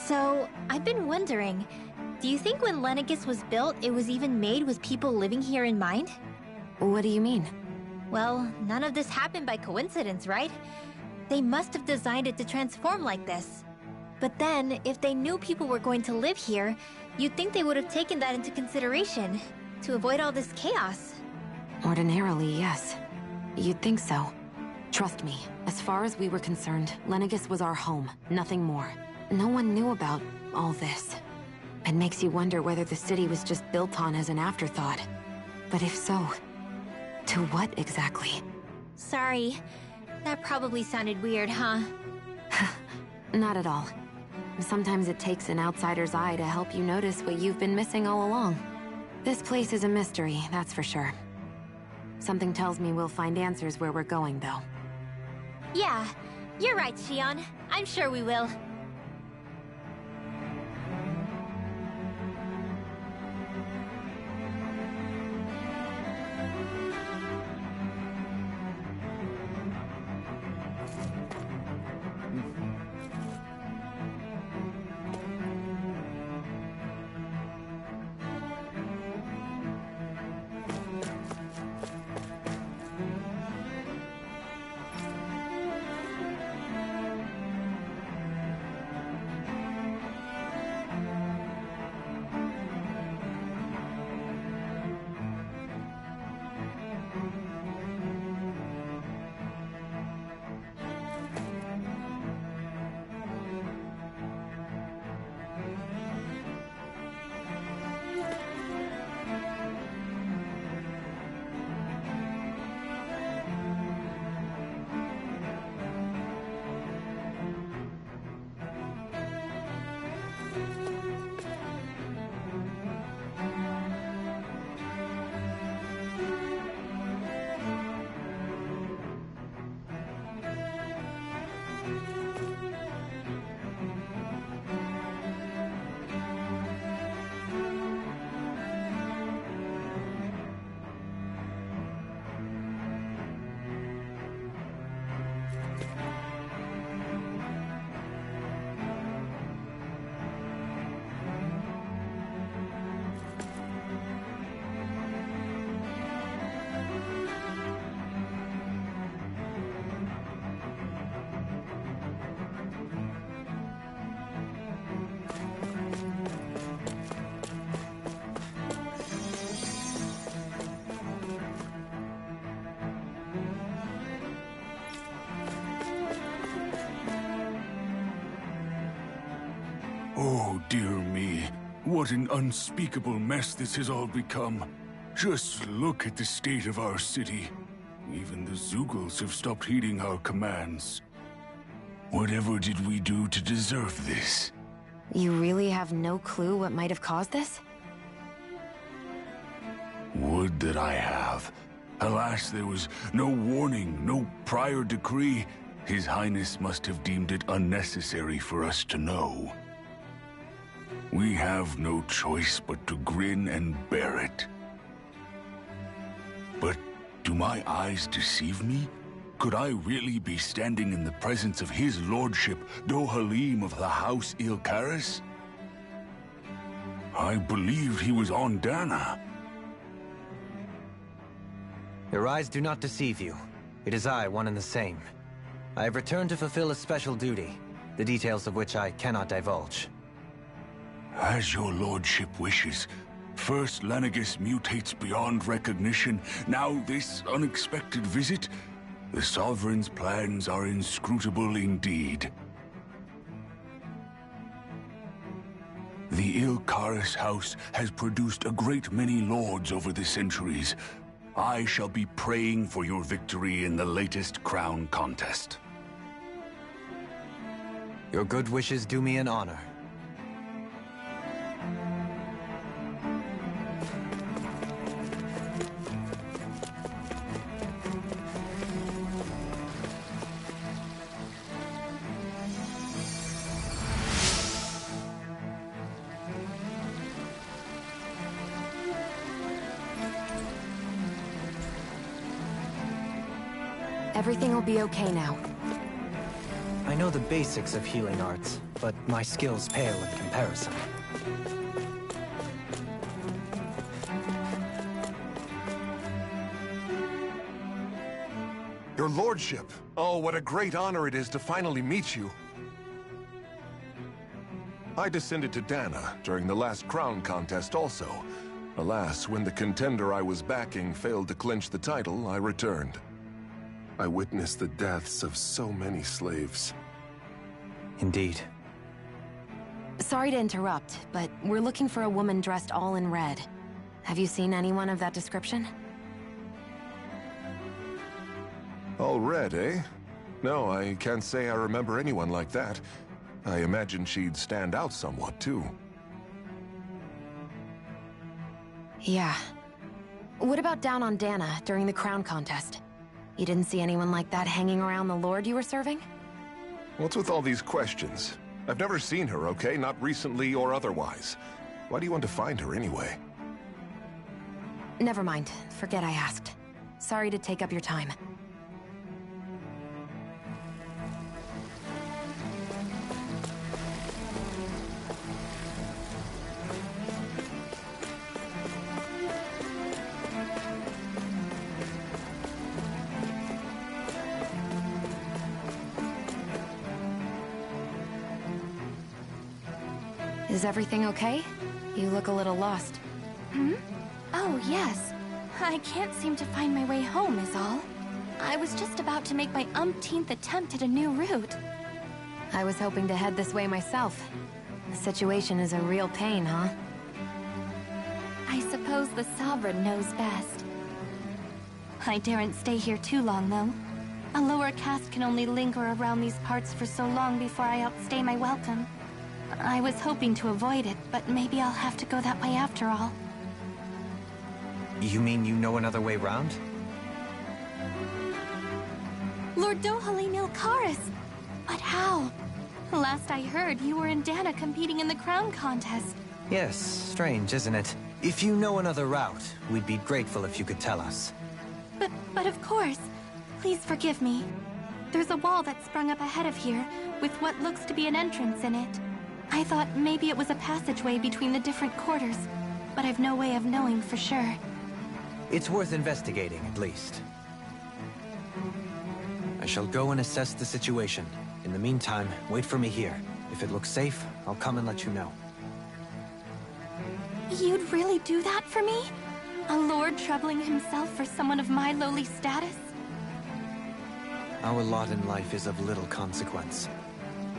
So, I've been wondering, do you think when Lenegis was built, it was even made with people living here in mind? What do you mean? Well, none of this happened by coincidence, right? They must have designed it to transform like this. But then, if they knew people were going to live here, you'd think they would have taken that into consideration, to avoid all this chaos. Ordinarily, yes. You'd think so. Trust me, as far as we were concerned, Lenegis was our home, nothing more. No one knew about all this. It makes you wonder whether the city was just built on as an afterthought. But if so, to what exactly? Sorry. That probably sounded weird, huh? Not at all. Sometimes it takes an outsider's eye to help you notice what you've been missing all along. This place is a mystery, that's for sure. Something tells me we'll find answers where we're going, though. Yeah, you're right, Xion. I'm sure we will. Oh, dear me. What an unspeakable mess this has all become. Just look at the state of our city. Even the Zeugles have stopped heeding our commands. Whatever did we do to deserve this? You really have no clue what might have caused this? Would that I have. Alas, there was no warning, no prior decree. His Highness must have deemed it unnecessary for us to know. We have no choice but to grin and bear it. But do my eyes deceive me? Could I really be standing in the presence of his lordship, Dohalim of the House Ylcaris? I believed he was on Dana. Your eyes do not deceive you. It is I, one and the same. I have returned to fulfill a special duty, the details of which I cannot divulge. As your lordship wishes. First Lenegis mutates beyond recognition, now this unexpected visit. The Sovereign's plans are inscrutable indeed. The Ylcaris House has produced a great many lords over the centuries. I shall be praying for your victory in the latest crown contest. Your good wishes do me an honor. Everything will be okay now. I know the basics of healing arts, but my skills pale in comparison. Your lordship! Oh, what a great honor it is to finally meet you. I descended to Dana during the last crown contest also. Alas, when the contender I was backing failed to clinch the title, I returned. I witnessed the deaths of so many slaves. Indeed. Sorry to interrupt, but we're looking for a woman dressed all in red. Have you seen anyone of that description? All red, eh? No, I can't say I remember anyone like that. I imagine she'd stand out somewhat, too. Yeah. What about down on Dana during the crown contest? You didn't see anyone like that hanging around the lord you were serving? What's with all these questions? I've never seen her, okay? Not recently or otherwise. Why do you want to find her anyway? Never mind. Forget I asked. Sorry to take up your time. Is everything okay? You look a little lost. Hmm? Oh, yes. I can't seem to find my way home, is all. I was just about to make my umpteenth attempt at a new route. I was hoping to head this way myself. The situation is a real pain, huh? I suppose the Sovereign knows best. I daren't stay here too long, though. A lower caste can only linger around these parts for so long before I outstay my welcome. I was hoping to avoid it, but maybe I'll have to go that way after all. You mean you know another way round? Lord Dohalim Ilkaris! But how? Last I heard, you were in Dana competing in the crown contest. Yes, strange, isn't it? If you know another route, we'd be grateful if you could tell us. But of course. Please forgive me. There's a wall that sprung up ahead of here, with what looks to be an entrance in it. I thought maybe it was a passageway between the different quarters, but I've no way of knowing for sure. It's worth investigating, at least. I shall go and assess the situation. In the meantime, wait for me here. If it looks safe, I'll come and let you know. You'd really do that for me? A lord troubling himself for someone of my lowly status? Our lot in life is of little consequence.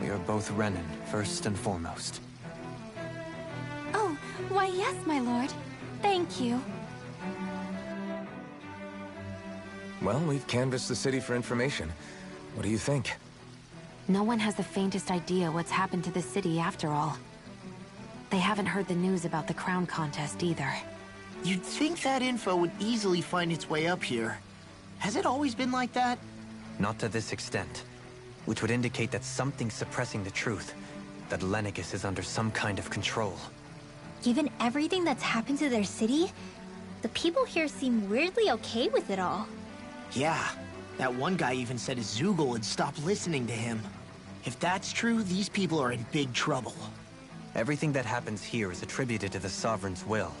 We are both Renan, first and foremost. Oh, why yes, my lord. Thank you. Well, we've canvassed the city for information. What do you think? No one has the faintest idea what's happened to the city after all. They haven't heard the news about the crown contest either. You'd think that info would easily find its way up here. Has it always been like that? Not to this extent. Which would indicate that something's suppressing the truth. That Lenegis is under some kind of control. Given everything that's happened to their city, the people here seem weirdly okay with it all. Yeah, that one guy even said Zoogle had stopped listening to him. If that's true, these people are in big trouble. Everything that happens here is attributed to the Sovereign's will.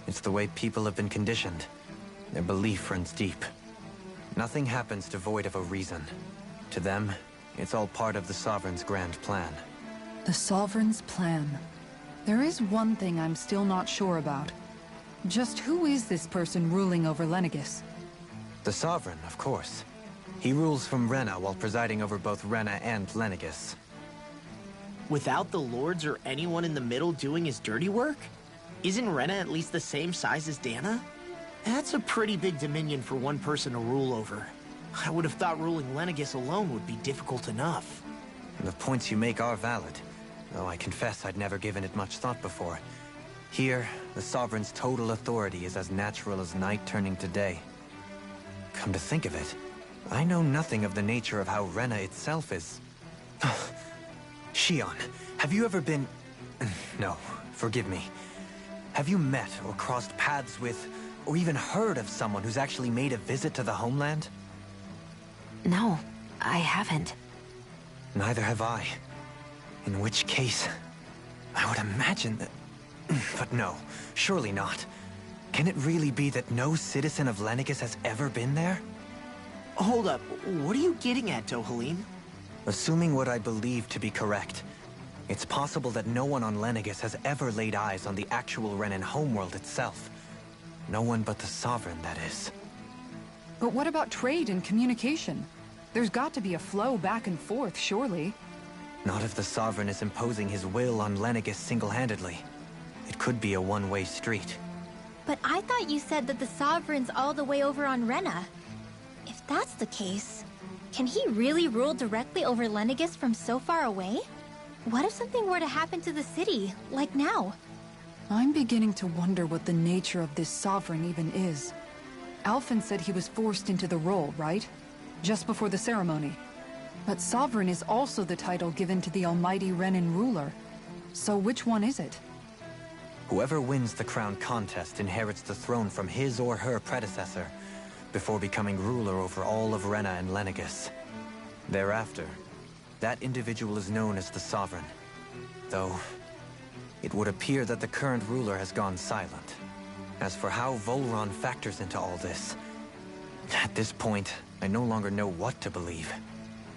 It's the way people have been conditioned. Their belief runs deep. Nothing happens devoid of a reason. To them, it's all part of the Sovereign's grand plan. The Sovereign's plan. There is one thing I'm still not sure about. Just who is this person ruling over Lenegis? The Sovereign, of course. He rules from Rena while presiding over both Rena and Lenegis. Without the lords or anyone in the middle doing his dirty work? Isn't Rena at least the same size as Dana? That's a pretty big dominion for one person to rule over. I would have thought ruling Lenegis alone would be difficult enough. The points you make are valid, though I confess I'd never given it much thought before. Here, the Sovereign's total authority is as natural as night turning to day. Come to think of it, I know nothing of the nature of how Rena itself is. Shion, have you ever been... No, forgive me. Have you met or crossed paths with, or even heard of someone who's actually made a visit to the homeland? No, I haven't. Neither have I. In which case, I would imagine that... But no, surely not. Can it really be that no citizen of Lenegis has ever been there? Hold up, what are you getting at, Dohalim? Assuming what I believe to be correct, it's possible that no one on Lenegis has ever laid eyes on the actual Renan homeworld itself. No one but the Sovereign, that is. But what about trade and communication? There's got to be a flow back and forth, surely. Not if the Sovereign is imposing his will on Lenegis single-handedly. It could be a one-way street. But I thought you said that the Sovereign's all the way over on Rena. If that's the case, can he really rule directly over Lenegis from so far away? What if something were to happen to the city, like now? I'm beginning to wonder what the nature of this Sovereign even is. Alphen said he was forced into the role, right? Just before the ceremony. But Sovereign is also the title given to the almighty Renan ruler. So which one is it? Whoever wins the crown contest inherits the throne from his or her predecessor, before becoming ruler over all of Rena and Lenegis. Thereafter, that individual is known as the Sovereign. Though, it would appear that the current ruler has gone silent. As for how Volron factors into all this, at this point, I no longer know what to believe.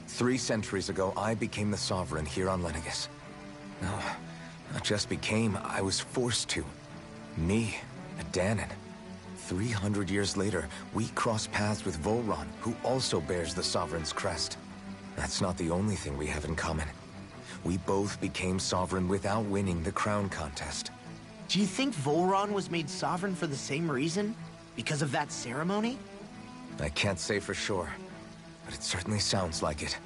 3 centuries ago, I became the Sovereign here on Lenegis. No, not just became, I was forced to. Me, a Dahnan. 300 years later, we cross paths with Volron, who also bears the Sovereign's crest. That's not the only thing we have in common. We both became Sovereign without winning the crown contest. Do you think Volron was made Sovereign for the same reason? Because of that ceremony? I can't say for sure, but it certainly sounds like it.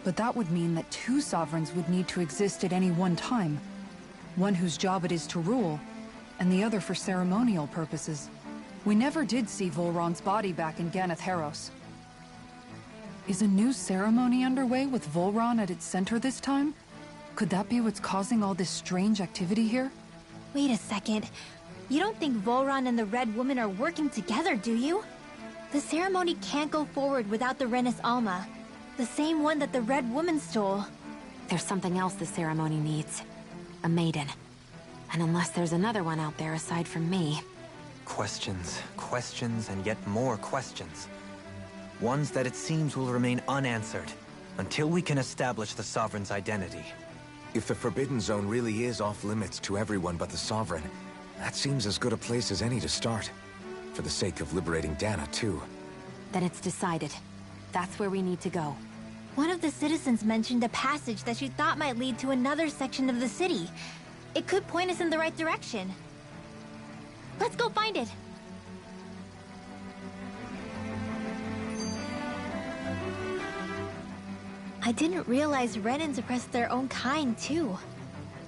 But that would mean that 2 Sovereigns would need to exist at any one time. One whose job it is to rule, and the other for ceremonial purposes. We never did see Volron's body back in Ganath Haros. Is a new ceremony underway with Volron at its center this time? Could that be what's causing all this strange activity here? Wait a second. You don't think Volron and the Red Woman are working together, do you? The ceremony can't go forward without the Renis Alma. The same one that the Red Woman stole. There's something else the ceremony needs. A maiden. And unless there's another one out there aside from me... Questions, questions, and yet more questions. Ones that it seems will remain unanswered, until we can establish the Sovereign's identity. If the Forbidden Zone really is off-limits to everyone but the Sovereign, that seems as good a place as any to start. For the sake of liberating Dana, too. Then it's decided. That's where we need to go. One of the citizens mentioned a passage that she thought might lead to another section of the city. It could point us in the right direction. Let's go find it! I didn't realize Renans oppressed their own kind, too.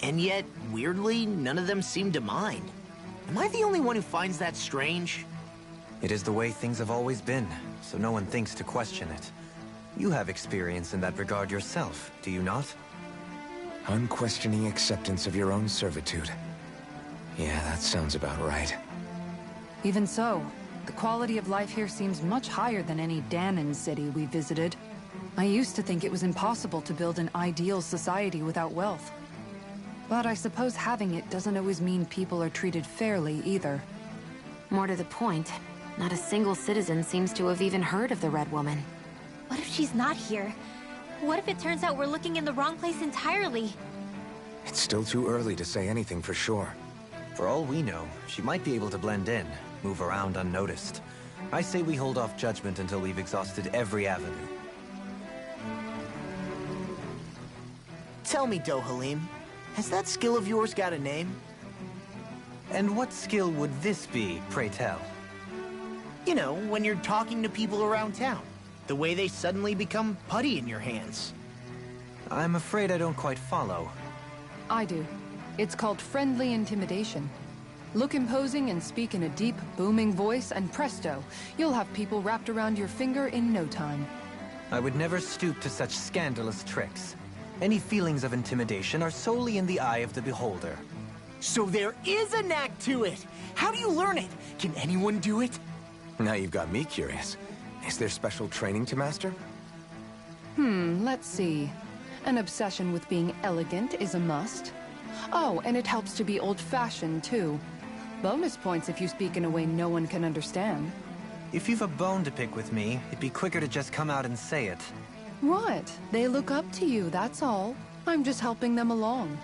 And yet, weirdly, none of them seem to mind. Am I the only one who finds that strange? It is the way things have always been, so no one thinks to question it. You have experience in that regard yourself, do you not? Unquestioning acceptance of your own servitude. Yeah, that sounds about right. Even so, the quality of life here seems much higher than any Dahnan city we visited. I used to think it was impossible to build an ideal society without wealth. But I suppose having it doesn't always mean people are treated fairly either. More to the point, not a single citizen seems to have even heard of the Red Woman. What if she's not here? What if it turns out we're looking in the wrong place entirely? It's still too early to say anything for sure. For all we know, she might be able to blend in, move around unnoticed. I say we hold off judgment until we've exhausted every avenue. Tell me, Dohalim, has that skill of yours got a name? And what skill would this be, pray tell? You know, when you're talking to people around town. The way they suddenly become putty in your hands. I'm afraid I don't quite follow. I do. It's called friendly intimidation. Look imposing and speak in a deep, booming voice, and presto, you'll have people wrapped around your finger in no time. I would never stoop to such scandalous tricks. Any feelings of intimidation are solely in the eye of the beholder. So there is a knack to it! How do you learn it? Can anyone do it? Now you've got me curious. Is there special training to master? Let's see. An obsession with being elegant is a must. Oh, and it helps to be old-fashioned, too. Bonus points if you speak in a way no one can understand. If you've a bone to pick with me, it'd be quicker to just come out and say it. What? They look up to you, that's all. I'm just helping them along.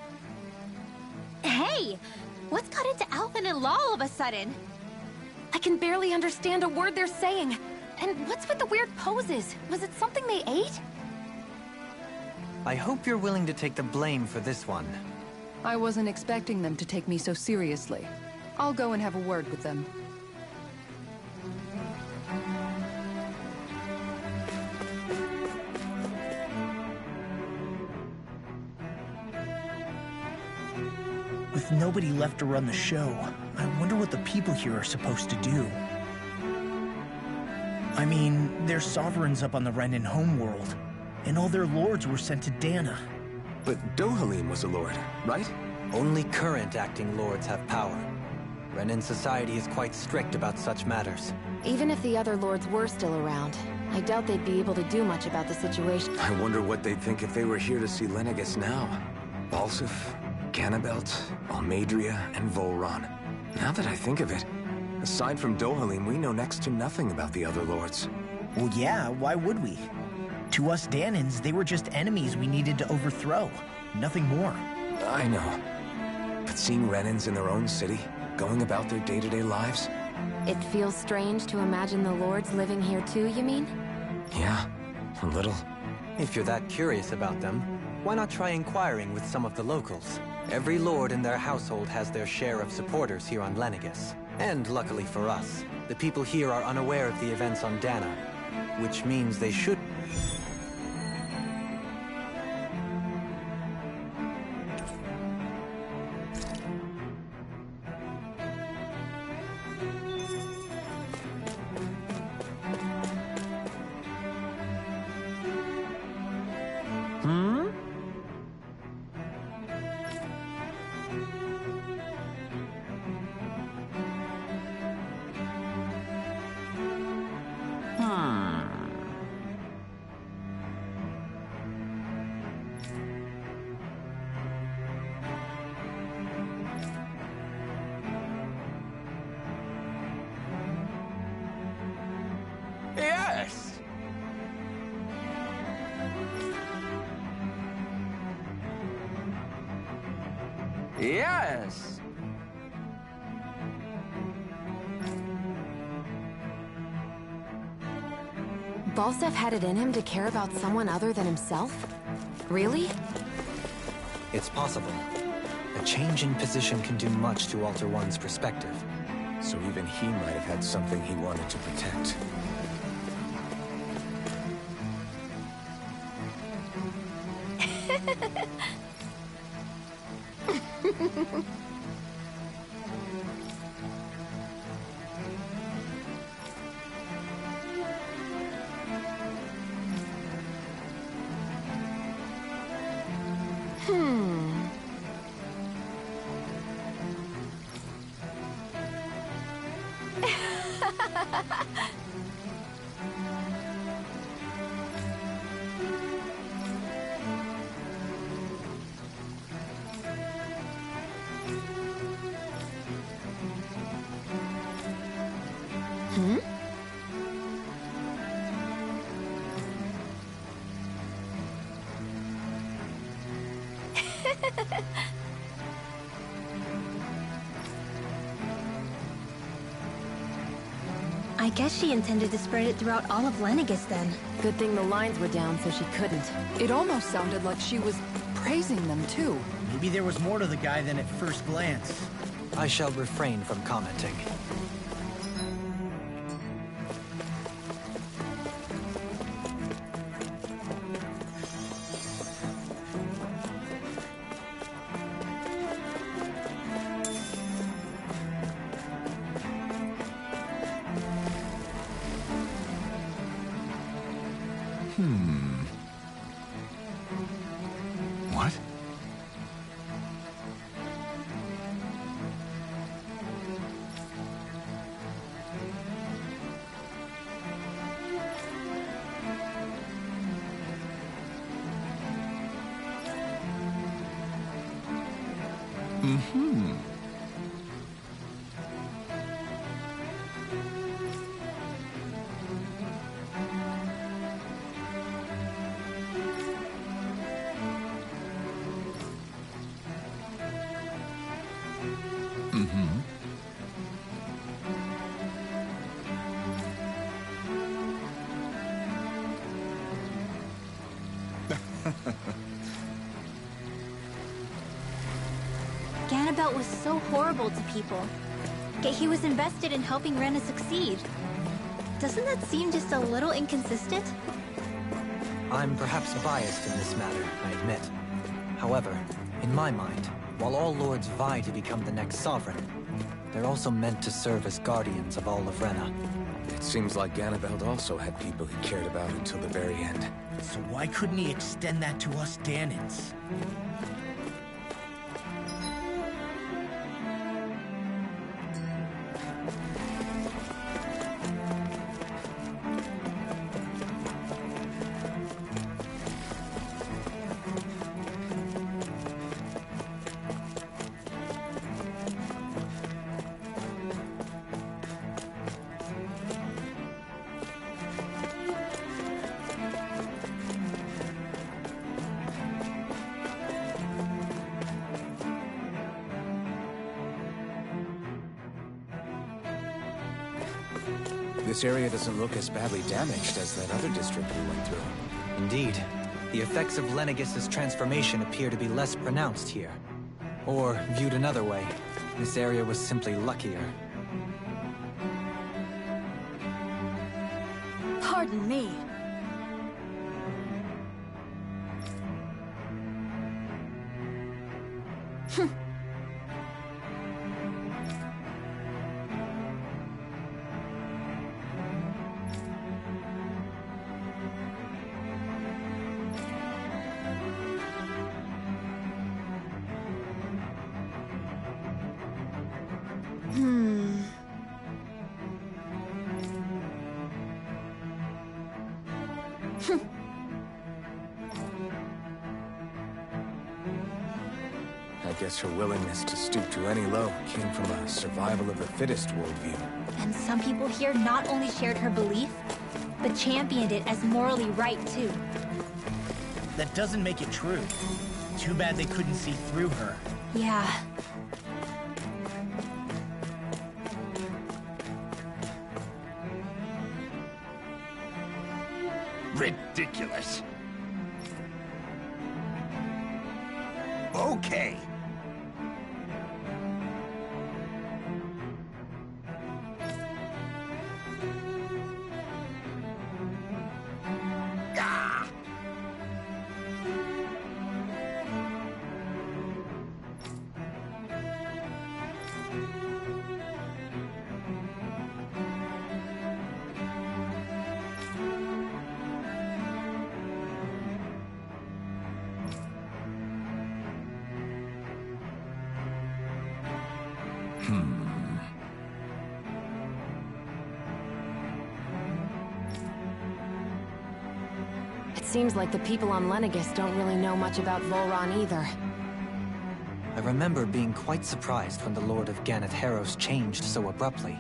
Hey! What's got into Alvin and Law all of a sudden? I can barely understand a word they're saying. And what's with the weird poses? Was it something they ate? I hope you're willing to take the blame for this one. I wasn't expecting them to take me so seriously. I'll go and have a word with them. With nobody left to run the show, I wonder what the people here are supposed to do. I mean, there's sovereigns up on the Renan homeworld, and all their lords were sent to Dana. But Dohalim was a lord, right? Only current acting lords have power. Renan society is quite strict about such matters. Even if the other lords were still around, I doubt they'd be able to do much about the situation. I wonder what they'd think if they were here to see Lenegis now. Balsif, Ganabelt, Almadria, and Volron. Now that I think of it, aside from Dohalim, we know next to nothing about the other lords. Well, yeah, why would we? To us Danans, they were just enemies we needed to overthrow. Nothing more. I know. But seeing Renans in their own city, going about their day-to-day lives? It feels strange to imagine the lords living here too, you mean? Yeah, a little. If you're that curious about them, why not try inquiring with some of the locals? Every lord in their household has their share of supporters here on Lenegis. And luckily for us, the people here are unaware of the events on Dana, which means they should... Yes! Yes! Balsef had it in him to care about someone other than himself? Really? It's possible. A change in position can do much to alter one's perspective. So even he might have had something he wanted to protect. I guess she intended to spread it throughout all of Lenegis then. Good thing the lines were down so she couldn't. It almost sounded like she was praising them, too. Maybe there was more to the guy than at first glance. I shall refrain from commenting. What? Mm-hmm. Ganabelt was so horrible to people, yet he was invested in helping Rena succeed. Doesn't that seem just a little inconsistent? I'm perhaps biased in this matter, I admit. However, in my mind, while all lords vie to become the next sovereign, they're also meant to serve as guardians of all of Rena. It seems like Ganabelt also had people he cared about until the very end. So why couldn't he extend that to us Danans? This area doesn't look as badly damaged as that other district we went through. Indeed, the effects of Lenegis' transformation appear to be less pronounced here. Or, viewed another way, this area was simply luckier. Pardon me. I guess her willingness to stoop to any low came from a survival of the fittest worldview. And some people here not only shared her belief, but championed it as morally right too. That doesn't make it true. Too bad they couldn't see through her. Yeah. Ridiculous. Okay. Ah! It seems like the people on Lenegis don't really know much about Volron either. I remember being quite surprised when the Lord of Ganath Haros changed so abruptly.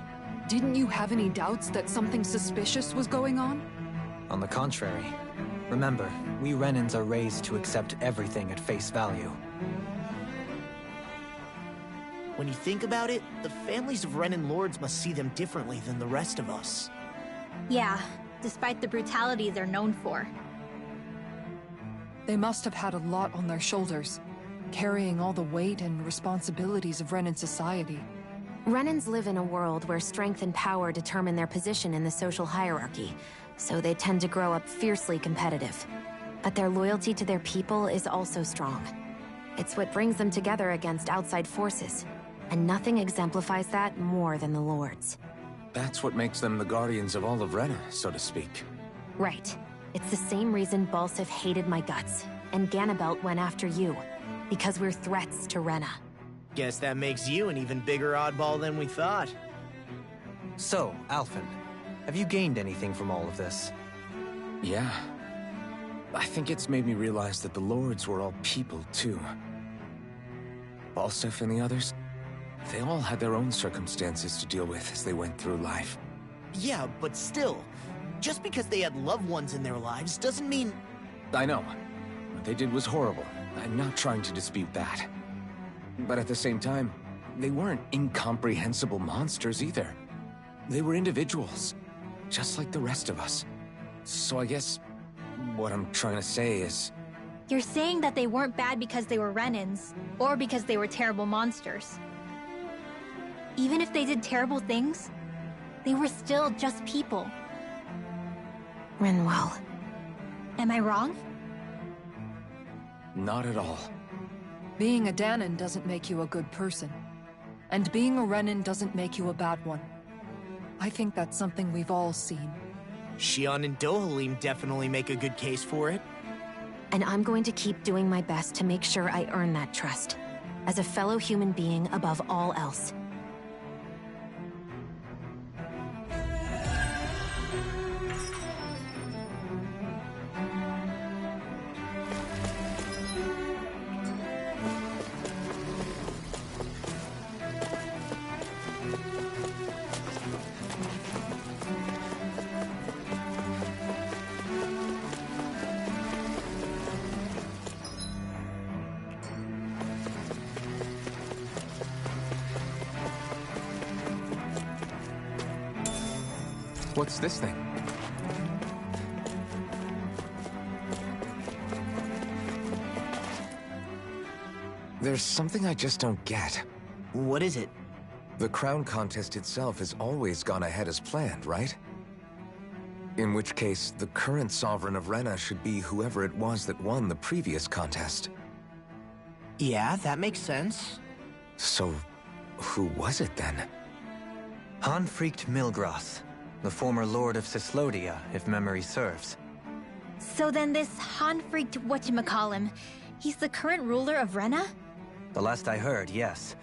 Didn't you have any doubts that something suspicious was going on? On the contrary. Remember, we Renans are raised to accept everything at face value. When you think about it, the families of Renan lords must see them differently than the rest of us. Yeah, despite the brutality they're known for. They must have had a lot on their shoulders, carrying all the weight and responsibilities of Renan society. Renans live in a world where strength and power determine their position in the social hierarchy, so they tend to grow up fiercely competitive. But their loyalty to their people is also strong. It's what brings them together against outside forces, and nothing exemplifies that more than the Lords. That's what makes them the guardians of all of Rena, so to speak. Right. It's the same reason Balsif hated my guts, and Ganabelt went after you. Because we're threats to Rena. Guess that makes you an even bigger oddball than we thought. So, Alphen, have you gained anything from all of this? Yeah. I think it's made me realize that the Lords were all people, too. Falstaff and the others, they all had their own circumstances to deal with as they went through life. Yeah, but still, just because they had loved ones in their lives doesn't mean... I know. What they did was horrible. I'm not trying to dispute that. But at the same time, they weren't incomprehensible monsters either. They were individuals, just like the rest of us. So I guess what I'm trying to say is... You're saying that they weren't bad because they were Renans, or because they were terrible monsters. Even if they did terrible things, they were still just people. Rinwell. Am I wrong? Not at all. Being a Dahnan doesn't make you a good person. And being a Renan doesn't make you a bad one. I think that's something we've all seen. Shionne and Dohalim definitely make a good case for it. And I'm going to keep doing my best to make sure I earn that trust. As a fellow human being above all else. What's this thing? There's something I just don't get. What is it? The crown contest itself has always gone ahead as planned, right? In which case, the current Sovereign of Rena should be whoever it was that won the previous contest. Yeah, that makes sense. So, who was it then? Hanfried Milgras, the former Lord of Cyslodia, if memory serves. So then this Hanfried whatchamacallem, he's the current ruler of Rena? The last I heard, yes.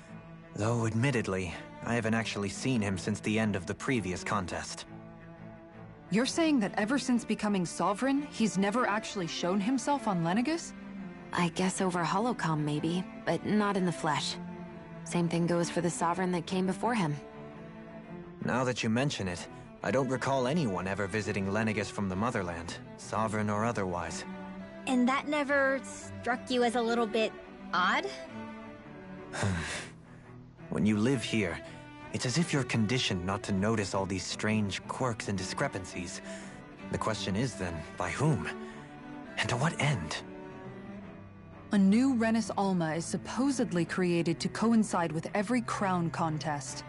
Though, admittedly, I haven't actually seen him since the end of the previous contest. You're saying that ever since becoming Sovereign, he's never actually shown himself on Lenegis? I guess over Holocom maybe, but not in the flesh. Same thing goes for the Sovereign that came before him. Now that you mention it, I don't recall anyone ever visiting Lenegis from the Motherland, Sovereign or otherwise. And that never struck you as a little bit odd? When you live here, it's as if you're conditioned not to notice all these strange quirks and discrepancies. The question is then, by whom? And to what end? A new Renis Alma is supposedly created to coincide with every crown contest,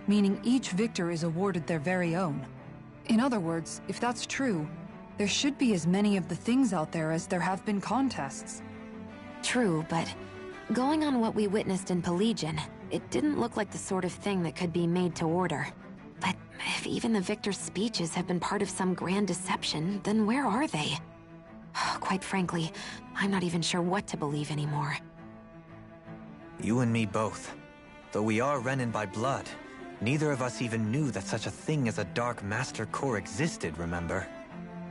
meaning each victor is awarded their very own. In other words, if that's true, there should be as many of the things out there as there have been contests. True, but going on what we witnessed in Pelegion, it didn't look like the sort of thing that could be made to order. But if even the victor's speeches have been part of some grand deception, then where are they? Quite frankly, I'm not even sure what to believe anymore. You and me both. Though we are Renan by blood, neither of us even knew that such a thing as a Dark Master Core existed, remember?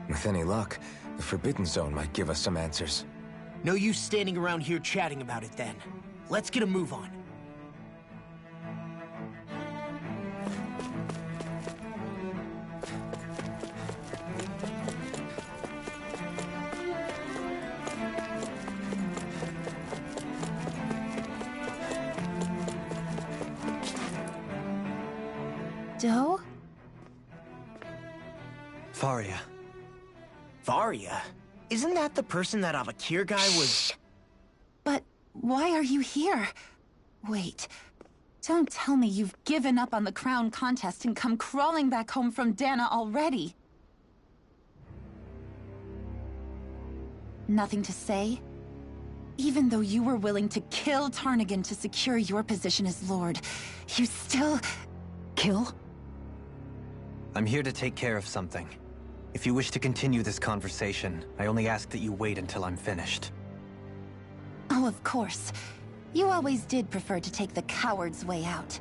With any luck, the Forbidden Zone might give us some answers. No use standing around here chatting about it then. Let's get a move on. Doe? Faria. Varia? Isn't that the person that Avakir guy was... But why are you here? Wait. Don't tell me you've given up on the crown contest and come crawling back home from Dahna already. Nothing to say? Even though you were willing to kill Tarnagin to secure your position as Lord, you still... Kill? I'm here to take care of something. If you wish to continue this conversation, I only ask that you wait until I'm finished. Oh, of course. You always did prefer to take the coward's way out.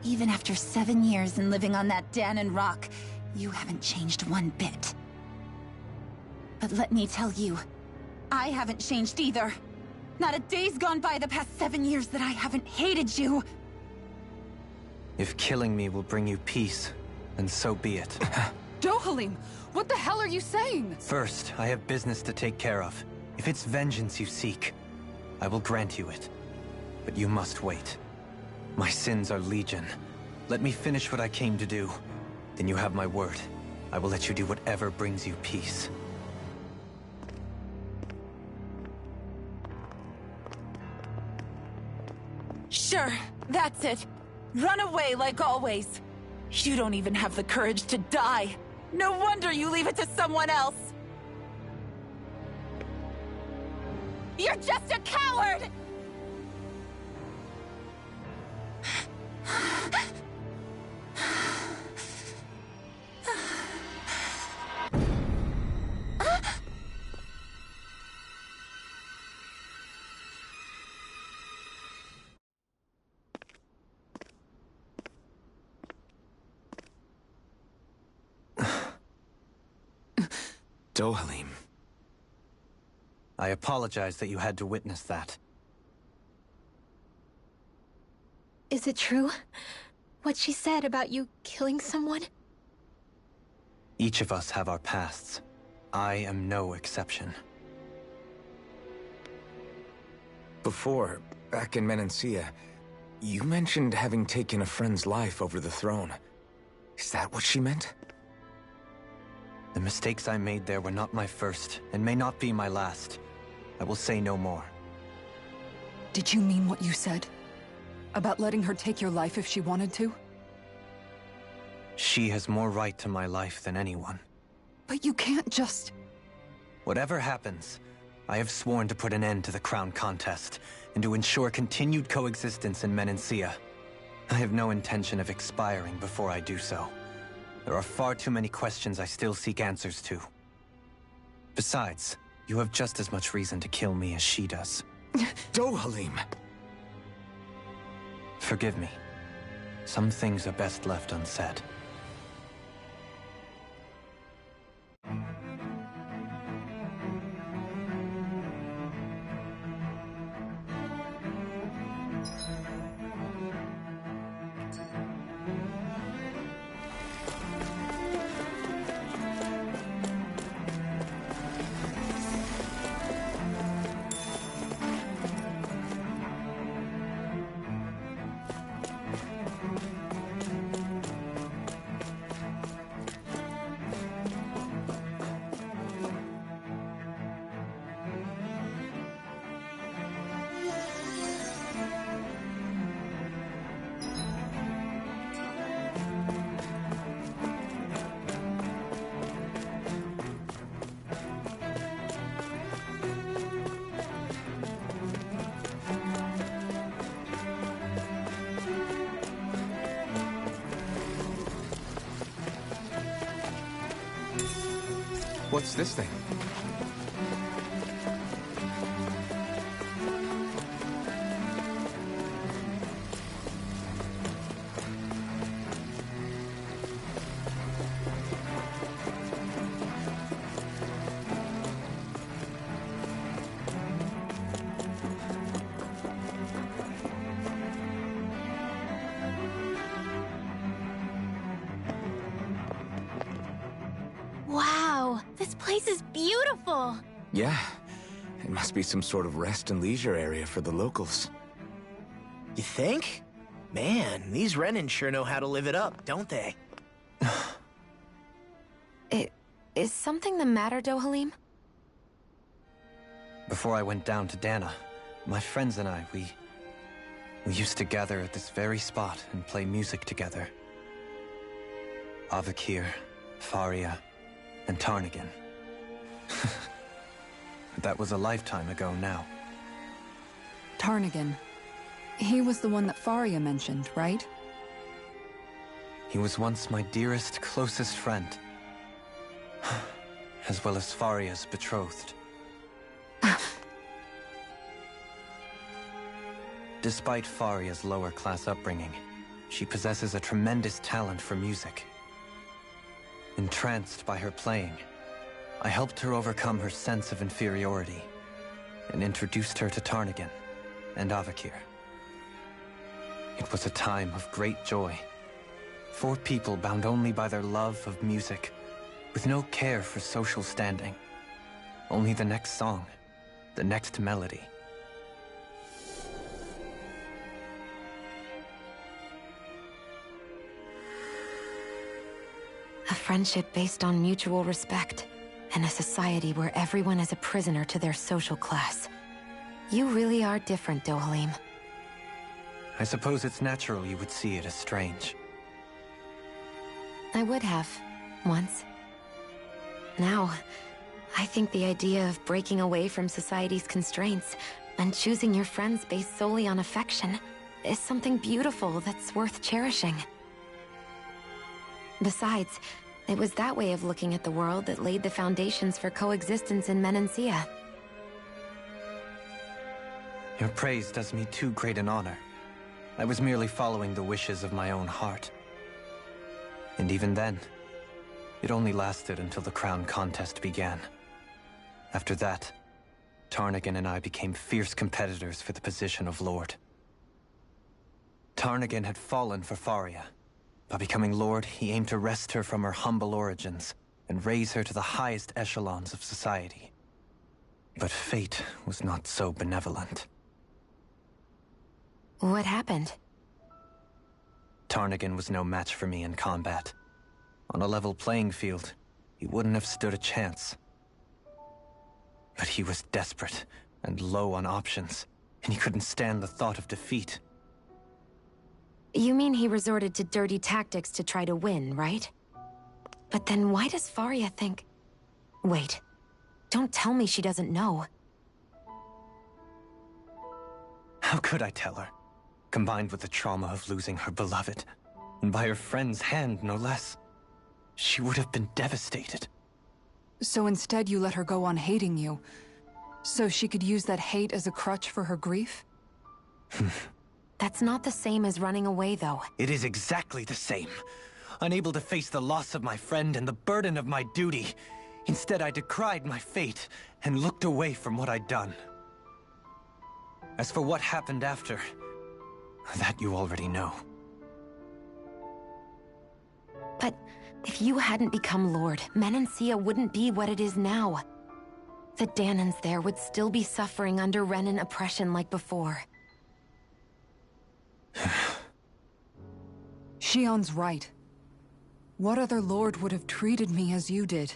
Even after 7 years and living on that Dahnan rock, you haven't changed one bit. But let me tell you, I haven't changed either. Not a day's gone by the past 7 years that I haven't hated you. If killing me will bring you peace, then so be it. Dohalim, what the hell are you saying? First, I have business to take care of. If it's vengeance you seek, I will grant you it. But you must wait. My sins are legion. Let me finish what I came to do. Then you have my word. I will let you do whatever brings you peace. Sure, that's it. Run away like always. You don't even have the courage to die. No wonder you leave it to someone else. You're just a coward! Dohalim. I apologize that you had to witness that. Is it true? What she said about you killing someone? Each of us have our pasts. I am no exception. Before, back in Menancia, you mentioned having taken a friend's life over the throne. Is that what she meant? The mistakes I made there were not my first, and may not be my last. I will say no more. Did you mean what you said? About letting her take your life if she wanted to? She has more right to my life than anyone. But you can't just... Whatever happens, I have sworn to put an end to the crown contest, and to ensure continued coexistence in Menancia. I have no intention of expiring before I do so. There are far too many questions I still seek answers to. Besides, you have just as much reason to kill me as she does. Dohalim! Forgive me. Some things are best left unsaid. What's this thing? Wow, this place is beautiful! Yeah, it must be some sort of rest and leisure area for the locals. You think? Man, these Renan sure know how to live it up, don't they? Is something the matter, Dohalim? Before I went down to Dana, my friends and I, we used to gather at this very spot and play music together. Avakir, Faria, and Tarnigan. That was a lifetime ago now. Tarnigan. He was the one that Faria mentioned, right? He was once my dearest, closest friend. As well as Faria's betrothed. Despite Faria's lower-class upbringing, she possesses a tremendous talent for music. Entranced by her playing, I helped her overcome her sense of inferiority. and introduced her to Tarnagin and Avakir. It was a time of great joy. 4 people bound only by their love of music, with no care for social standing. Only the next song, the next melody. A friendship based on mutual respect, and a society where everyone is a prisoner to their social class. You really are different, Dohalim. I suppose it's natural you would see it as strange. I would have, once. Now, I think the idea of breaking away from society's constraints and choosing your friends based solely on affection is something beautiful that's worth cherishing. Besides, it was that way of looking at the world that laid the foundations for coexistence in Menancia. Your praise does me too great an honor. I was merely following the wishes of my own heart. And even then, it only lasted until the crown contest began. After that, Tarnagin and I became fierce competitors for the position of Lord. Tarnagin had fallen for Faria. By becoming Lord, he aimed to wrest her from her humble origins and raise her to the highest echelons of society. But fate was not so benevolent. What happened? Tarnagin was no match for me in combat. On a level playing field, he wouldn't have stood a chance. But he was desperate and low on options, and he couldn't stand the thought of defeat. You mean he resorted to dirty tactics to try to win, right? But then why does Faria think... Wait, don't tell me she doesn't know. How could I tell her? Combined with the trauma of losing her beloved, and by her friend's hand, no less. She would have been devastated. So instead you let her go on hating you, so she could use that hate as a crutch for her grief? That's not the same as running away, though. It is exactly the same. Unable to face the loss of my friend and the burden of my duty. Instead, I decried my fate and looked away from what I'd done. As for what happened after, that you already know. But if you hadn't become Lord, Menancia wouldn't be what it is now. The Dahnans there would still be suffering under Renan oppression like before. Shion's right. What other lord would have treated me as you did?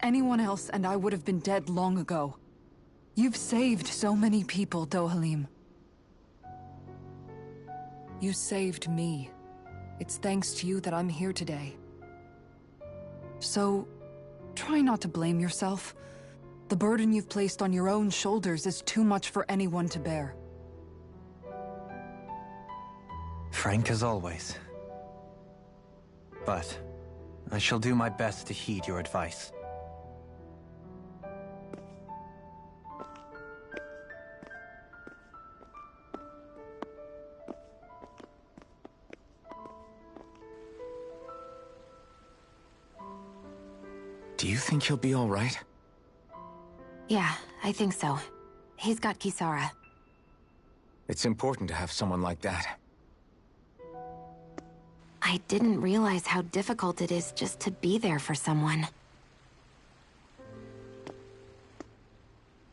Anyone else and I would have been dead long ago. You've saved so many people, Dohalim. You saved me. It's thanks to you that I'm here today. So, try not to blame yourself. The burden you've placed on your own shoulders is too much for anyone to bear. Frank as always. But I shall do my best to heed your advice. Do you think he'll be all right? Yeah, I think so. He's got Kisara. It's important to have someone like that. I didn't realize how difficult it is just to be there for someone.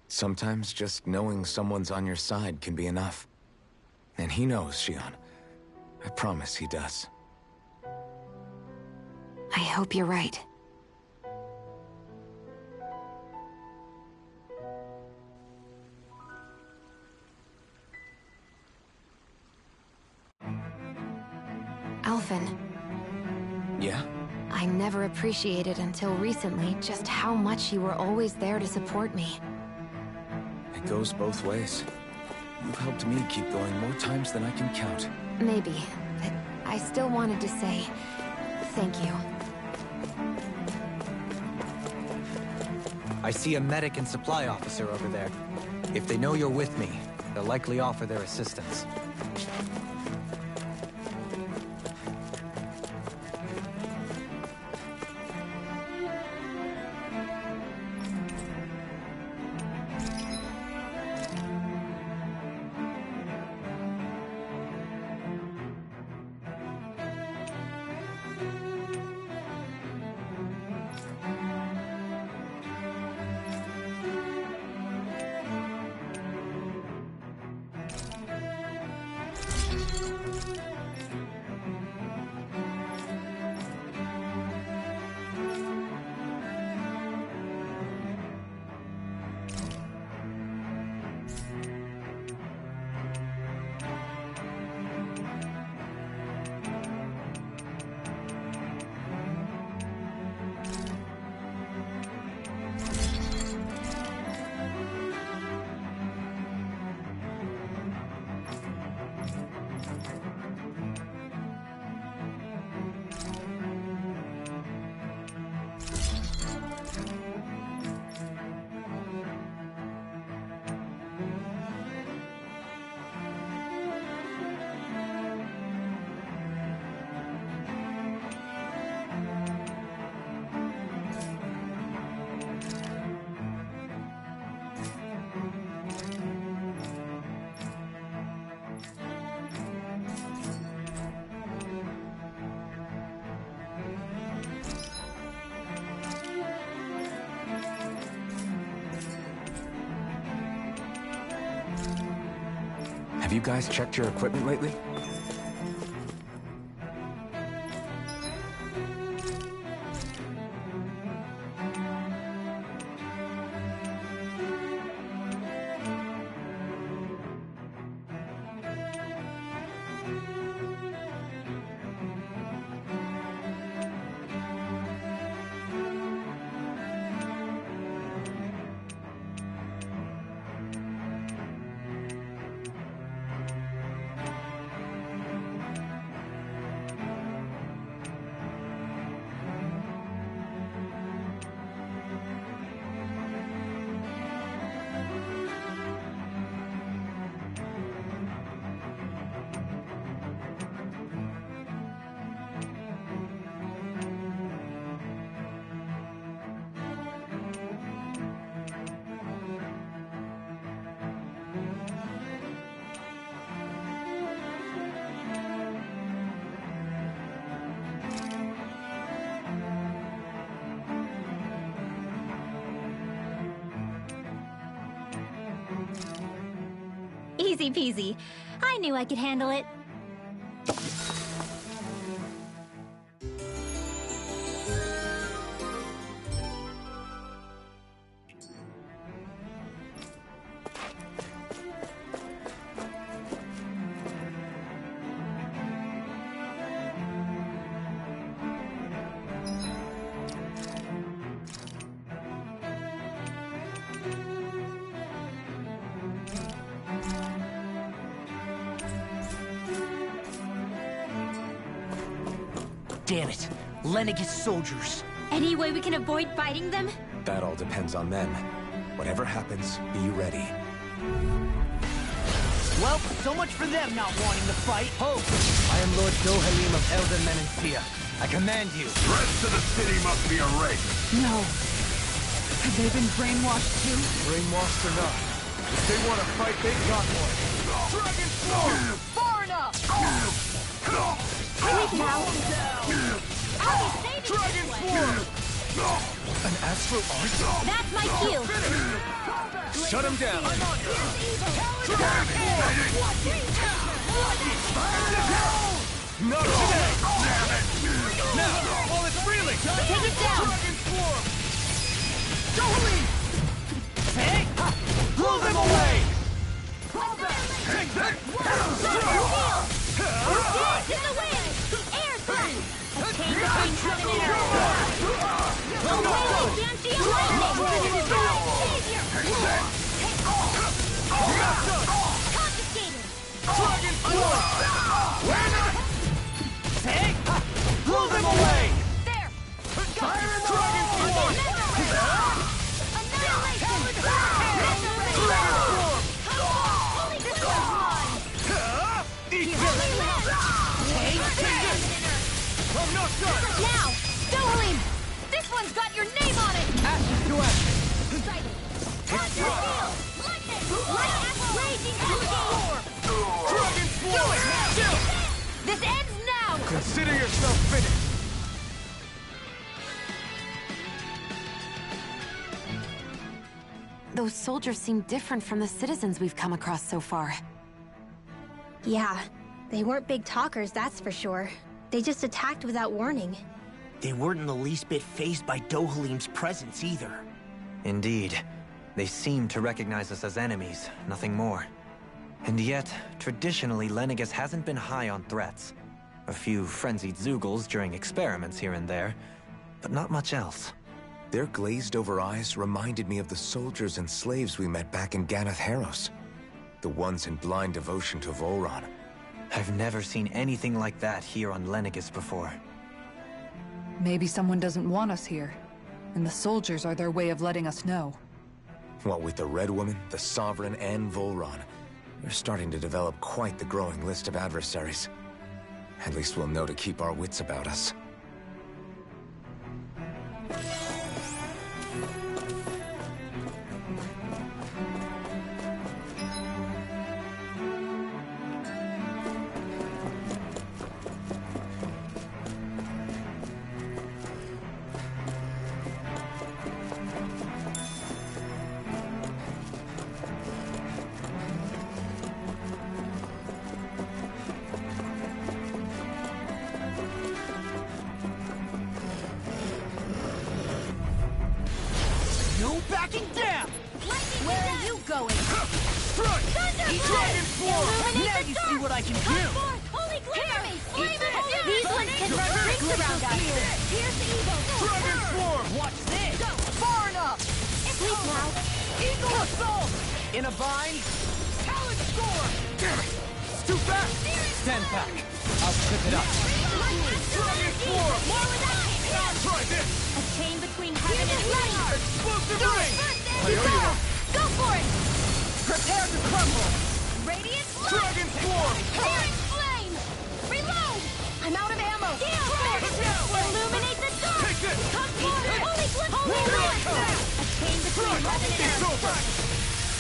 Sometimes just knowing someone's on your side can be enough. And he knows, Shion. I promise he does. I hope you're right. Alphen. Yeah? I never appreciated until recently just how much you were always there to support me. It goes both ways. You've helped me keep going more times than I can count. Maybe, but I still wanted to say thank you. I see a medic and supply officer over there. If they know you're with me, they'll likely offer their assistance. Have you guys checked your equipment lately? Easy peasy. I knew I could handle it. Damn it. Lenegis soldiers. Any way we can avoid fighting them? That all depends on them. Whatever happens, be ready. Well, so much for them not wanting to fight. Ho! I am Lord Dohalim of Elden Menancia. I command you. The rest of the city must be erased. No. Have they been brainwashed too? Brainwashed or not, if they want to fight, they got one. Dragon Form! Far enough! Quick now! I'll be saving Dragon this Form! An astral art? That's my cue! Shut him down! Not today! Now, while it's reeling! Take it down! Dragon Form! Dohalim! Hey! Blow them away! Take that! Dance in the wind! Air thrust! A chain between heaven and earth! Away, Dancy lightning! Savior! Confiscated! Dragon Form! Hey! Blow them away! There! Dragon Form! Annihilation! Holy I'm not done! Now! Dohalim! This one's got your name on it! Ashes to ashes! Lightning! Raging alligator! Dragon Form! This ends now! Consider yourself finished! Those soldiers seem different from the citizens we've come across so far. Yeah, they weren't big talkers, that's for sure. They just attacked without warning. They weren't in the least bit fazed by Dohalim's presence either. Indeed. They seem to recognize us as enemies, nothing more. And yet, traditionally, Lenegis hasn't been high on threats. A few frenzied Zeugles during experiments here and there, but not much else. Their glazed-over eyes reminded me of the soldiers and slaves we met back in Ganath Haros. The ones in blind devotion to Volron. I've never seen anything like that here on Lenegis before. Maybe someone doesn't want us here, and the soldiers are their way of letting us know. What with the Red Woman, the Sovereign, and Volron, we're starting to develop quite the growing list of adversaries. At least we'll know to keep our wits about us. backing down! Where are you going? Strike! Dragon Form! Now you see what I can do! Holy glimmer! These ones can run rings around us. Here's the evil. Dragon Form! Watch this! Far enough! Sleep now. Eagle Assault! In a bind? Talent Storm! Damn it! It's too fast! Stand back. I'll trip it up. Dragon Form! More with that! Try this! A chain between heaven and earth. Explosive ring! Go for it! Prepare to crumble! Radiant Dragon Form! Searing flame! Reload! I'm out of ammo! Illuminate the dark! Take this! Come forward! Holy flip! Holy flip! A chain between heaven and It's earth. over!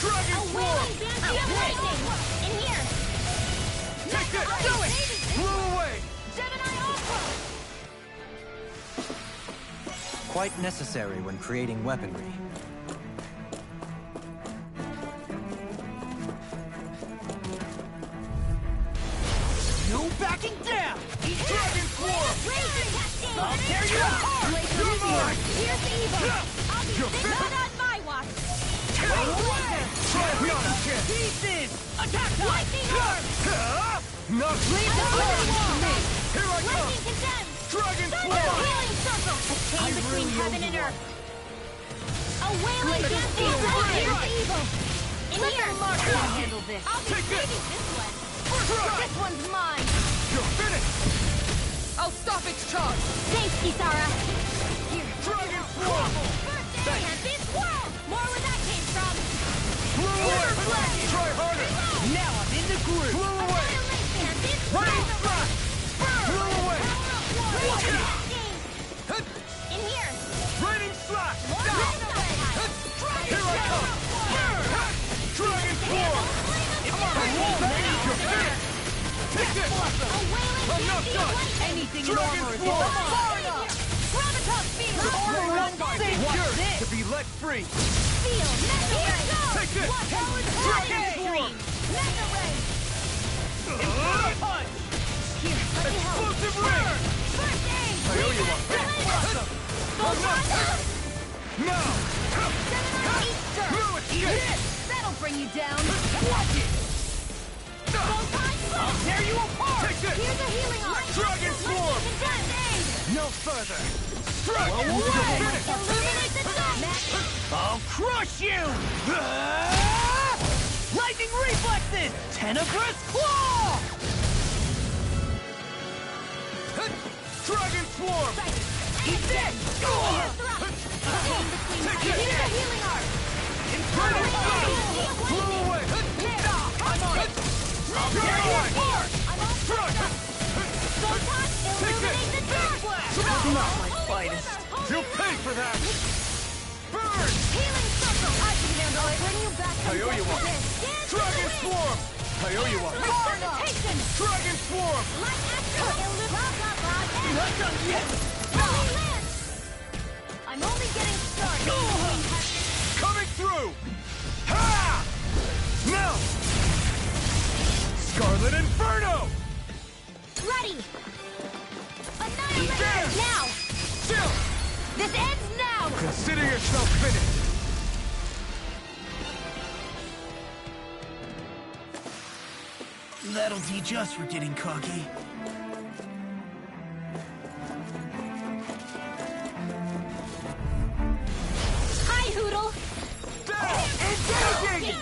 Dragon A Form! wailing banshee of lightning! In here! Take this! Do it! Blow away! Gemini Ultra! Quite necessary when creating weaponry. No backing down! Dragon Form! Raging cascade! I'll tear you apart! You're mine! Here's the evil! I'll be You're sick, not on my watch! Try again! Pieces! Attack time! Lightning orb! Not leave the form to me! Here I come! Lightning condemned! Dragon Thunder Form! healing circle! A chain between heaven and earth! A wailing cascade! Here's the evil! In here! I'll handle this! I'll be Take this! saving this one! Try! This one's mine! You're finished! I'll stop its charge! Thanks, Kisara! Here! Dragon Form! And this world! More where that came from! Blow away! Try harder! Now I'm in the groove! Blow away! And this Rain Slash! Blow away! In here! Raining Slash! More Now! Here I come! Dragon Form! Come on, You're finished! Take this! I'm not done! Anything Dragon Form! Gravitas field! Yours to be let free! Field! Mega ray! Take this! Dragon Form! Mega ray! Punch! Here, let me help! Explosive ring! First aid! I owe you one! Now! No escape! That'll bring you down! Watch it! I'll tear you apart! Take this! Here's a healing arm! Dragon Form! No further! Strike! Illuminate the dark! I'll crush you! Lightning reflexes! Tenebrous claw! Dragon Form! Eat this! Take Here's this! a healing arm! Infernal Blast! Blow away! I'm on it! I'll tear you apart! Strike! Take this! Illuminate the dark! Not my finest! You'll pay for that! Burn! Healing circle! I can handle it! Bring you back I owe you one! Dragon Form! I owe you one! Resuscitation! Dragon Form! Light action! Blah, blah, blah, Not done yet! I'm only getting started! Coming through! Ha! Now! Scarlet Inferno! Ready! Annihilate! Now! Chill! This ends now! Consider yourself finished! That'll teach us for getting cocky. Hi, Hoodle! Engaging!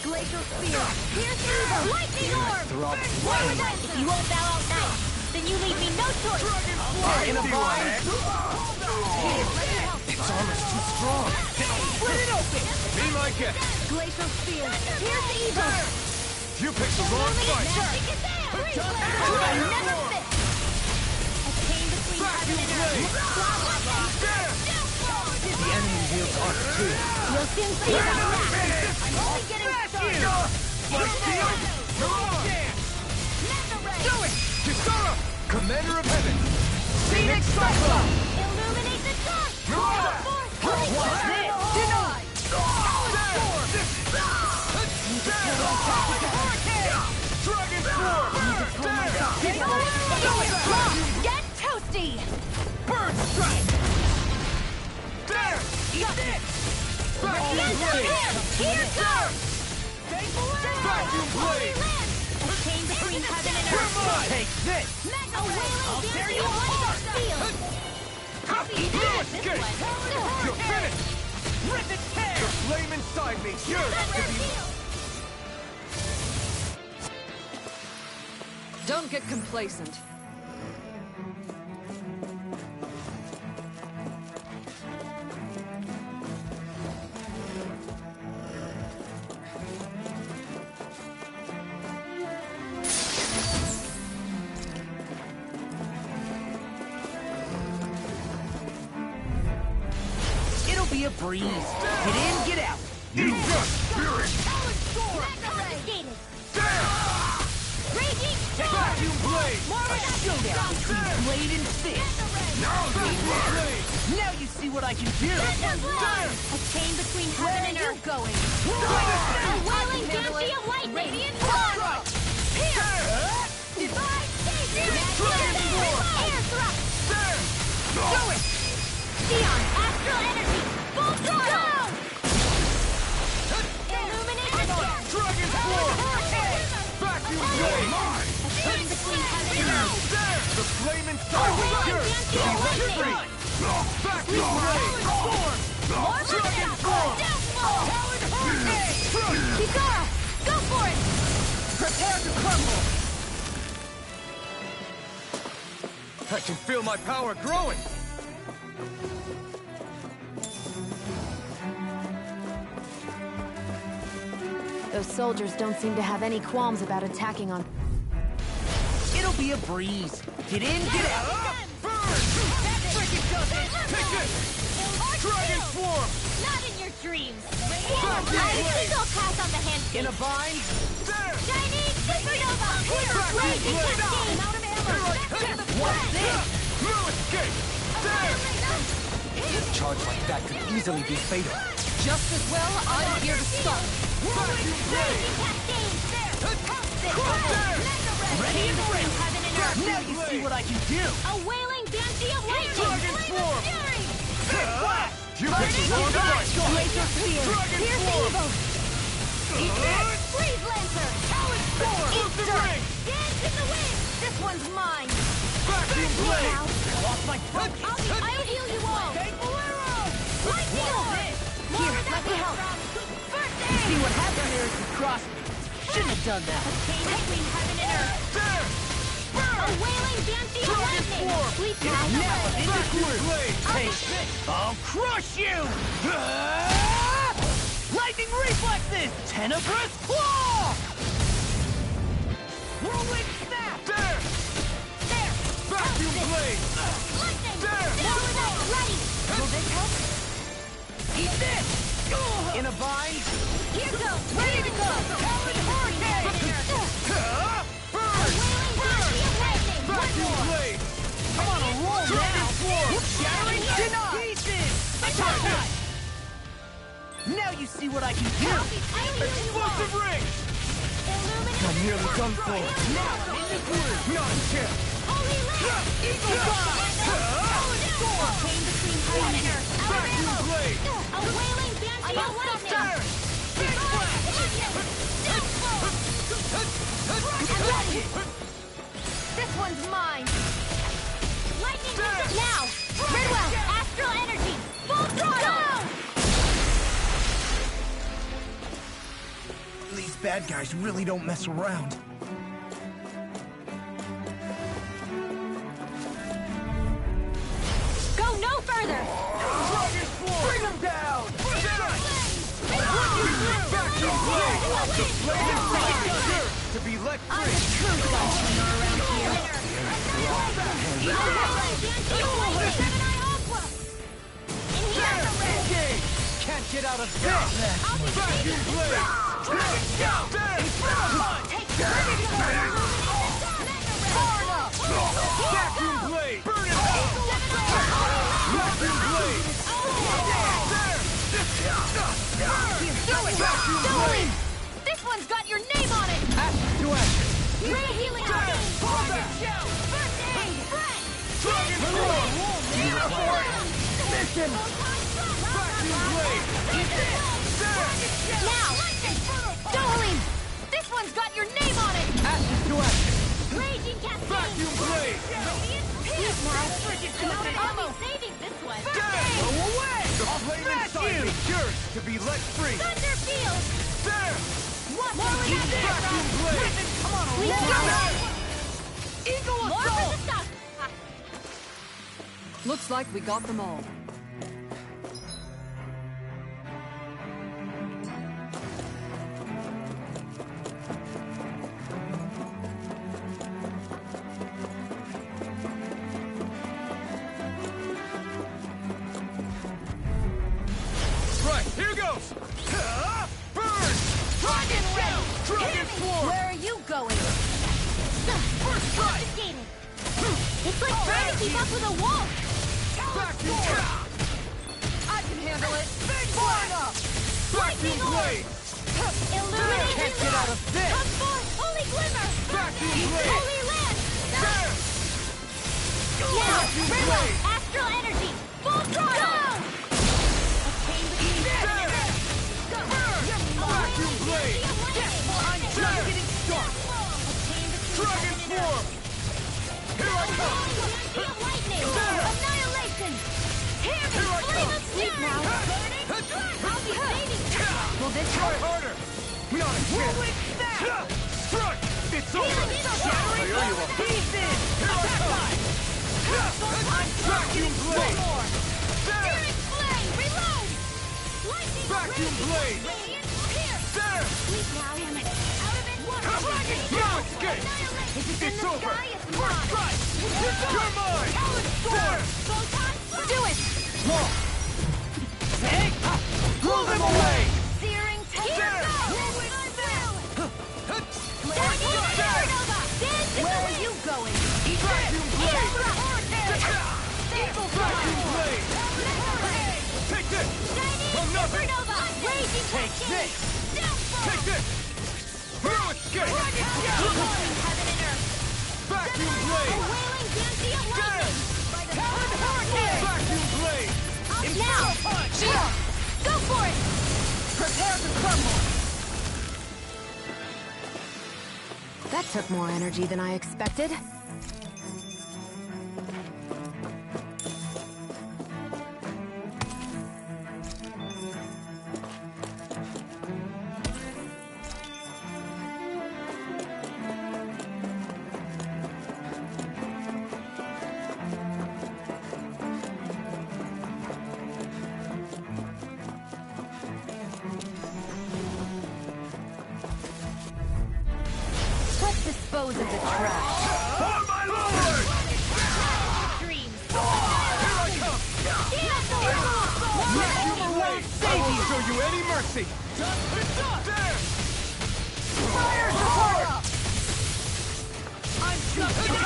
Glacial Spear! Here's evil! Lightning Orb! If you won't bow out now, then you leave me no choice! In a bind! Its armor's too strong! Split it open! Be my guest! Glacial Spear! Here's the evil! You picked the wrong fight! I never fit! A chain between heaven and earth! The enemy wields arc too. You'll soon see about that! I'm only getting started! Do it! Kisara! Commander of Heaven! Phoenix Cyclone! Illuminate the dark! Mirage! What's this? Denied! Dragon Form! Get toasty! Bird Strike! There! Here comes! Vacuum blade! A chain between heaven and earth! Take this! I'll tear you apart! Escape! You're finished! Rip it tear! The flame inside me! Don't get complacent. It'll be a breeze. Get in, get out. You got spirit! Confiscated! Raging storm! Vacuum blade! A showdown between blade and fist. Now you see what I can do. A chain between heaven and earth going. A whirling banshee of lightning! Radiant one! Divine air thrust! Do it! Sion, astral energy! Full throttle! Illumination! Dragon form! Vacuum blade! A chain between heaven and earth! The flame inside me! Lightning! Vacuum blade! Dragon form! Kisara! Go for it! Prepare to crumble. I can feel my power growing! Those soldiers don't seem to have any qualms about attacking on... It'll be a breeze. Get in, get out. Freaking does it! Take this! Dragon swarm! Not in your dreams! Vacuum I blade! think I'll pass on the handshake! In a bind. There! Shining supernova! Vacuum Blazing blade! cascade! Out of ammo! What's this? No escape! There! A charge like that could easily be fatal. Just as well, I'm here to stop. Vacuum blade! Ready and ready. Heaven and earth! Now you see what I can do. A wailing banshee of lightning! Dragon swarm! Fury! You picked the wrong fight! Laser spear! Dragon Pierce swarm! evil! Eat this! Freeze lancer! Talon storm! Eat Look the dirt! ring! Dance in the wind! This one's mine! Vacuum blade! Lost my focus. I'll heal you all! Lightning orb! Here, let me help. First You see aid! what happened there is you crossed me. Shouldn't have done that. Chain between heaven and earth! There! A wailing banshee of lightning! swarm! Sleep Now now! I'm Vacuum blade! Take this. I'll crush you. Lightning reflexes. Tenebrous claw. Whirlwind snap. There! There! Vacuum blade! Lightning! There! Dominate! Ready! Will this help? Eat this. In a bind. Here goes! Ready to go! Talon hurricane. Wailing banshee of lightning! One Vacuum more! blade! I'm on a roll Dragon now. swarm! Shattering denied. Pieces. Attack. Now you see what I can do. Explosive ring! I'm nearly done for. Now I'm in the groove. Not a chance! Holy land! Eagle Chain between heaven and earth! Vacuum blade! A wailing banshee of lightning! There! Big I'm ready! This one's mine! Lightning now! Redwell! Astral energy! Full throttle! These bad guys really don't mess around. Go no further! Dragon swarm! Bring him down! Vacuum blade! The flame inside me here to be let I'm free! the true gunslinger around here! In here! Engage! Can't get out of this! Vacuum blade! Dragon down! There! Vacuum blade! Burn it out! Vacuum blade! Vacuum blade! This one's got your name on it! Ashes to ashes! Ray healing There! Fall back! First aid! Dragon swarm! Mission! Vacuum blade! Now! Dohalim! This one's got your name on it! Ashes to ashes! Raging Cascade! Vacuum blade! Please now! I'll be saving this one! Go away! The flame inside me cures to be let free! Thunder Field! There! What more we have there, Vacuum blade! Come on, please go! Eagle More for the assault! stuff! Looks like we got them all. Right, here goes! Burn! Dragon Ray! Dragon Form! Where are you going? First strike! It's like trying to keep up with a wolf! Vacuum! I can handle it! Fire up! Vacuum blade! Illuminating Can't get out of this! Come forth, Holy Glimmer! Vacuum blade! Holy Land! There! Now, Vacuum Brillo! blade! Astral Energy! Full throttle! Vacuum blade! I'm just getting started! Dragon form! Here I come! Annihilation! Here I flame come! of fury! Now! I'll be saving you! Will this try harder? Not a chance! Strike! It's over! I owe you a pieces! Here I come! Vacuum blade! There! Spirit flame! Reload! Lightning Vacuum blade! Here! There! Please now, damn it! Out of it! Dragon now escape! It's over! First strike! You're mine! There! Do it! More! Take! Blow them away! Searing There! Where are you going? Vacuum blade! Vacuum blade! Take this! From nothing! Take this! Take this! No escape! Vacuum blade! There! Vacuum blade! Now! Shield! Go for it! Prepare to crumble! That took more energy than I expected. Let's dispose of the trash. For my lord! Dreams. Here I come! Vacuum blade! I won't show you any mercy! There! Fire support! I'm just getting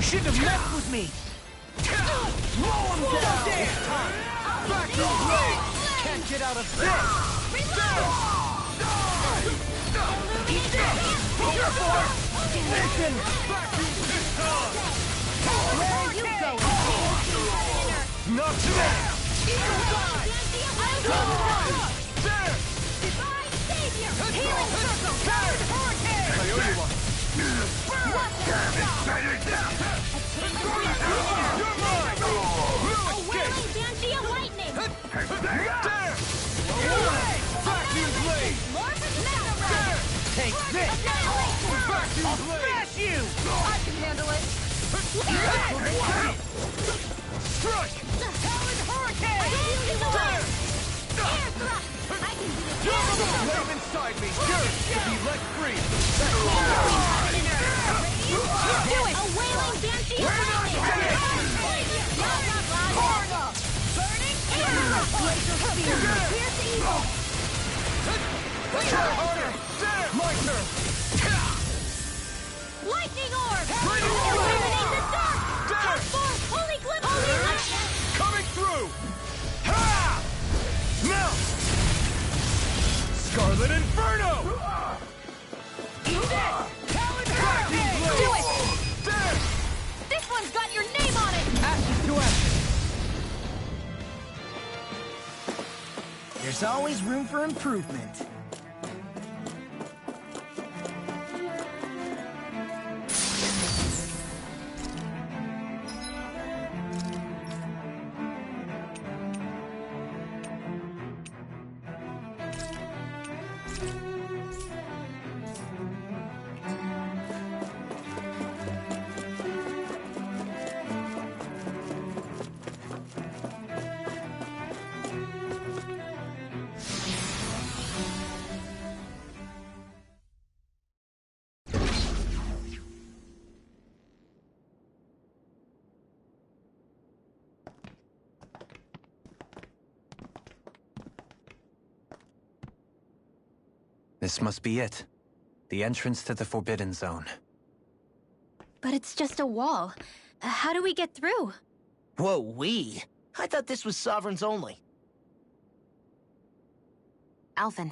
Shouldn't have messed with me! Roll him down! Vacuum blade! Can't get out of this! Listen! Vacuum pistol! Where are you going? Not today! There! Divine Savior! Healing Circle! There! I owe you one. You're mine! No escape! Wailing Banshee of Lightning! There! Vacuum blade! More for the Mega Run! There! Take this! Vacuum blade! Smash you! I can handle it! Strike! Talon Hurricane! There! Air thrust! I can do it! Flame inside me, yours to be let free! Do it! A wailing Banshee of Lightning! Burning air! Laser spear! Pierce evil! Try harder! There! My turn! Lightning orb! Lightning orb! Illuminate the dark! There! Come forth, holy glimmer! Coming through! Ha! Now! Scarlet Inferno! Vacuum blade! Do it! There! This one's got your name on it! Ashes to ashes! There's always room for improvement. This must be it. The entrance to the Forbidden Zone. But it's just a wall. How do we get through? Whoa, we? I thought this was Sovereigns only. Alphen.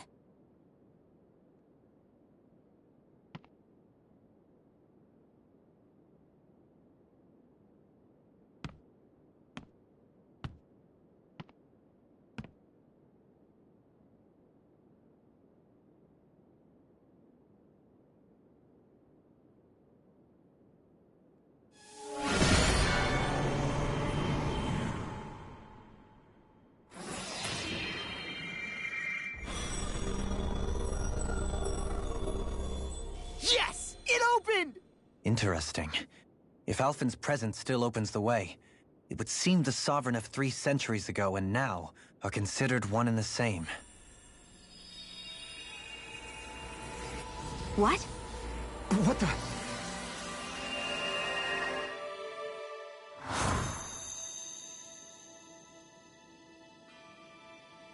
Yes! It opened! Interesting. If Alphen's presence still opens the way, it would seem the Sovereign of 3 centuries ago and now are considered one and the same. What? What the?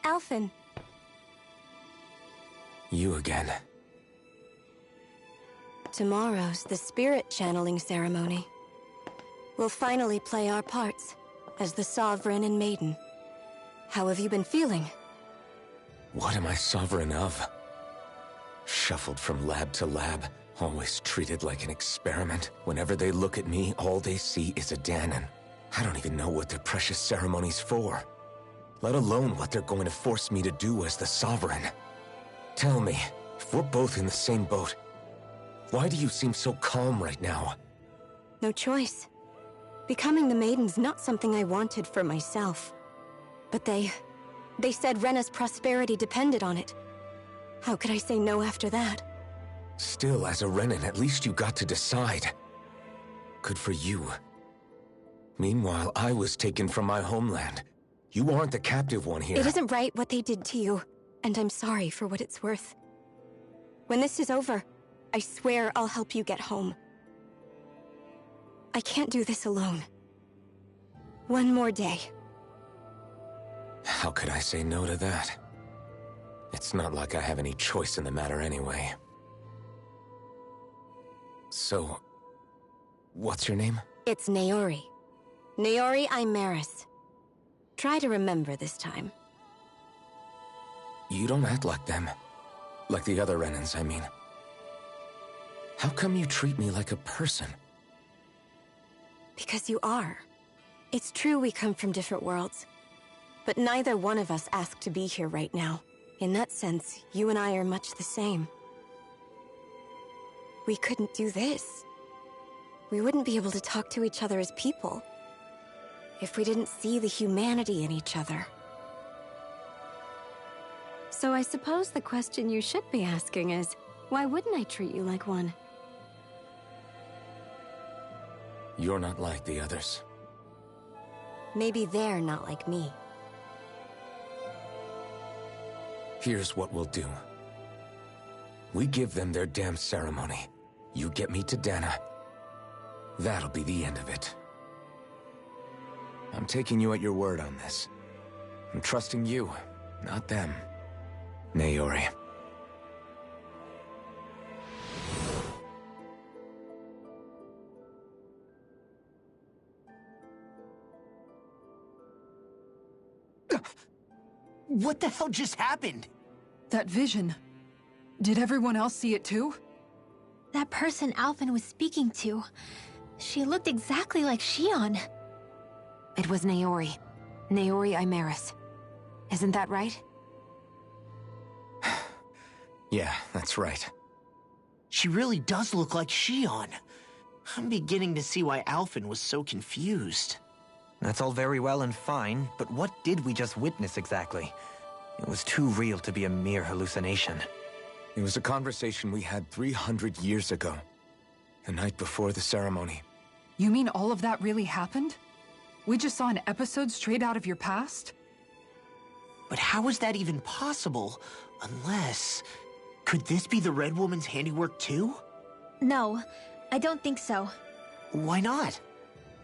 Alphen. You again. Tomorrow's the spirit channeling ceremony. We'll finally play our parts as the Sovereign and Maiden. How have you been feeling? What am I sovereign of? Shuffled from lab to lab, always treated like an experiment. Whenever they look at me, all they see is a Dahnan. I don't even know what their precious ceremony's for, let alone what they're going to force me to do as the Sovereign. Tell me, if we're both in the same boat, why do you seem so calm right now? No choice. Becoming the Maiden's not something I wanted for myself. But they said Rena's prosperity depended on it. How could I say no after that? Still, as a Renan, at least you got to decide. Good for you. Meanwhile, I was taken from my homeland. You aren't the captive one here. It isn't right what they did to you, and I'm sorry for what it's worth. When this is over, I swear I'll help you get home. I can't do this alone. One more day. How could I say no to that? It's not like I have any choice in the matter anyway. So, what's your name? It's Naori. Naori Imeris. Try to remember this time. You don't act like them. Like the other Renans, I mean. How come you treat me like a person? Because you are. It's true we come from different worlds. But neither one of us asked to be here right now. In that sense, you and I are much the same. We couldn't do this. We wouldn't be able to talk to each other as people if we didn't see the humanity in each other. So I suppose the question you should be asking is, why wouldn't I treat you like one? You're not like the others. Maybe they're not like me. Here's what we'll do. We give them their damn ceremony. You get me to Dahna. That'll be the end of it. I'm taking you at your word on this. I'm trusting you, not them. Naori. What the hell just happened? That vision. Did everyone else see it too? That person Alphen was speaking to, she looked exactly like Shion. It was Naori. Naori Imeris. Isn't that right? Yeah, that's right. She really does look like Shion. I'm beginning to see why Alphen was so confused. That's all very well and fine, but what did we just witness exactly? It was too real to be a mere hallucination. It was a conversation we had 300 years ago. The night before the ceremony. You mean all of that really happened? We just saw an episode straight out of your past? But how is that even possible? Unless... Could this be the Red Woman's handiwork too? No, I don't think so. Why not?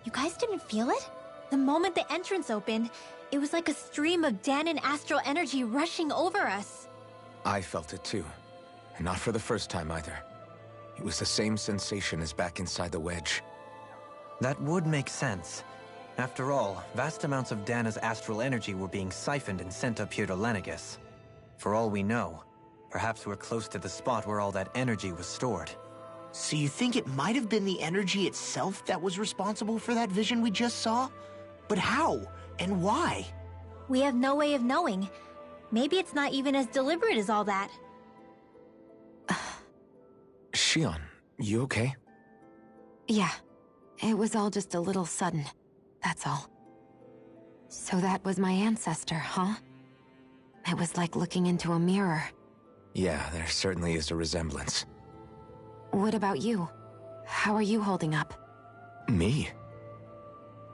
You guys didn't feel it? The moment the entrance opened, it was like a stream of Danon astral energy rushing over us. I felt it too. And not for the first time either. It was the same sensation as back inside the wedge. That would make sense. After all, vast amounts of Dana's astral energy were being siphoned and sent up here to Lenegis. For all we know, perhaps we're close to the spot where all that energy was stored. So you think it might have been the energy itself that was responsible for that vision we just saw? But how? And why? We have no way of knowing. Maybe it's not even as deliberate as all that. Shion, you okay? Yeah. It was all just a little sudden. That's all. So that was my ancestor, huh? It was like looking into a mirror. Yeah, there certainly is a resemblance. What about you? How are you holding up? Me?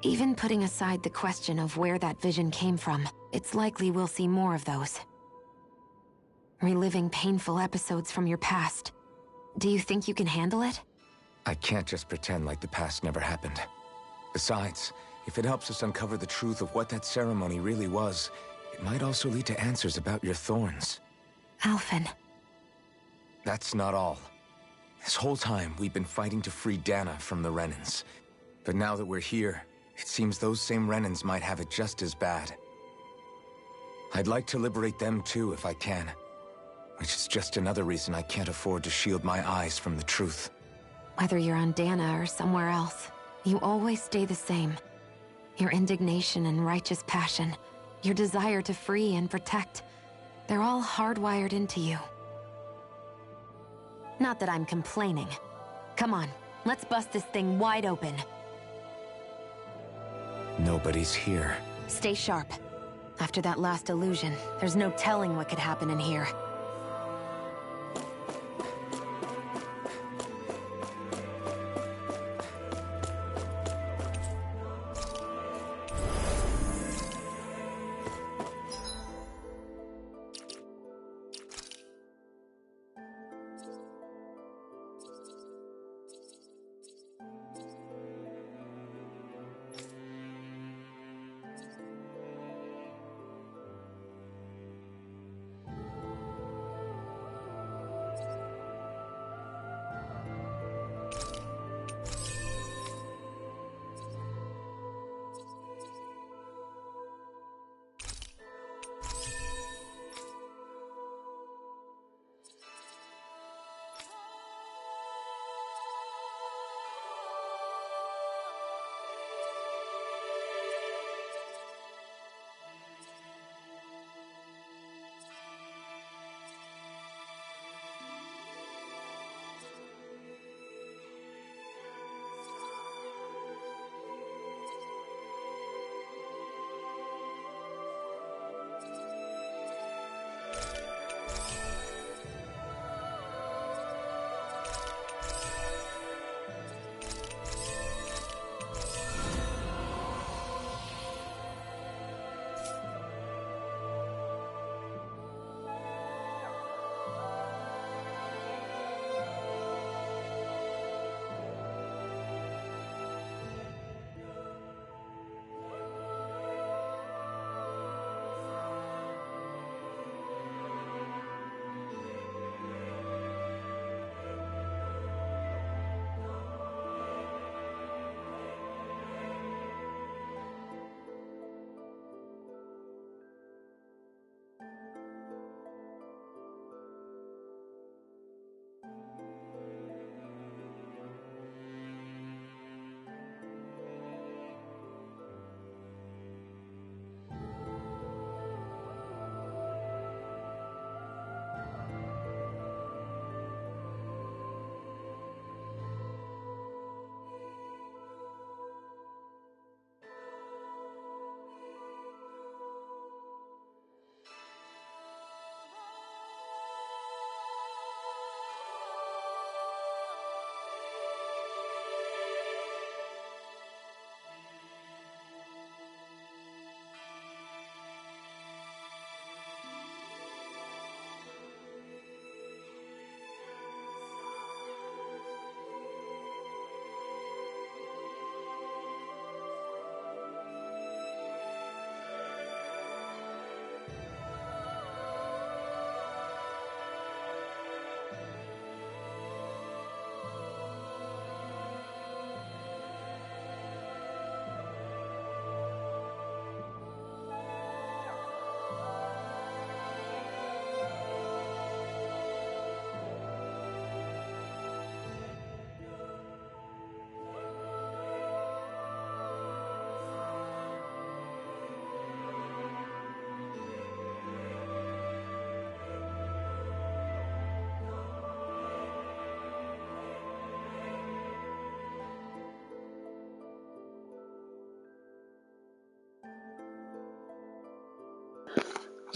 Even putting aside the question of where that vision came from, it's likely we'll see more of those. Reliving painful episodes from your past. Do you think you can handle it? I can't just pretend like the past never happened. Besides, if it helps us uncover the truth of what that ceremony really was, it might also lead to answers about your thorns. Alphen. That's not all. This whole time, we've been fighting to free Dana from the Renans. But now that we're here, it seems those same Renans might have it just as bad. I'd like to liberate them too if I can. Which is just another reason I can't afford to shield my eyes from the truth. Whether you're on Dana or somewhere else, you always stay the same. Your indignation and righteous passion, your desire to free and protect, they're all hardwired into you. Not that I'm complaining. Come on, let's bust this thing wide open. Nobody's here. Stay sharp. After that last illusion, there's no telling what could happen in here.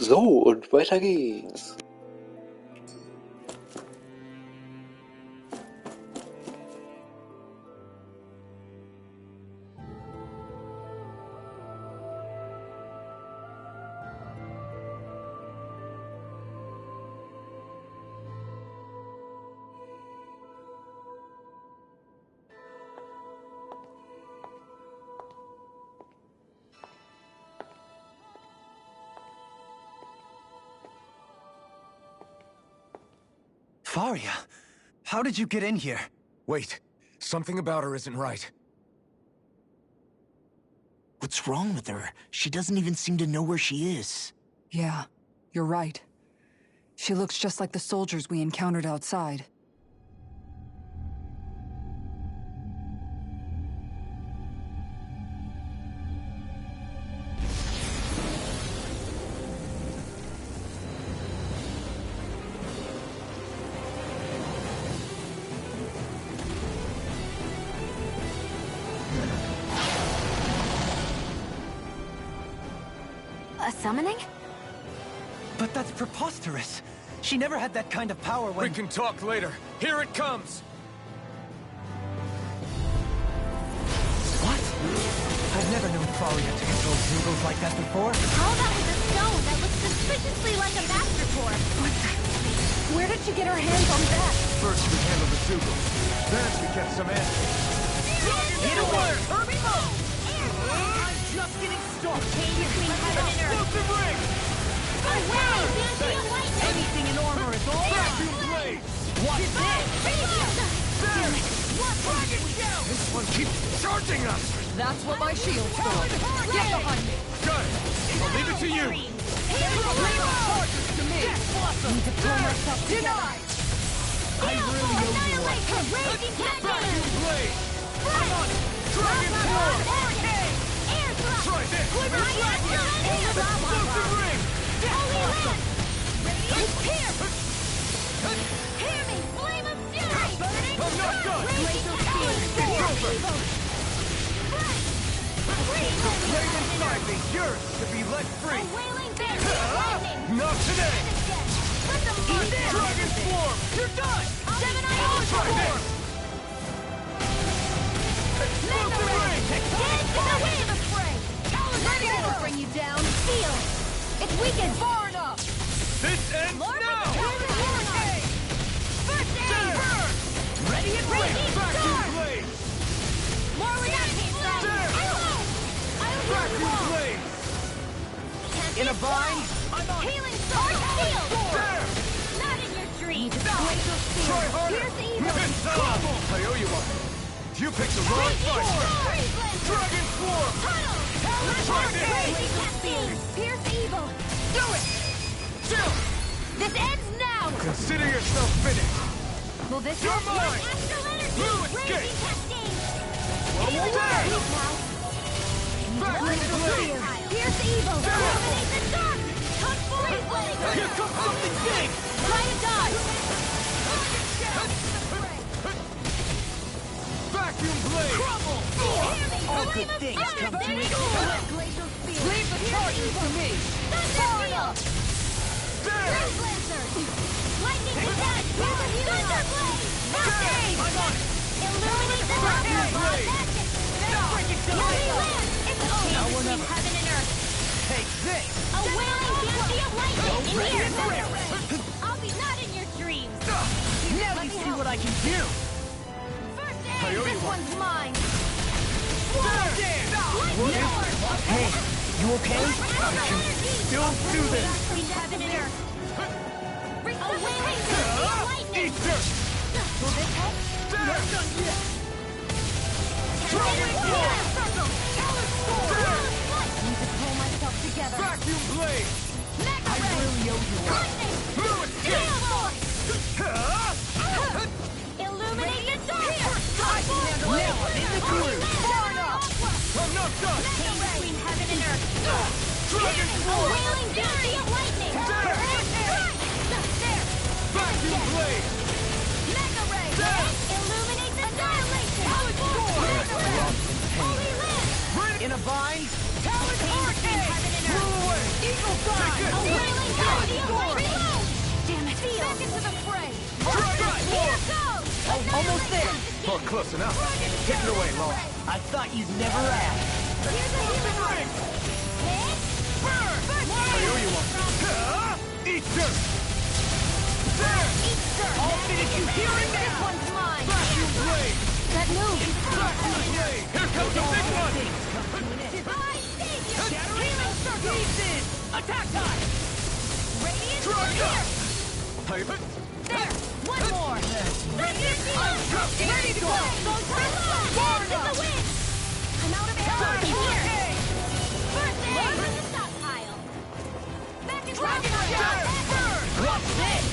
So, und weiter geht's. Faria, how did you get in here? Wait, something about her isn't right. What's wrong with her? She doesn't even seem to know where she is. Yeah, you're right. She looks just like the soldiers we encountered outside. A summoning? But that's preposterous. She never had that kind of power when— We can talk later. Here it comes! What? I've never known Faria to control Zeugles like that before. All that was a stone that looks suspiciously like a master core. Where did she get her hands on that? First we handled the Zeugles. Then we get some answers. Hit away! I'm just getting started! Explosive ring! Anything in armor is all vacuum blade! Watch this! Dragon shout! This one keeps charging us! That's what my shield's for. Get behind me! Good! I'll leave it to you! Need to pull myself together. I really owe you one. Vacuum blade! I'm on it! Dragon form! Try this! Explosive ring! Hear me! Flame of fury! I'm not done! It's over! Blade inside me! Yours to be let free! Not today! Dragon form! You're done! Try this! Explosive ring! That'll bring you down. Feel it. It's weakened far enough. This ends now! First aid! Burn! Ready and ready! Vacuum blade! More reaction! Vacuum blade! In a bind? Healing sword! There! Not in your dreams! Try harder! Here's the evil! I owe you one. You picked the wrong fight! Dragon form! Try this! Here's evil! Do it! Chill! This ends now! Consider yourself finished! Will this You're help? mine! Astral energy! You escape! Raising cascade! There! Vacuum blade! Here's the evil! Illuminate the dark! Cut forward! Here comes something big! Try to dodge! Vacuum blade! Crumble! All good things come to an end. Leave the charges to me! Thunderfield! There! Lightning attack! Thunderblade! I'm on it! Illuminate the Vacuum dark! blade! It's over! Now or Between never. heaven and earth! Take this! A wailing fancy of lightning in ready here! and ready. I'll be not in your dreams! Now you see what I can do! First I aid! owe you This one. one's mine! Hey, you okay? Still do this! Between heaven and earth! A wailing fancy of lightning! Easter! Will this help? There! Dragon form! There! Need to pull myself together. Vacuum blade! Mega Ray! really owe you one. Lightning! No escape! Steel Force! Illuminate the dark! I can handle it! Now I'm in the groove! Far enough! I'm not done! Between heaven and earth! Dragon A form! wailing fury of lightning! There! There! Vacuum blade! Mega Ray! There! Illuminate the dark! Score! Mega Ray! Holy Land! In a bind? Talon Between heaven and earth! Blew away! Eagle Take Fly! this! A wailing to the fray! Here goes! Almost there! Oh, close enough. Take it away, Laura. I thought you'd never ask. Here's a healing word! Hit! Burn! I owe you one. Eat dirt! Eat dirt! I'll finish you here and This now! one's mine! That move! Here comes the big one! Divine Savior! Healing circle! Pieces! Attack time! Radiant Try here! There! One more! Radiant ready to go! Dance in the wind! I'm out of arrows here! First aid! Look at the stockpile! Back in Dragon Burn! What's this?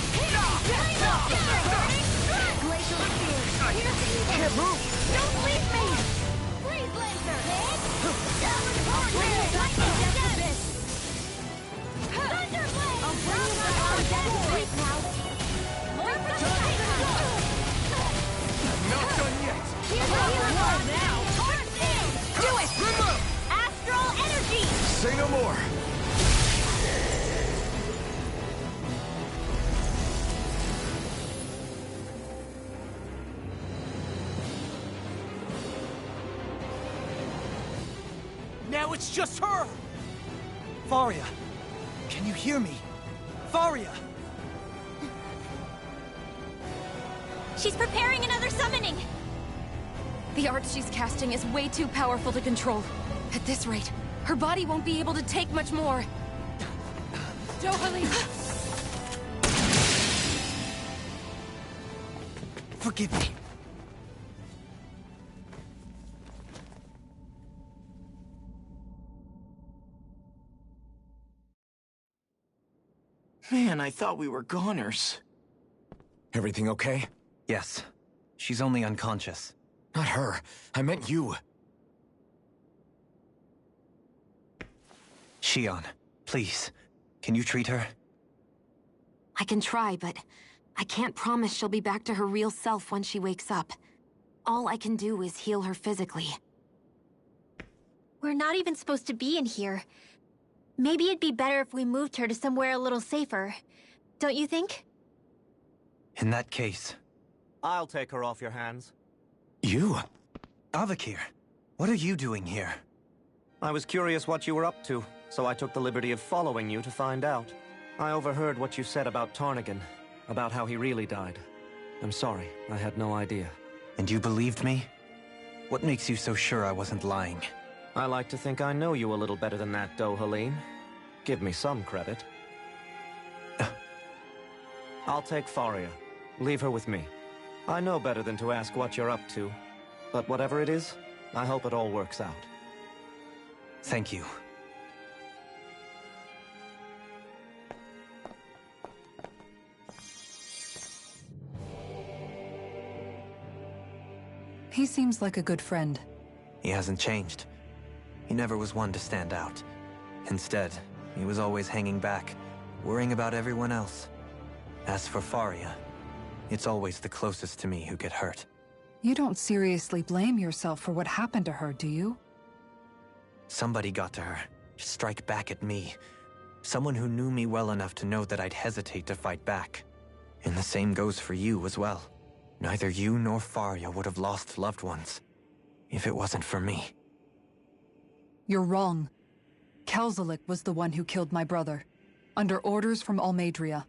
Glacial Spear! Here's the evil! Can't move! Don't leave me! Freeze Lancer! Lightning Death! Thunderblade! I'll bring you back on death now! More for the Not done yet! Here's the healing word now! First aid! Do it! Remove! Astral Energy! Say no more! Now it's just her! Faria, can you hear me? Faria! She's preparing another summoning! The art she's casting is way too powerful to control. At this rate, her body won't be able to take much more. Dohalim! Forgive me. Man, I thought we were goners. Everything okay? Yes. She's only unconscious. Not her. I meant you. Shion, please. Can you treat her? I can try, but I can't promise she'll be back to her real self when she wakes up. All I can do is heal her physically. We're not even supposed to be in here. Maybe it'd be better if we moved her to somewhere a little safer. Don't you think? In that case... I'll take her off your hands. You? Avakir, what are you doing here? I was curious what you were up to, so I took the liberty of following you to find out. I overheard what you said about Tarnagin, about how he really died. I'm sorry, I had no idea. And you believed me? What makes you so sure I wasn't lying? I like to think I know you a little better than that, Dohalim. Give me some credit. I'll take Faria. Leave her with me. I know better than to ask what you're up to. But whatever it is, I hope it all works out. Thank you. He seems like a good friend. He hasn't changed. He never was one to stand out. Instead, he was always hanging back, worrying about everyone else. As for Faria, it's always the closest to me who get hurt. You don't seriously blame yourself for what happened to her, do you? Somebody got to her, to strike back at me. Someone who knew me well enough to know that I'd hesitate to fight back. And the same goes for you as well. Neither you nor Faria would have lost loved ones, if it wasn't for me. You're wrong. Kelzelik was the one who killed my brother, under orders from Almeidria.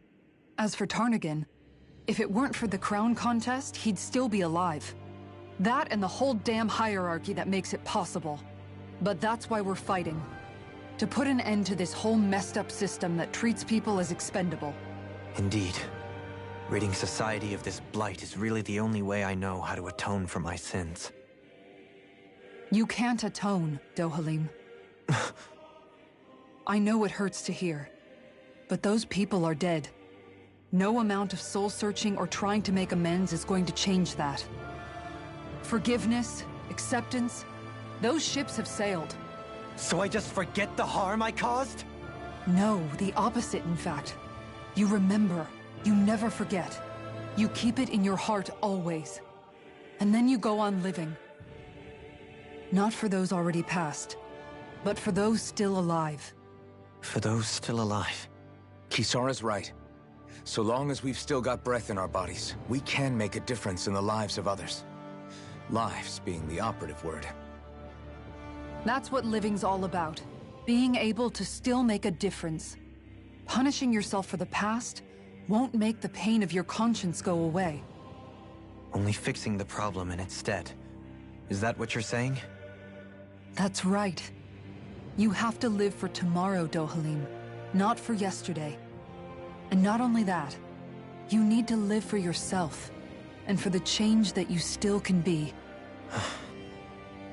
As for Tarnagin, if it weren't for the crown contest, he'd still be alive. That and the whole damn hierarchy that makes it possible. But that's why we're fighting. To put an end to this whole messed up system that treats people as expendable. Indeed. Ridding society of this blight is really the only way I know how to atone for my sins. You can't atone, Dohalim. I know it hurts to hear, but those people are dead. No amount of soul-searching or trying to make amends is going to change that. Forgiveness, acceptance, those ships have sailed. So I just forget the harm I caused? No, the opposite, in fact. You remember. You never forget. You keep it in your heart always. And then you go on living. Not for those already past, but for those still alive. For those still alive. Kisara's right. So long as we've still got breath in our bodies, we can make a difference in the lives of others. Lives being the operative word. That's what living's all about. Being able to still make a difference. Punishing yourself for the past won't make the pain of your conscience go away. Only fixing the problem in its stead. Is that what you're saying? That's right. You have to live for tomorrow, Dohalim, not for yesterday. And not only that, you need to live for yourself, and for the change that you still can be.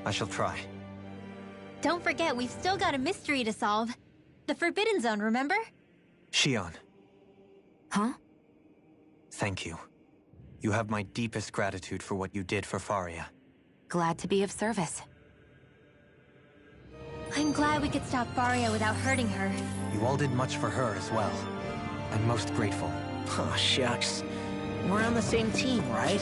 I shall try. Don't forget, we've still got a mystery to solve. The Forbidden Zone, remember? Shion. Huh? Thank you. You have my deepest gratitude for what you did for Faria. Glad to be of service. I'm glad we could stop Faria without hurting her. You all did much for her as well. I'm most grateful. Oh, shucks. We're on the same team, right?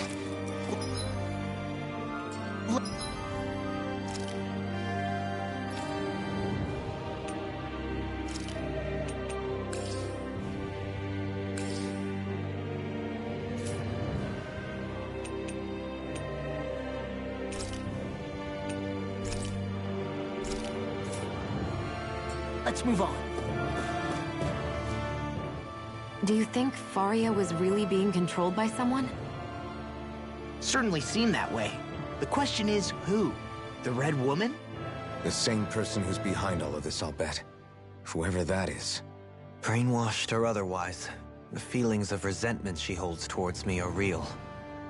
Let's move on. Do you think Faria was really being controlled by someone? Certainly seemed that way. The question is, who? The Red Woman? The same person who's behind all of this, I'll bet. Whoever that is. Brainwashed or otherwise, the feelings of resentment she holds towards me are real.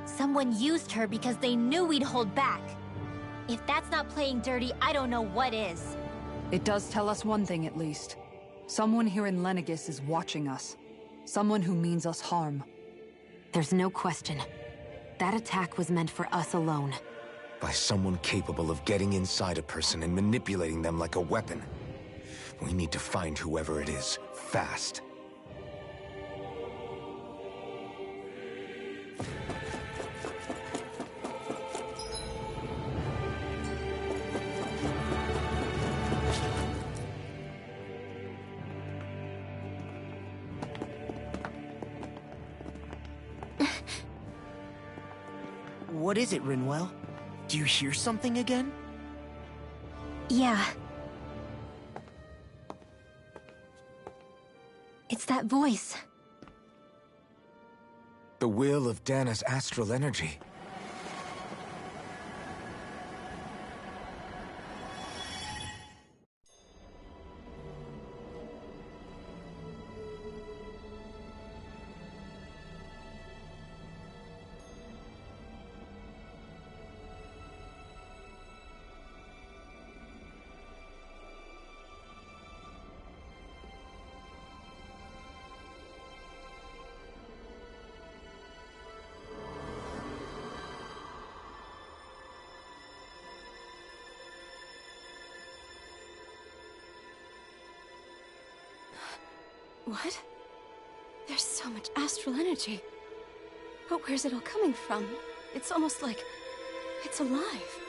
Someone used her because they knew we'd hold back. If that's not playing dirty, I don't know what is. It does tell us one thing at least. Someone here in Lenegis is watching us. Someone who means us harm. There's no question. That attack was meant for us alone. By someone capable of getting inside a person and manipulating them like a weapon. We need to find whoever it is, fast. What is it, Rinwell? Do you hear something again? Yeah. It's that voice. The will of Dana's astral energy. What? There's so much astral energy. But where's it all coming from? It's almost like it's alive.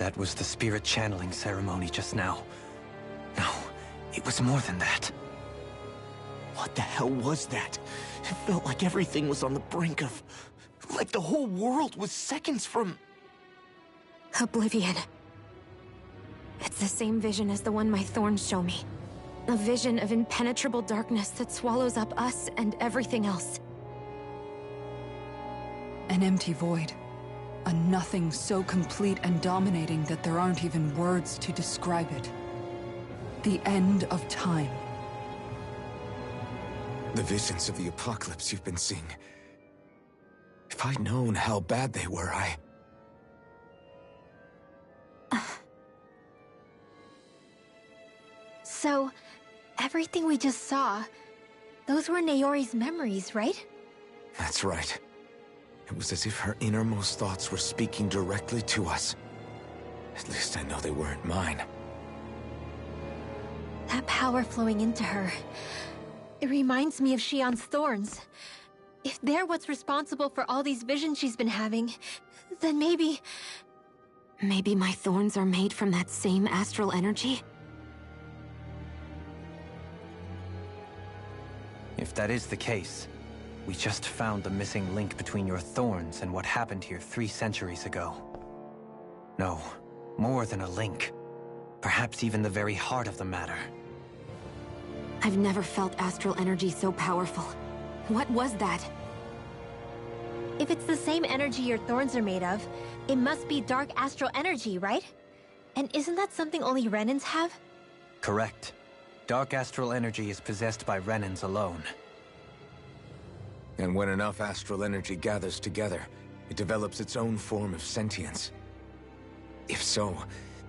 That was the spirit channeling ceremony just now. No, it was more than that. What the hell was that? It felt like everything was on the brink of... like the whole world was seconds from... Oblivion. It's the same vision as the one my thorns show me. A vision of impenetrable darkness that swallows up us and everything else. An empty void. A nothing so complete and dominating that there aren't even words to describe it. The end of time. The visions of the apocalypse you've been seeing. If I'd known how bad they were, So, everything we just saw, those were Naori's memories, right? That's right. It was as if her innermost thoughts were speaking directly to us. At least I know they weren't mine. That power flowing into her, it reminds me of Shionne's thorns. If they're what's responsible for all these visions she's been having, then maybe... Maybe my thorns are made from that same astral energy? If that is the case, we just found the missing link between your thorns and what happened here 3 centuries ago. No, more than a link. Perhaps even the very heart of the matter. I've never felt astral energy so powerful. What was that? If it's the same energy your thorns are made of, it must be dark astral energy, right? And isn't that something only Renans have? Correct. Dark astral energy is possessed by Renans alone. And when enough astral energy gathers together, it develops its own form of sentience. If so,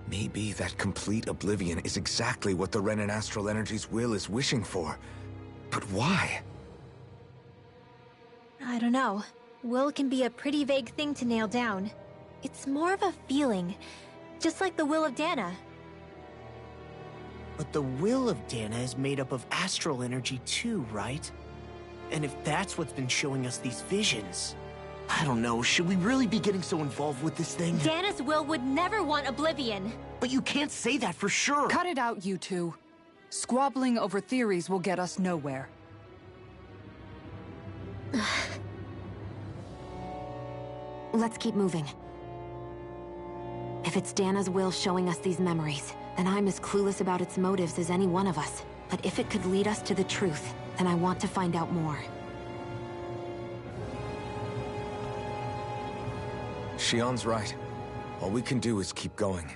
maybe that complete oblivion is exactly what the Renan astral energy's will is wishing for. But why? I don't know. Will can be a pretty vague thing to nail down. It's more of a feeling, just like the will of Dana. But the will of Dana is made up of astral energy too, right? And if that's what's been showing us these visions... I don't know, should we really be getting so involved with this thing? Dana's will would never want Oblivion! But you can't say that for sure! Cut it out, you two. Squabbling over theories will get us nowhere. Let's keep moving. If it's Dana's will showing us these memories, then I'm as clueless about its motives as any one of us. But if it could lead us to the truth, then I want to find out more. Shionne's right. All we can do is keep going.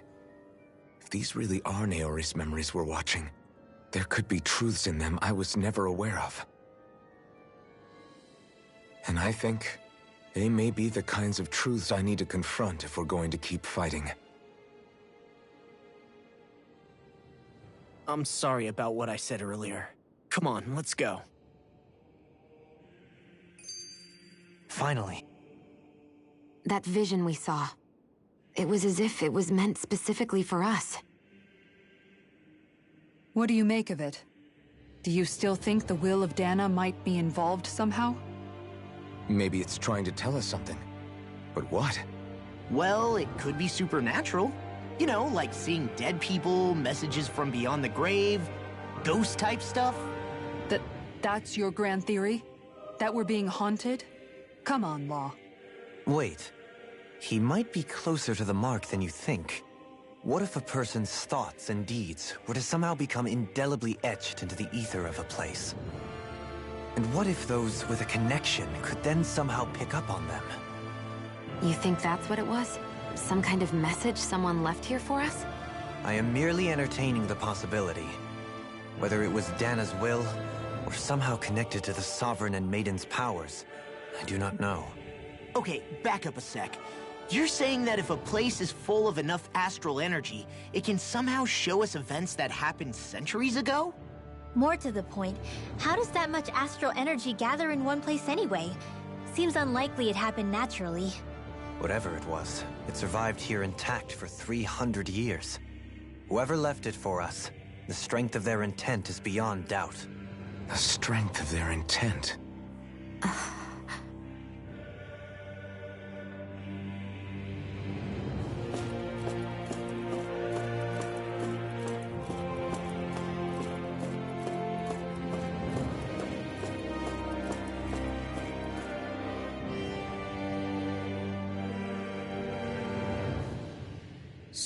If these really are Naori's memories we're watching, there could be truths in them I was never aware of. And I think they may be the kinds of truths I need to confront if we're going to keep fighting. I'm sorry about what I said earlier. Come on, let's go. Finally. That vision we saw. It was as if it was meant specifically for us. What do you make of it? Do you still think the will of Dana might be involved somehow? Maybe it's trying to tell us something. But what? Well, it could be supernatural. You know, like seeing dead people, messages from beyond the grave, ghost-type stuff. That's your grand theory? That we're being haunted? Come on, Law. Wait. He might be closer to the mark than you think. What if a person's thoughts and deeds were to somehow become indelibly etched into the ether of a place? And what if those with a connection could then somehow pick up on them? You think that's what it was? Some kind of message someone left here for us? I am merely entertaining the possibility. Whether it was Dana's will, or somehow connected to the Sovereign and Maiden's powers, I do not know. Okay, back up a sec. You're saying that if a place is full of enough astral energy, it can somehow show us events that happened centuries ago? More to the point, how does that much astral energy gather in one place anyway? Seems unlikely it happened naturally. Whatever it was, it survived here intact for 300 years. Whoever left it for us, the strength of their intent is beyond doubt. The strength of their intent?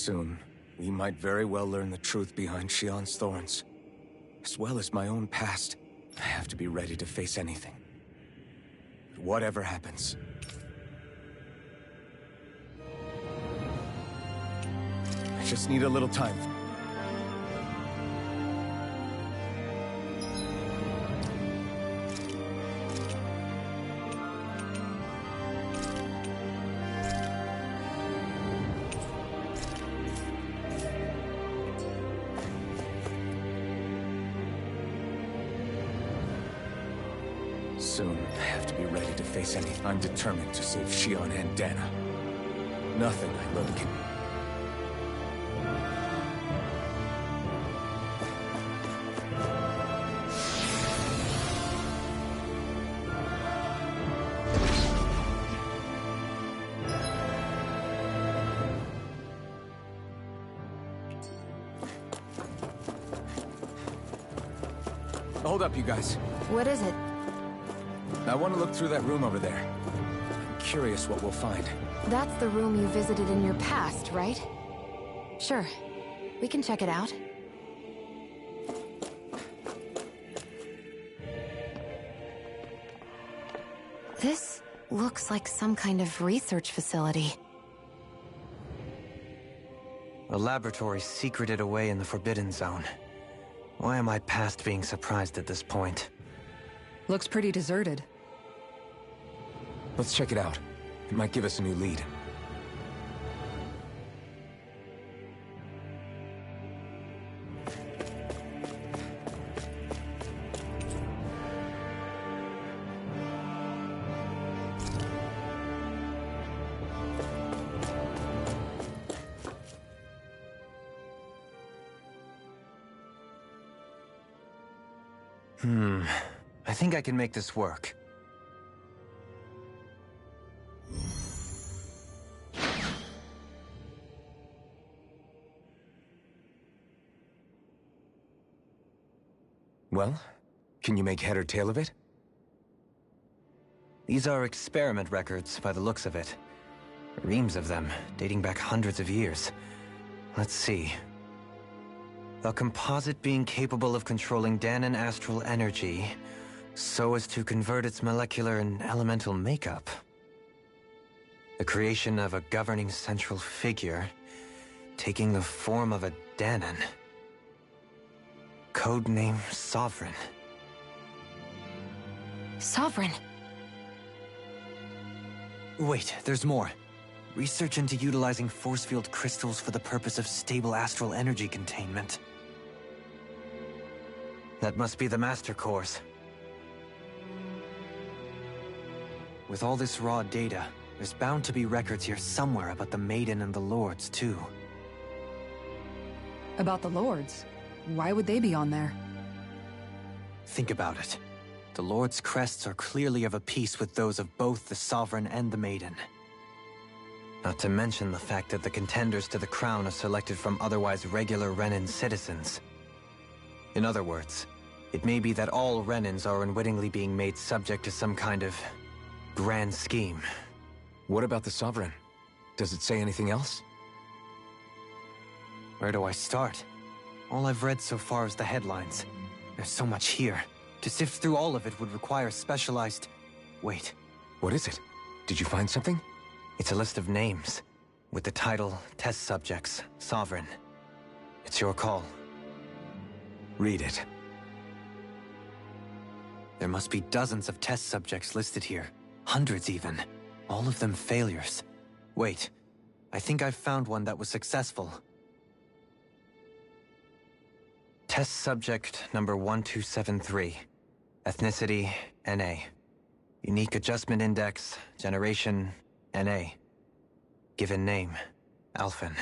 Soon, we might very well learn the truth behind Shionne's thorns. As well as my own past. I have to be ready to face anything. Whatever happens. I just need a little time. Soon, I have to be ready to face anything. I'm determined to save Shionne and Dana. Nothing I learn can... Hold up, you guys. What is it? I want to look through that room over there. I'm curious what we'll find. That's the room you visited in your past, right? Sure. We can check it out. This looks like some kind of research facility. A laboratory secreted away in the Forbidden Zone. Why am I past being surprised at this point? Looks pretty deserted. Let's check it out. It might give us a new lead. I think I can make this work. Well, can you make head or tail of it? These are experiment records, by the looks of it. Reams of them, dating back hundreds of years. Let's see. A composite being capable of controlling Dahnan astral energy so as to convert its molecular and elemental makeup. The creation of a governing central figure, taking the form of a Dahnan. Codename Sovereign. Sovereign? Wait, there's more. Research into utilizing force field crystals for the purpose of stable astral energy containment. That must be the Master Cores. With all this raw data, there's bound to be records here somewhere about the Maiden and the Lords, too. About the Lords? Why would they be on there? Think about it. The Lord's crests are clearly of a piece with those of both the Sovereign and the Maiden. Not to mention the fact that the contenders to the crown are selected from otherwise regular Renan citizens. In other words, it may be that all Renans are unwittingly being made subject to some kind of grand scheme. What about the Sovereign? Does it say anything else? Where do I start? All I've read so far is the headlines. There's so much here. To sift through all of it would require specialized... Wait. What is it? Did you find something? It's a list of names, with the title Test Subjects, Sovereign. It's your call. Read it. There must be dozens of test subjects listed here. Hundreds even. All of them failures. Wait, I think I've found one that was successful. Test subject number 1273. Ethnicity, NA. Unique adjustment index, generation, NA. Given name, Alphen.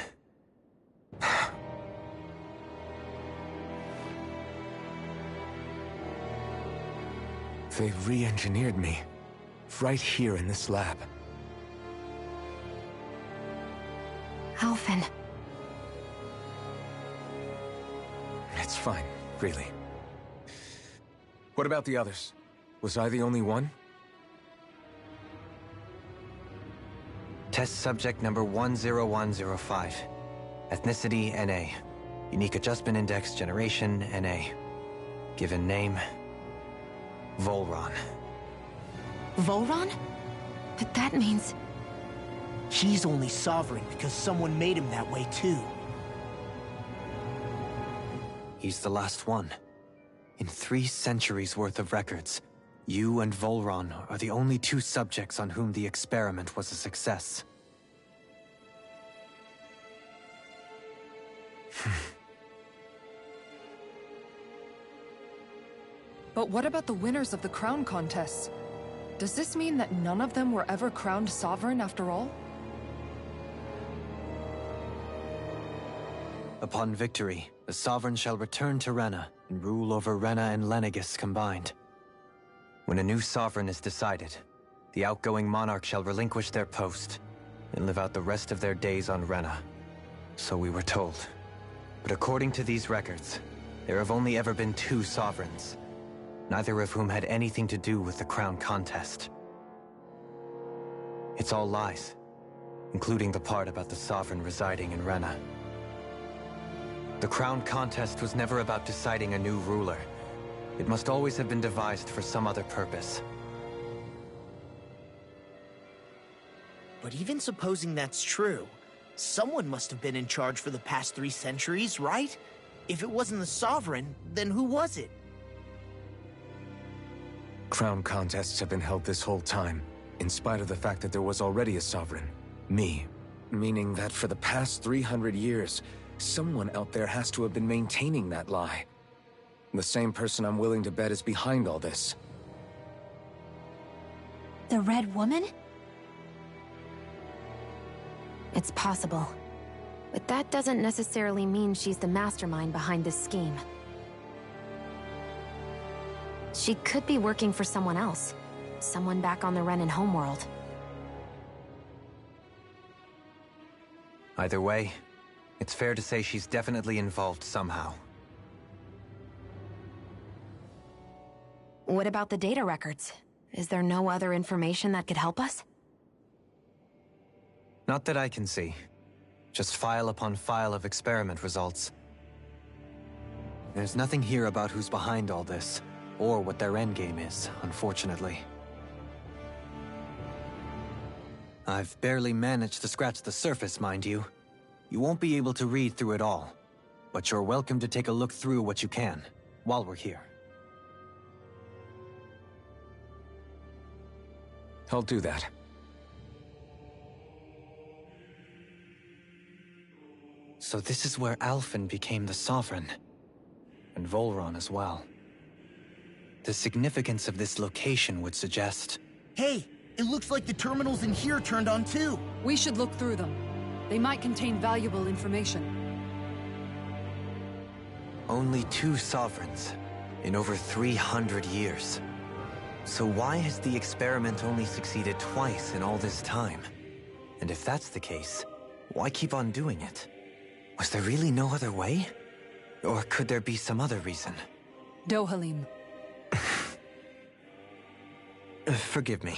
They've re-engineered me. Right here in this lab. Alphen. It's fine, really. What about the others? Was I the only one? Test subject number 10105. Ethnicity, NA. Unique Adjustment Index, Generation, NA. Given name, Volron. Volron? But that means... He's only sovereign because someone made him that way too. He's the last one. In 3 centuries worth of records, you and Volron are the only 2 subjects on whom the experiment was a success. But what about the winners of the crown contests? Does this mean that none of them were ever crowned sovereign after all? Upon victory, the Sovereign shall return to Rena and rule over Rena and Lenegis combined. When a new Sovereign is decided, the outgoing monarch shall relinquish their post and live out the rest of their days on Rena. So we were told. But according to these records, there have only ever been 2 Sovereigns, neither of whom had anything to do with the crown contest. It's all lies, including the part about the Sovereign residing in Rena. The crown contest was never about deciding a new ruler. It must always have been devised for some other purpose. But even supposing that's true, someone must have been in charge for the past 3 centuries, right? If it wasn't the Sovereign, then who was it? Crown contests have been held this whole time, in spite of the fact that there was already a sovereign. Me. Meaning that for the past 300 years, someone out there has to have been maintaining that lie. The same person I'm willing to bet is behind all this. The Red Woman? It's possible. But that doesn't necessarily mean she's the mastermind behind this scheme. She could be working for someone else. Someone back on the Renan homeworld. Either way, it's fair to say she's definitely involved somehow. What about the data records? Is there no other information that could help us? Not that I can see. Just file upon file of experiment results. There's nothing here about who's behind all this, or what their endgame is, unfortunately. I've barely managed to scratch the surface, mind you. You won't be able to read through it all, but you're welcome to take a look through what you can, while we're here. I'll do that. So this is where Alphen became the Sovereign, and Volron as well. The significance of this location would suggest... Hey, it looks like the terminals in here turned on too. We should look through them. They might contain valuable information. Only 2 Sovereigns in over 300 years. So why has the experiment only succeeded twice in all this time? And if that's the case, why keep on doing it? Was there really no other way? Or could there be some other reason? Dohalim. Forgive me.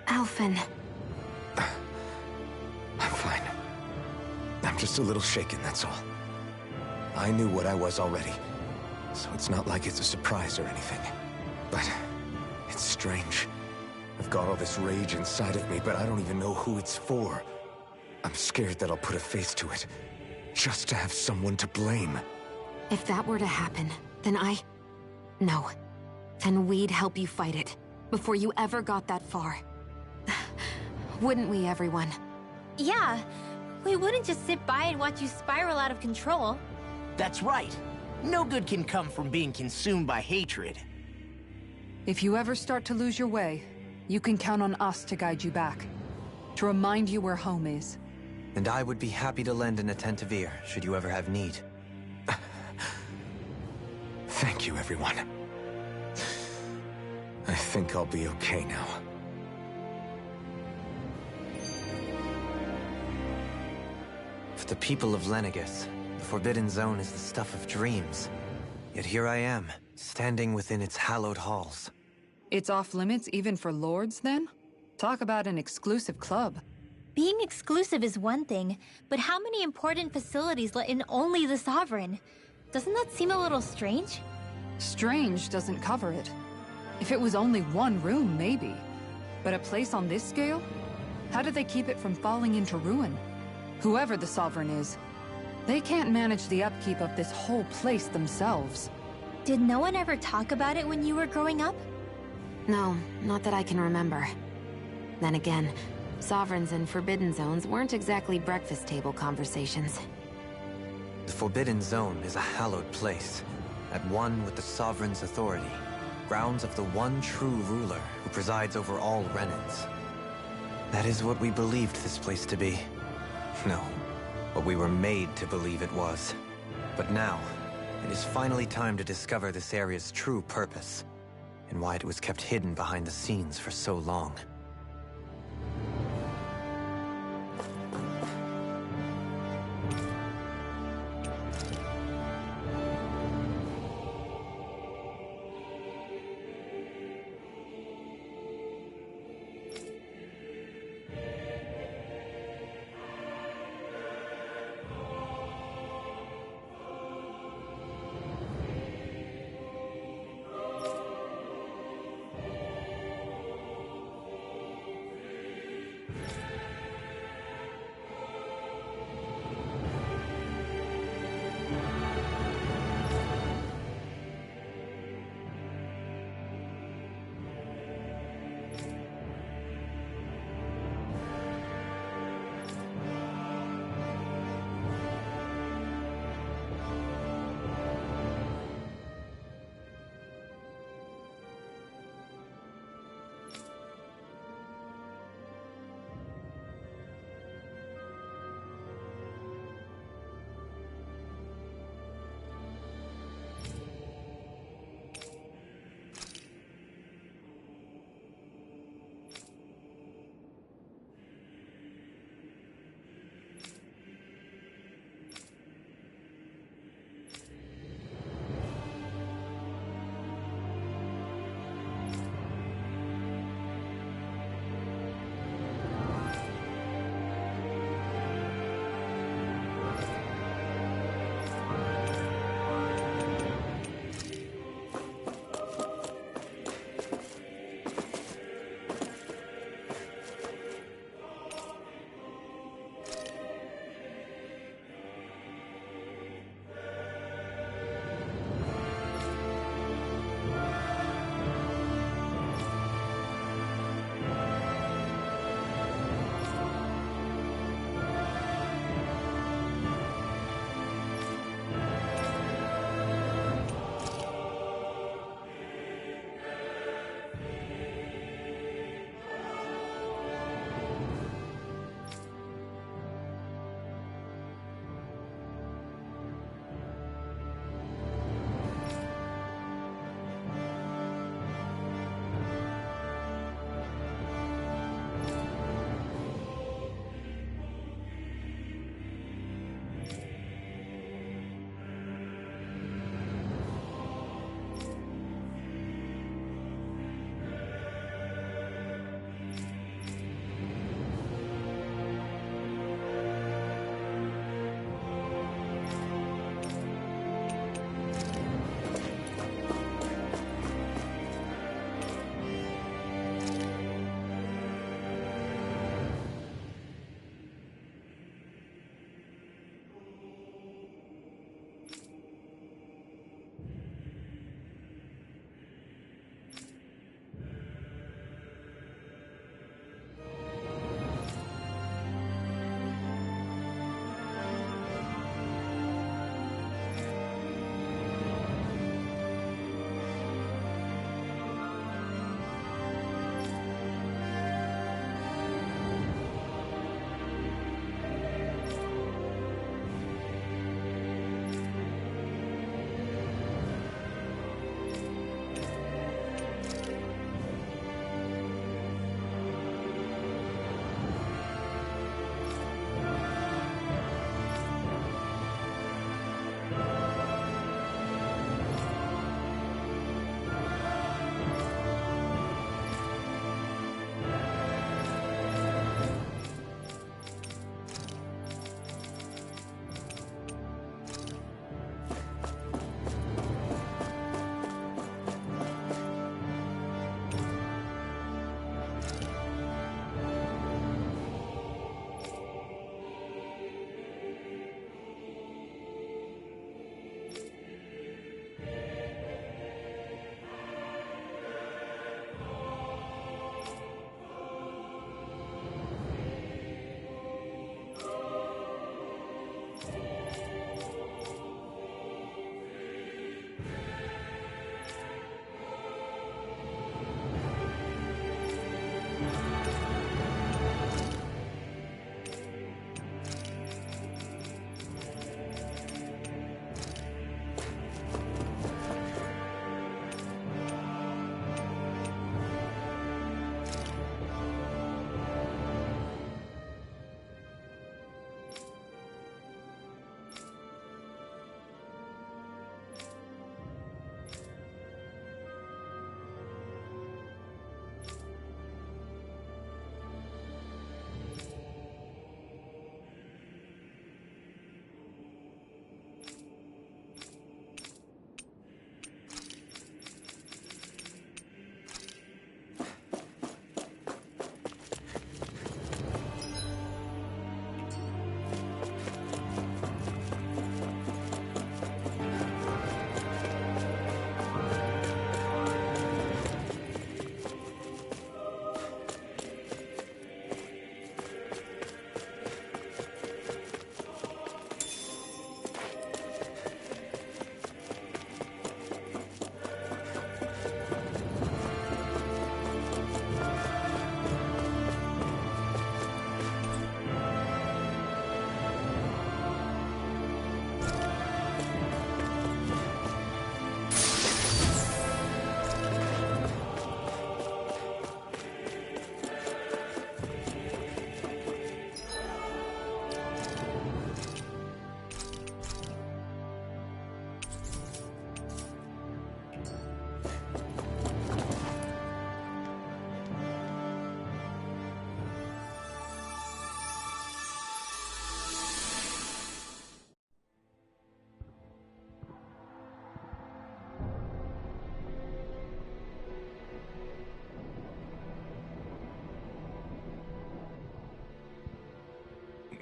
Alphen. I'm fine. I'm just a little shaken, that's all. I knew what I was already, so it's not like it's a surprise or anything. But it's strange. I've got all this rage inside of me, but I don't even know who it's for. I'm scared that I'll put a face to it, just to have someone to blame. If that were to happen, then No. Then we'd help you fight it, before you ever got that far. Wouldn't we, everyone? Yeah. We wouldn't just sit by and watch you spiral out of control. That's right. No good can come from being consumed by hatred. If you ever start to lose your way, you can count on us to guide you back. To remind you where home is. And I would be happy to lend an attentive ear, should you ever have need. Thank you, everyone. I think I'll be okay now. For the people of Lenegis, the Forbidden Zone is the stuff of dreams. Yet here I am, standing within its hallowed halls. It's off limits even for lords, then? Talk about an exclusive club. Being exclusive is one thing, but how many important facilities let in only the Sovereign? Doesn't that seem a little strange? Strange doesn't cover it. If it was only one room, maybe. But a place on this scale? How do they keep it from falling into ruin? Whoever the Sovereign is, they can't manage the upkeep of this whole place themselves. Did no one ever talk about it when you were growing up? No, not that I can remember. Then again, Sovereigns and Forbidden Zones weren't exactly breakfast table conversations. The Forbidden Zone is a hallowed place, at one with the Sovereign's authority, grounds of the one true ruler who presides over all Renans. That is what we believed this place to be. No, what we were made to believe it was. But now, it is finally time to discover this area's true purpose, and why it was kept hidden behind the scenes for so long.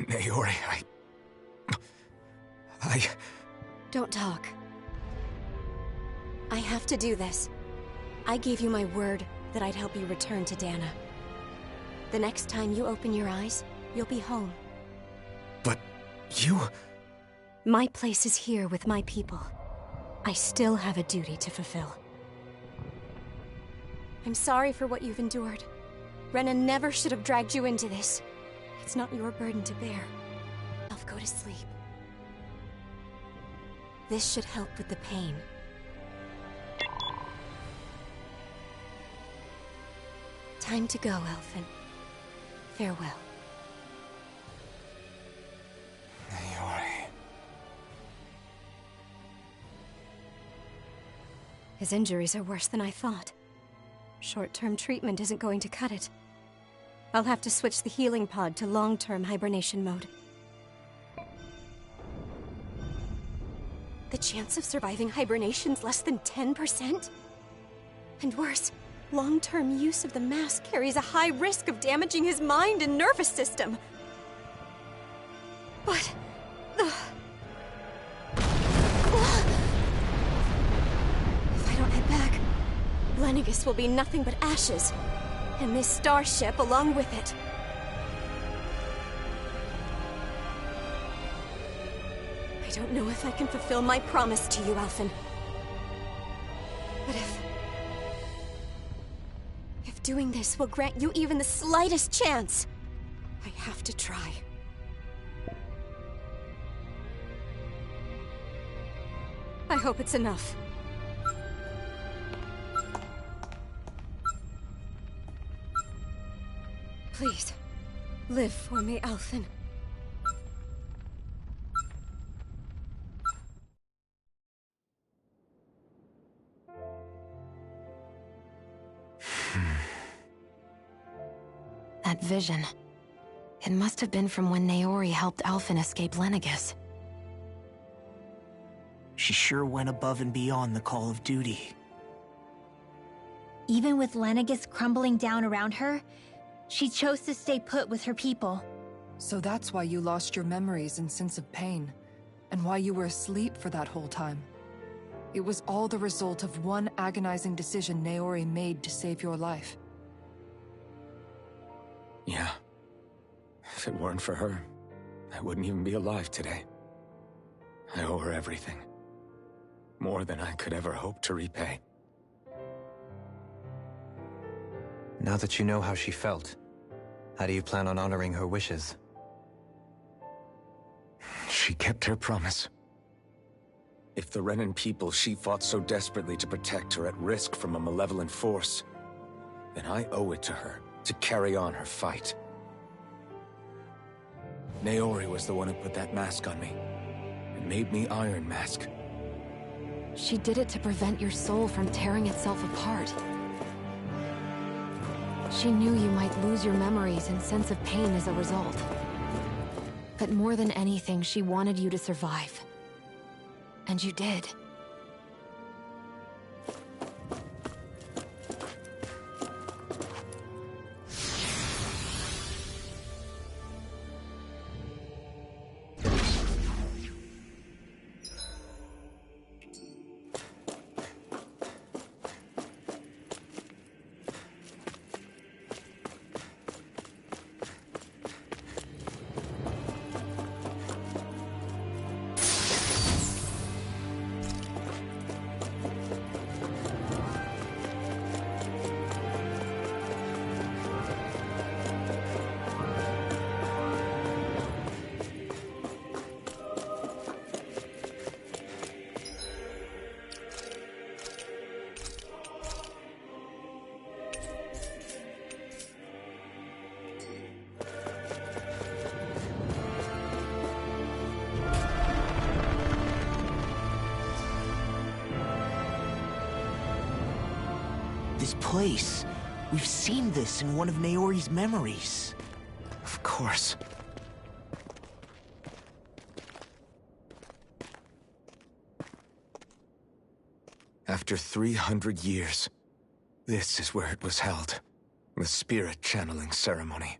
Naori, Don't talk. I have to do this. I gave you my word that I'd help you return to Dana. The next time you open your eyes, you'll be home. But you... My place is here with my people. I still have a duty to fulfill. I'm sorry for what you've endured. Rena never should have dragged you into this. It's not your burden to bear. I'll go to sleep. This should help with the pain. Time to go, Elfin. Farewell. Naori. His injuries are worse than I thought. Short-term treatment isn't going to cut it. I'll have to switch the healing pod to long-term hibernation mode. The chance of surviving hibernation's less than 10%? And worse, long-term use of the mask carries a high risk of damaging his mind and nervous system. But... if I don't head back, Lenegis will be nothing but ashes. And this starship along with it. I don't know if I can fulfill my promise to you, Alphen. But if doing this will grant you even the slightest chance, I have to try. I hope it's enough. Please, live for me, Alphen. That vision. It must have been from when Naori helped Alphen escape Lenegis. She sure went above and beyond the call of duty. Even with Lenegis crumbling down around her, she chose to stay put with her people. So that's why you lost your memories and sense of pain, and why you were asleep for that whole time. It was all the result of one agonizing decision Naori made to save your life. Yeah. If it weren't for her, I wouldn't even be alive today. I owe her everything. More than I could ever hope to repay. Now that you know how she felt, how do you plan on honoring her wishes? She kept her promise. If the Renan people she fought so desperately to protect are at risk from a malevolent force, then I owe it to her to carry on her fight. Naori was the one who put that mask on me, and made me Iron Mask. She did it to prevent your soul from tearing itself apart. She knew you might lose your memories and sense of pain as a result. But more than anything, she wanted you to survive. And you did. This place. We've seen this in one of Naori's memories. Of course. After 300 years, this is where it was held. The spirit channeling ceremony.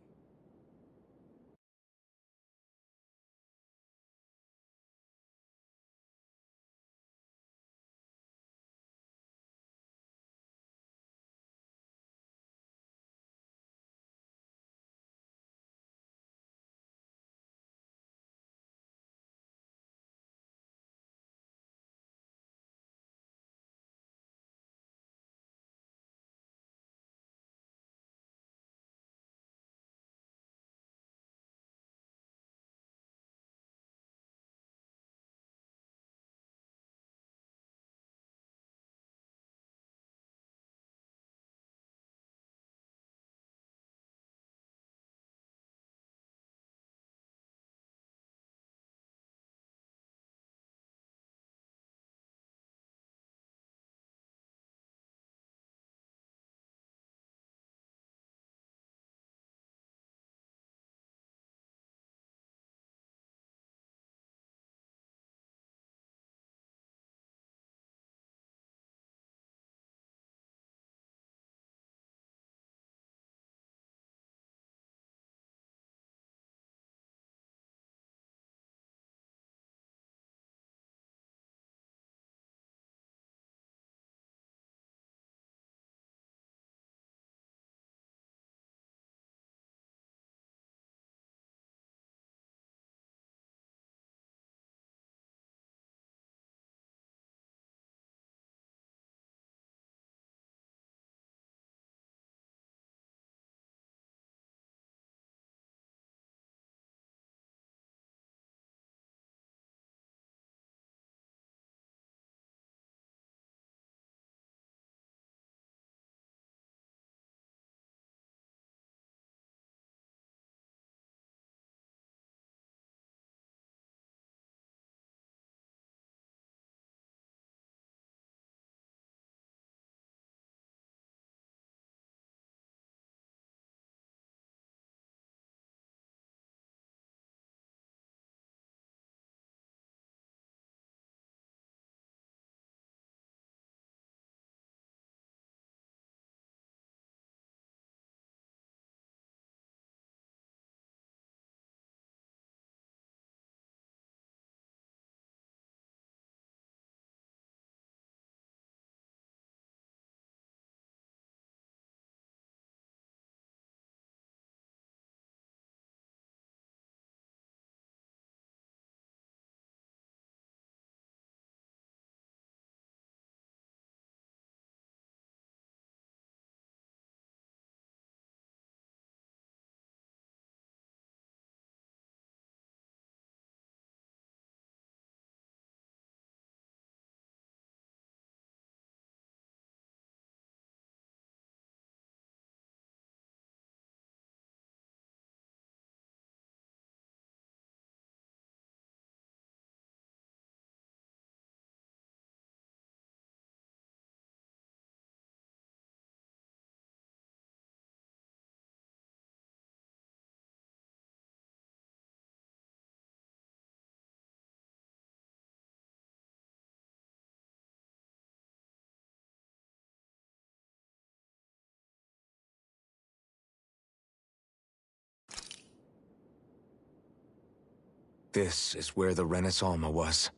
This is where the Renis Alma was.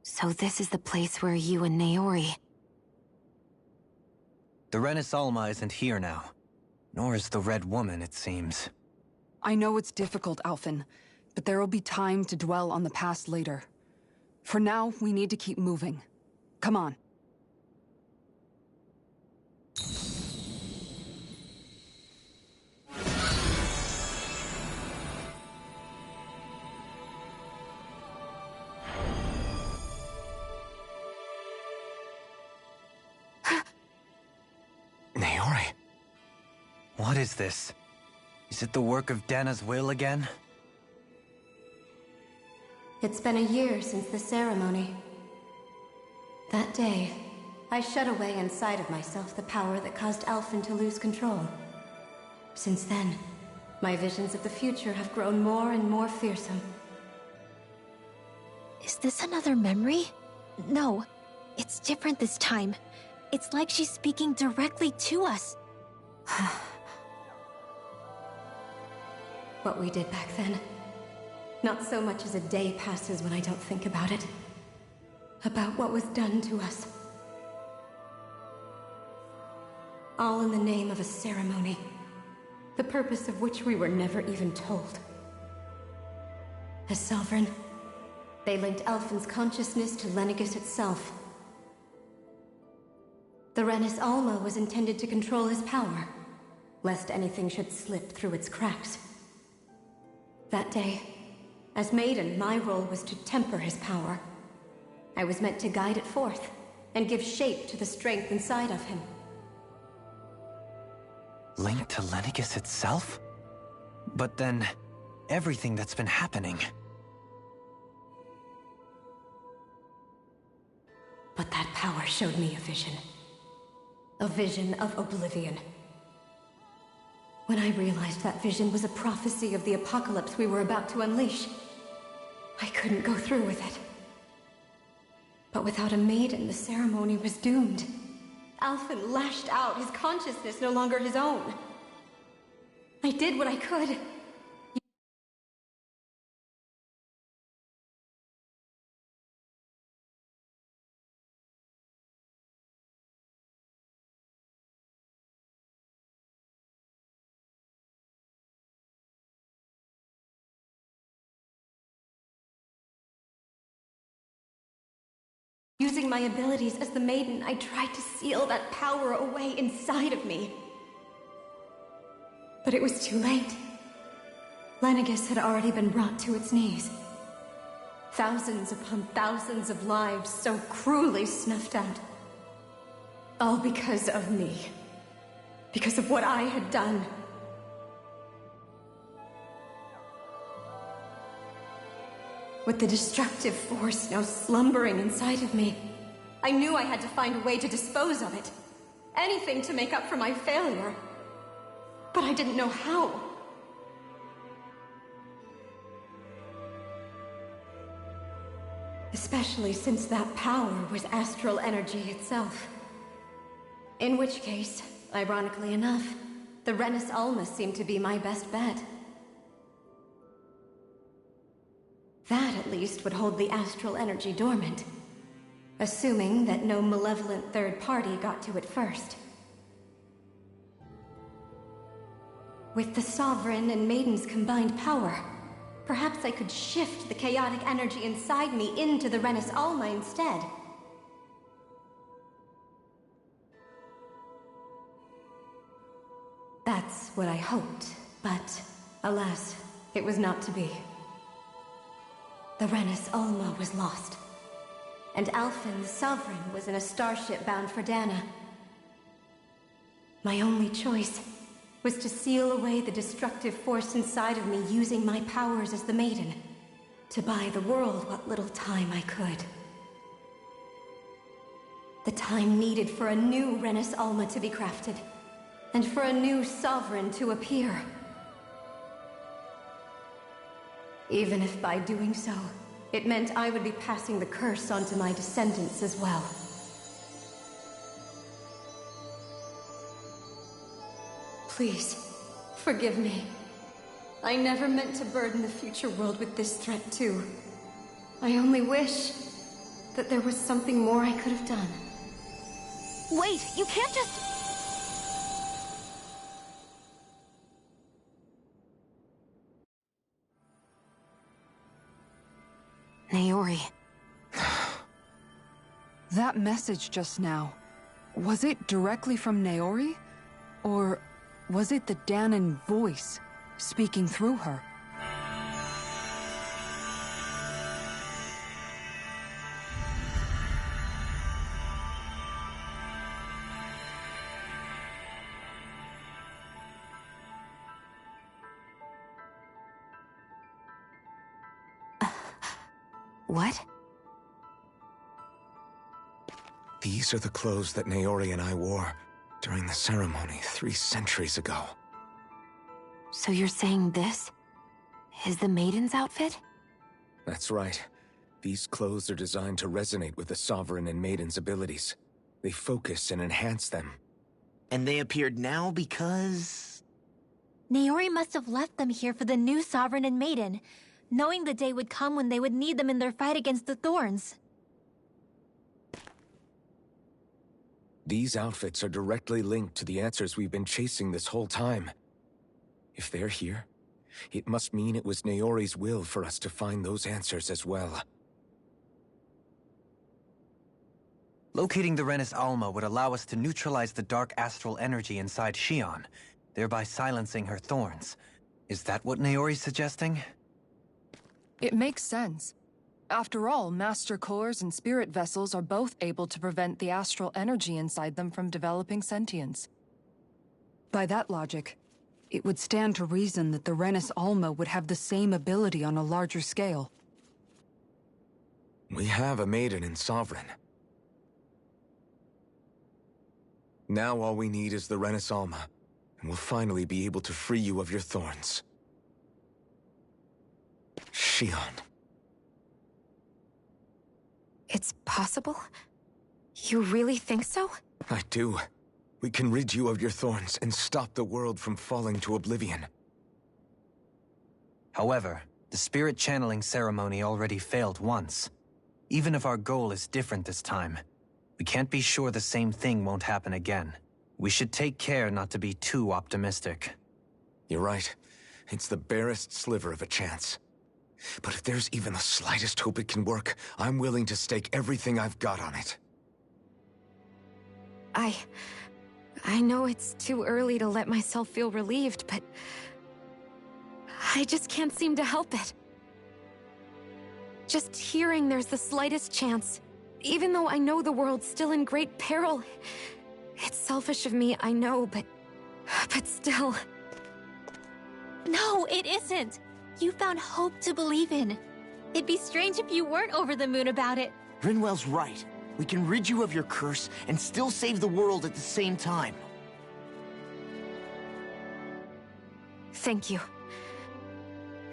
So this is the place where you and Naori... The Renis Alma isn't here now. Nor is the Red Woman, it seems. I know it's difficult, Alphen, but there will be time to dwell on the past later. For now, we need to keep moving. Come on. Naori? What is this? Is it the work of Dana's will again? It's been a year since the ceremony. That day, I shut away inside of myself the power that caused Alphen to lose control. Since then, my visions of the future have grown more and more fearsome. Is this another memory? No, it's different this time. It's like she's speaking directly to us. What we did back then. Not so much as a day passes when I don't think about it. About what was done to us. All in the name of a ceremony. The purpose of which we were never even told. As Sovereign, they linked Alphen's consciousness to Lenegis itself. The Renis Alma was intended to control his power, lest anything should slip through its cracks. That day, as Maiden, my role was to temper his power. I was meant to guide it forth, and give shape to the strength inside of him. Linked to Lenegis itself? But then, everything that's been happening... But that power showed me a vision. A vision of oblivion. When I realized that vision was a prophecy of the apocalypse we were about to unleash, I couldn't go through with it. But without a maiden, the ceremony was doomed. Alphen lashed out, his consciousness no longer his own. I did what I could. Using my abilities as the Maiden, I tried to seal that power away inside of me. But it was too late. Lenegis had already been brought to its knees. Thousands upon thousands of lives so cruelly snuffed out. All because of me. Because of what I had done. With the destructive force now slumbering inside of me, I knew I had to find a way to dispose of it. Anything to make up for my failure. But I didn't know how. Especially since that power was astral energy itself. In which case, ironically enough, the Renis Alma seemed to be my best bet. That, at least, would hold the astral energy dormant. Assuming that no malevolent third party got to it first. With the Sovereign and Maiden's combined power, perhaps I could shift the chaotic energy inside me into the Renis Alma instead. That's what I hoped, but alas, it was not to be. The Renis Alma was lost, and Alphen, the Sovereign, was in a starship bound for Dana. My only choice was to seal away the destructive force inside of me using my powers as the Maiden, to buy the world what little time I could. The time needed for a new Renis Alma to be crafted, and for a new Sovereign to appear. Even if by doing so, it meant I would be passing the curse on to my descendants as well. Please, forgive me. I never meant to burden the future world with this threat, too. I only wish that there was something more I could have done. Wait, you can't just... Naori. That message just now, was it directly from Naori? Or was it the Dahnan voice speaking through her? What? These are the clothes that Naori and I wore during the ceremony 3 centuries ago. So you're saying this is the Maiden's outfit? That's right. These clothes are designed to resonate with the Sovereign and Maiden's abilities. They focus and enhance them. And they appeared now because... Naori must have left them here for the new Sovereign and Maiden, knowing the day would come when they would need them in their fight against the Thorns. These outfits are directly linked to the answers we've been chasing this whole time. If they're here, it must mean it was Naori's will for us to find those answers as well. Locating the Renis Alma would allow us to neutralize the dark astral energy inside Shion, thereby silencing her thorns. Is that what Naori's suggesting? It makes sense. After all, Master Cores and Spirit Vessels are both able to prevent the astral energy inside them from developing sentience. By that logic, it would stand to reason that the Renis Alma would have the same ability on a larger scale. We have a Maiden and Sovereign. Now all we need is the Renis Alma, and we'll finally be able to free you of your thorns. Shion. It's possible? You really think so? I do. We can rid you of your thorns and stop the world from falling to oblivion. However, the spirit channeling ceremony already failed once. Even if our goal is different this time, we can't be sure the same thing won't happen again. We should take care not to be too optimistic. You're right. It's the barest sliver of a chance. But if there's even the slightest hope it can work, I'm willing to stake everything I've got on it. I know it's too early to let myself feel relieved, but I just can't seem to help it. Just hearing there's the slightest chance, even though I know the world's still in great peril. It's selfish of me, I know, but still. No, it isn't. You found hope to believe in. It'd be strange if you weren't over the moon about it. Rinwell's right. We can rid you of your curse and still save the world at the same time. Thank you.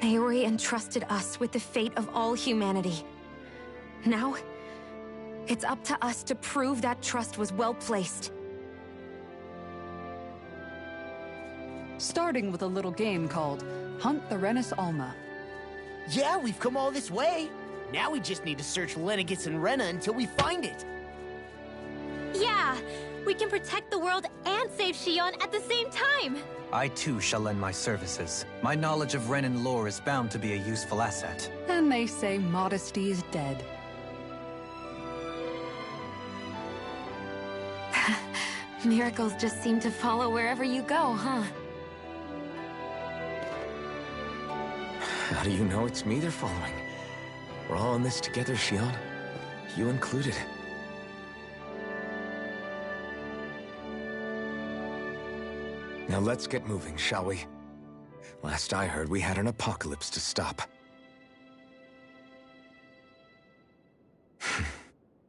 Naori entrusted us with the fate of all humanity. Now, it's up to us to prove that trust was well placed. Starting with a little game called Hunt the Renis Alma. Yeah, we've come all this way. Now we just need to search Lenegis and Rena until we find it. Yeah, we can protect the world and save Shion at the same time. I too shall lend my services. My knowledge of Renan lore is bound to be a useful asset. And they say modesty is dead. Miracles just seem to follow wherever you go, huh? How do you know it's me they're following? We're all in this together, Shion. You included. Now let's get moving, shall we? Last I heard, we had an apocalypse to stop.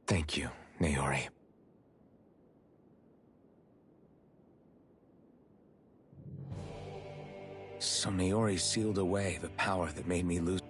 Thank you, Naori. So Naori sealed away the power that made me lose.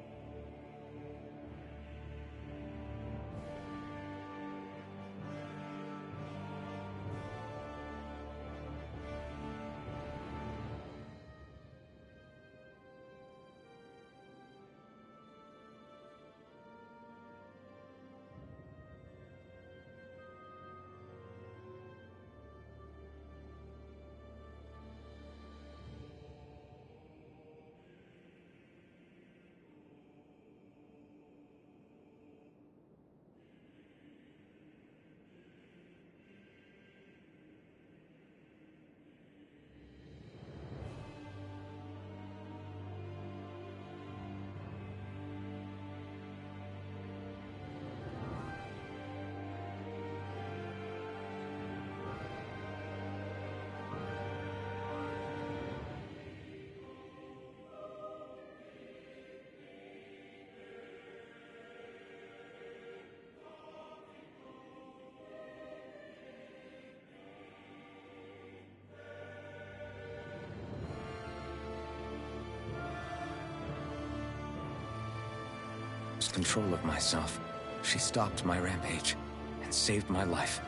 lost control of myself. She stopped my rampage and saved my life.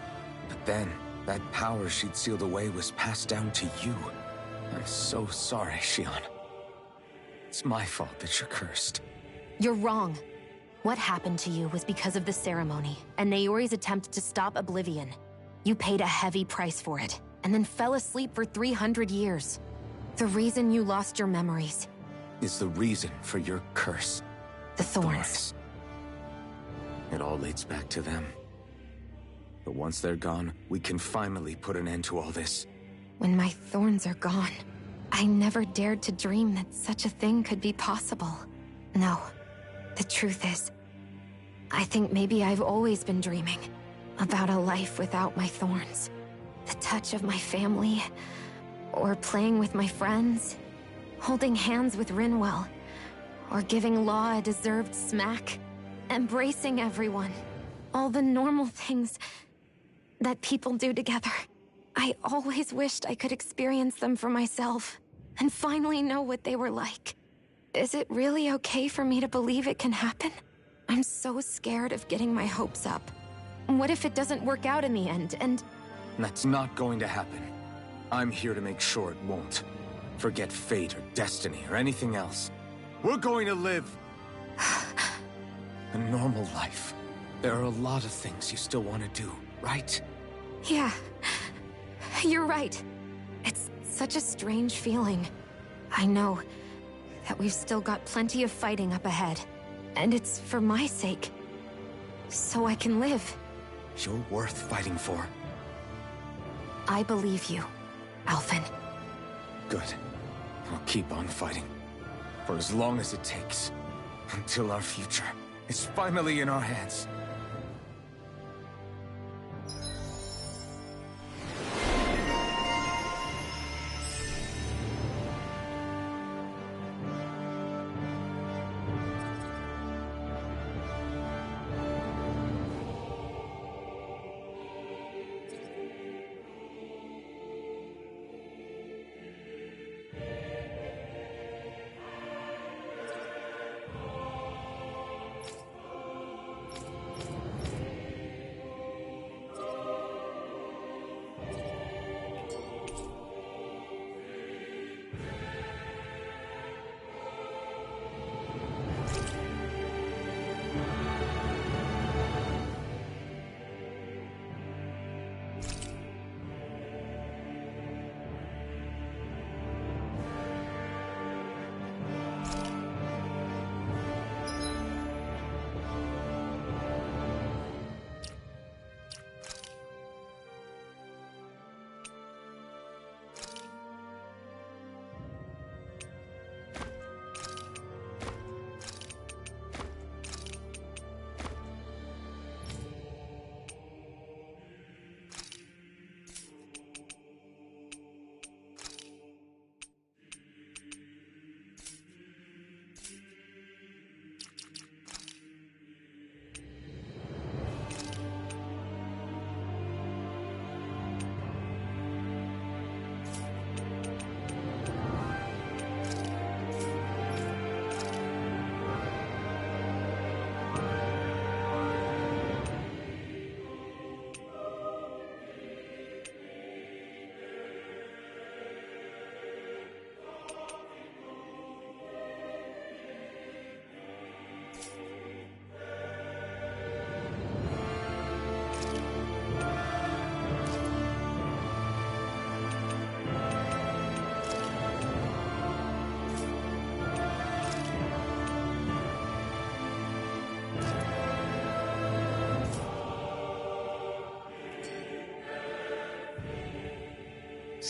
But then, that power she'd sealed away was passed down to you. I'm so sorry, Shionne. It's my fault that you're cursed. You're wrong. What happened to you was because of the ceremony, and Naori's attempt to stop Oblivion. You paid a heavy price for it, and then fell asleep for 300 years. The reason you lost your memories is the reason for your curse. The thorns. It all leads back to them. But once they're gone, we can finally put an end to all this. When my thorns are gone, I never dared to dream that such a thing could be possible. No, the truth is, I think maybe I've always been dreaming about a life without my thorns. The touch of my family, or playing with my friends, holding hands with Rinwell, or giving Law a deserved smack, embracing everyone. All the normal things that people do together. I always wished I could experience them for myself, and finally know what they were like. Is it really okay for me to believe it can happen? I'm so scared of getting my hopes up. What if it doesn't work out in the end, and... That's not going to happen. I'm here to make sure it won't. Forget fate or destiny or anything else. We're going to live a normal life. There are a lot of things you still want to do, right? Yeah, you're right. It's such a strange feeling. I know that we've still got plenty of fighting up ahead. And it's for my sake. So I can live. You're worth fighting for. I believe you, Alphen. Good. I'll keep on fighting. For as long as it takes. Until our future is finally in our hands.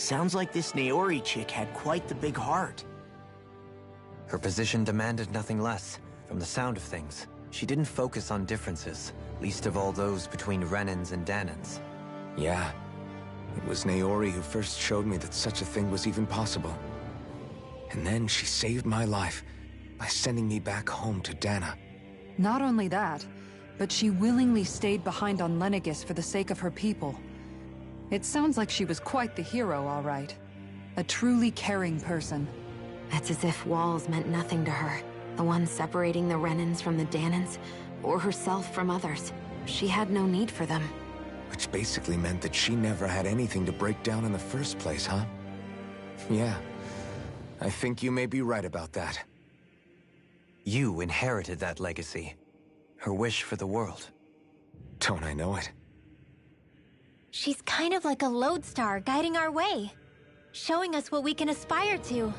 Sounds like this Naori chick had quite the big heart. Her position demanded nothing less. From the sound of things, she didn't focus on differences, least of all those between Renans and Dahnans. Yeah. It was Naori who first showed me that such a thing was even possible. And then she saved my life by sending me back home to Dahna. Not only that, but she willingly stayed behind on Lenegis for the sake of her people. It sounds like she was quite the hero, all right. A truly caring person. It's as if walls meant nothing to her. The one separating the Renans from the Danans, or herself from others. She had no need for them. Which basically meant that she never had anything to break down in the first place, huh? Yeah. I think you may be right about that. You inherited that legacy. Her wish for the world. Don't I know it? She's kind of like a lodestar guiding our way, showing us what we can aspire to.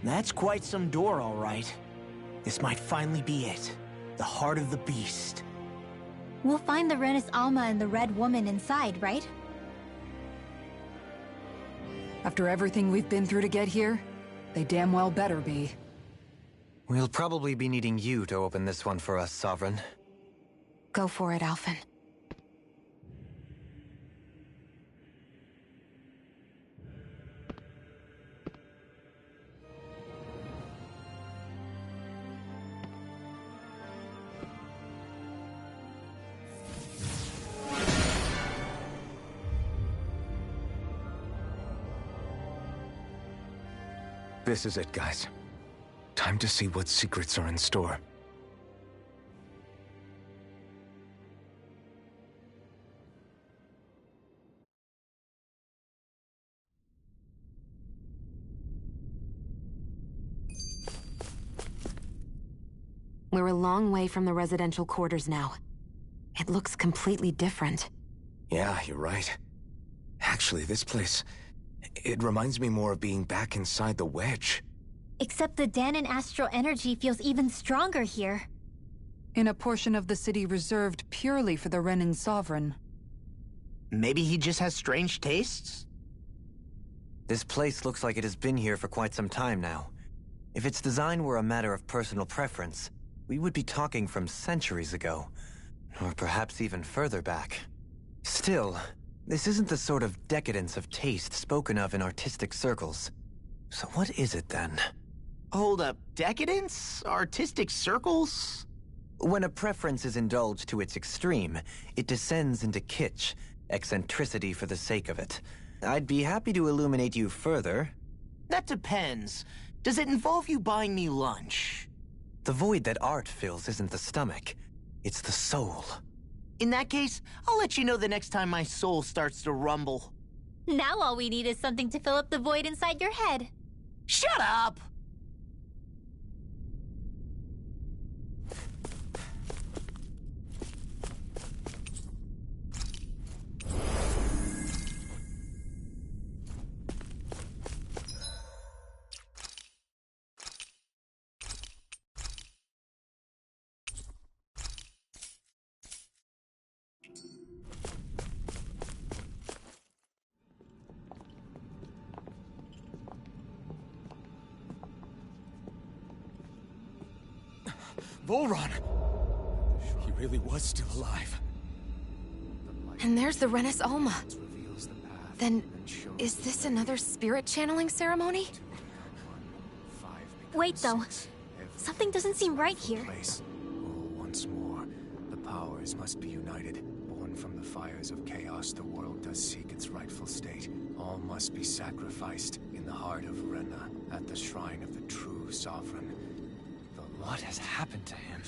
That's quite some door, all right. This might finally be it. The heart of the beast. We'll find the Renis Alma and the Red Woman inside, right? After everything we've been through to get here, they damn well better be. We'll probably be needing you to open this one for us, Sovereign. Go for it, Alphen. This is it, guys. Time to see what secrets are in store. We're a long way from the residential quarters now. It looks completely different. Yeah, you're right. Actually, this place... it reminds me more of being back inside the Wedge. Except the Dahnan astral energy feels even stronger here. In a portion of the city reserved purely for the Renin Sovereign. Maybe he just has strange tastes? This place looks like it has been here for quite some time now. If its design were a matter of personal preference, we would be talking from centuries ago. Or perhaps even further back. Still, this isn't the sort of decadence of taste spoken of in artistic circles. So what is it then? Hold up, decadence? Artistic circles? When a preference is indulged to its extreme, it descends into kitsch, eccentricity for the sake of it. I'd be happy to illuminate you further. That depends. Does it involve you buying me lunch? The void that art fills isn't the stomach, it's the soul. In that case, I'll let you know the next time my soul starts to rumble. Now all we need is something to fill up the void inside your head. Shut up! Volron! He really was still alive. And there's the Renis Alma. Then, is this another spirit channeling ceremony? Wait, though. Something doesn't seem right here. Once more, the powers must be united. Born from the fires of chaos, the world does seek its rightful state. All must be sacrificed in the heart of Rena, at the shrine of the true sovereign. What has happened to him?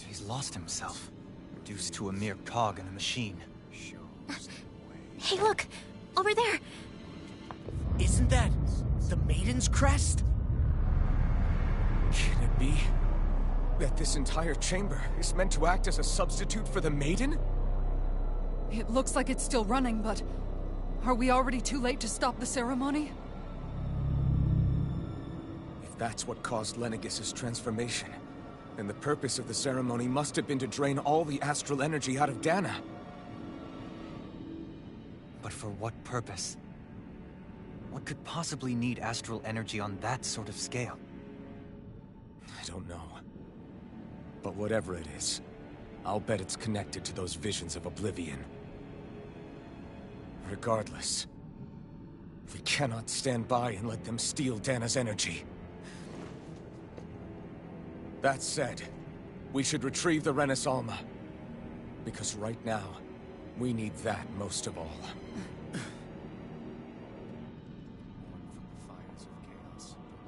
He's lost himself. Reduced to a mere cog in the machine. Hey, look! Over there! Isn't that the Maiden's crest? Can it be that this entire chamber is meant to act as a substitute for the Maiden? It looks like it's still running, but... are we already too late to stop the ceremony? If that's what caused Lenegis' transformation, then the purpose of the ceremony must have been to drain all the astral energy out of Dahna. But for what purpose? What could possibly need astral energy on that sort of scale? I don't know. But whatever it is, I'll bet it's connected to those visions of oblivion. Regardless, we cannot stand by and let them steal Dahna's energy. That said, we should retrieve the Renis Alma. Because right now, we need that most of all.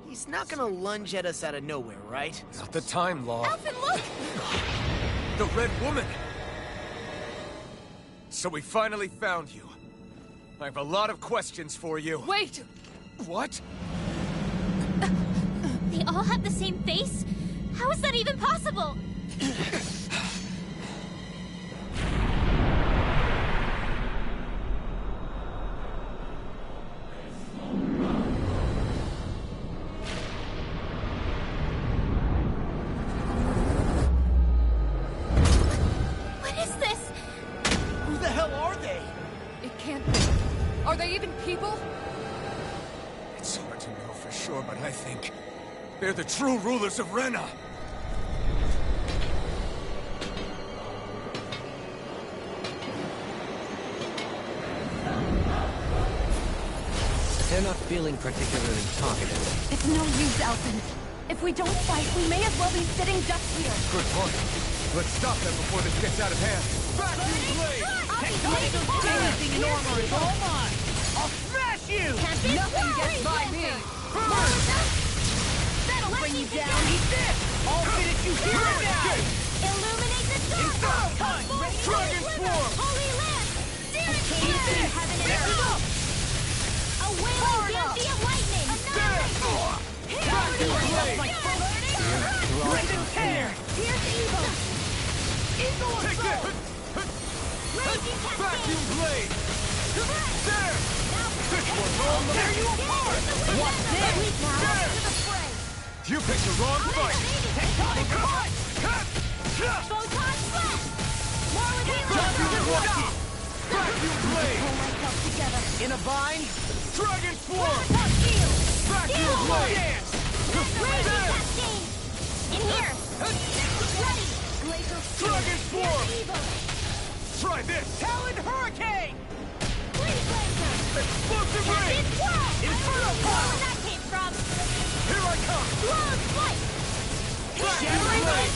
He's not gonna lunge at us out of nowhere, right? Not the time, Law. Alphen, look! The Red Woman! So we finally found you. I have a lot of questions for you. Wait! What? They all have the same face? How is that even possible? people? It's hard to know for sure, but I think they're the true rulers of Rena. They're not feeling particularly talkative. It's no use, Elton. If we don't fight, we may as well be sitting ducks here. Good point. Let's stop them before this gets out of hand. Vacuum blade! Anything in armor is all mine! I'll smash you! Nothing gets by me! That'll bring you down! Eat this! I'll finish you here and now! Illuminate the dark! Dragon swarm! Holy Lamp! Searing flame! Heaven and earth! A wailing dandy of lightning! Vacuum blade! Random tear! Here's evil! Eagle Take assault! this! Raging Vacuum cascade! blade! There! This one's on the... Tear you apart! What's this? There! You picked the wrong fight! Tectonic cut! Photon blast! More with Vacuum healing! rocket! Vacuum blade! Pull myself together! In a bind? Dragon swarm! Photon shield! Vacuum blade! Raging cascade! In here! Ready! Glacial Dragon swarm! evil! Try this! Talon hurricane! Freeze laser! Explosive ray! Captain Swirl! Inferno Where Pulse! that came from! Here I come! Long flight! Vacuum blade!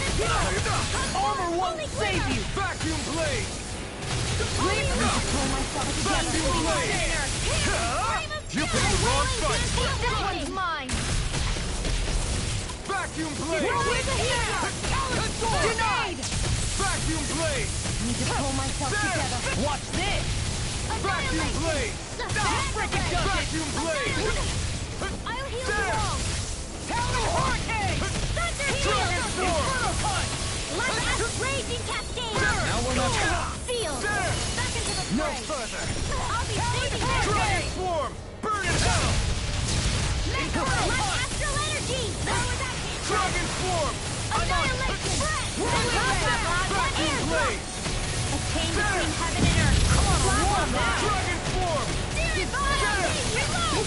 Armor won't save you! Vacuum blade! Pull myself together! Vacuum blade! You picked the wrong fight! This one's mine! Vacuum blade! Where's the hero? Denied! Vacuum blade! Need to pull myself together. Watch this! Vacuum blade! Frickin' does it! Vacuum blade! I'll heal you There! all! Talon hurricane! Thunder Dragon heal! storm! Inferno punch! Let's raging cascade! Now we're not... Seal! There! Back into the No fray! further! I'll be saving you! Dragon swarm! Burn in hell! Let's astral energy! Lower that came from! Dragon swarm! Annihilation! Vacuum blade! A chain between heaven and earth! Come on, warm now! Dragon swarm! Reload!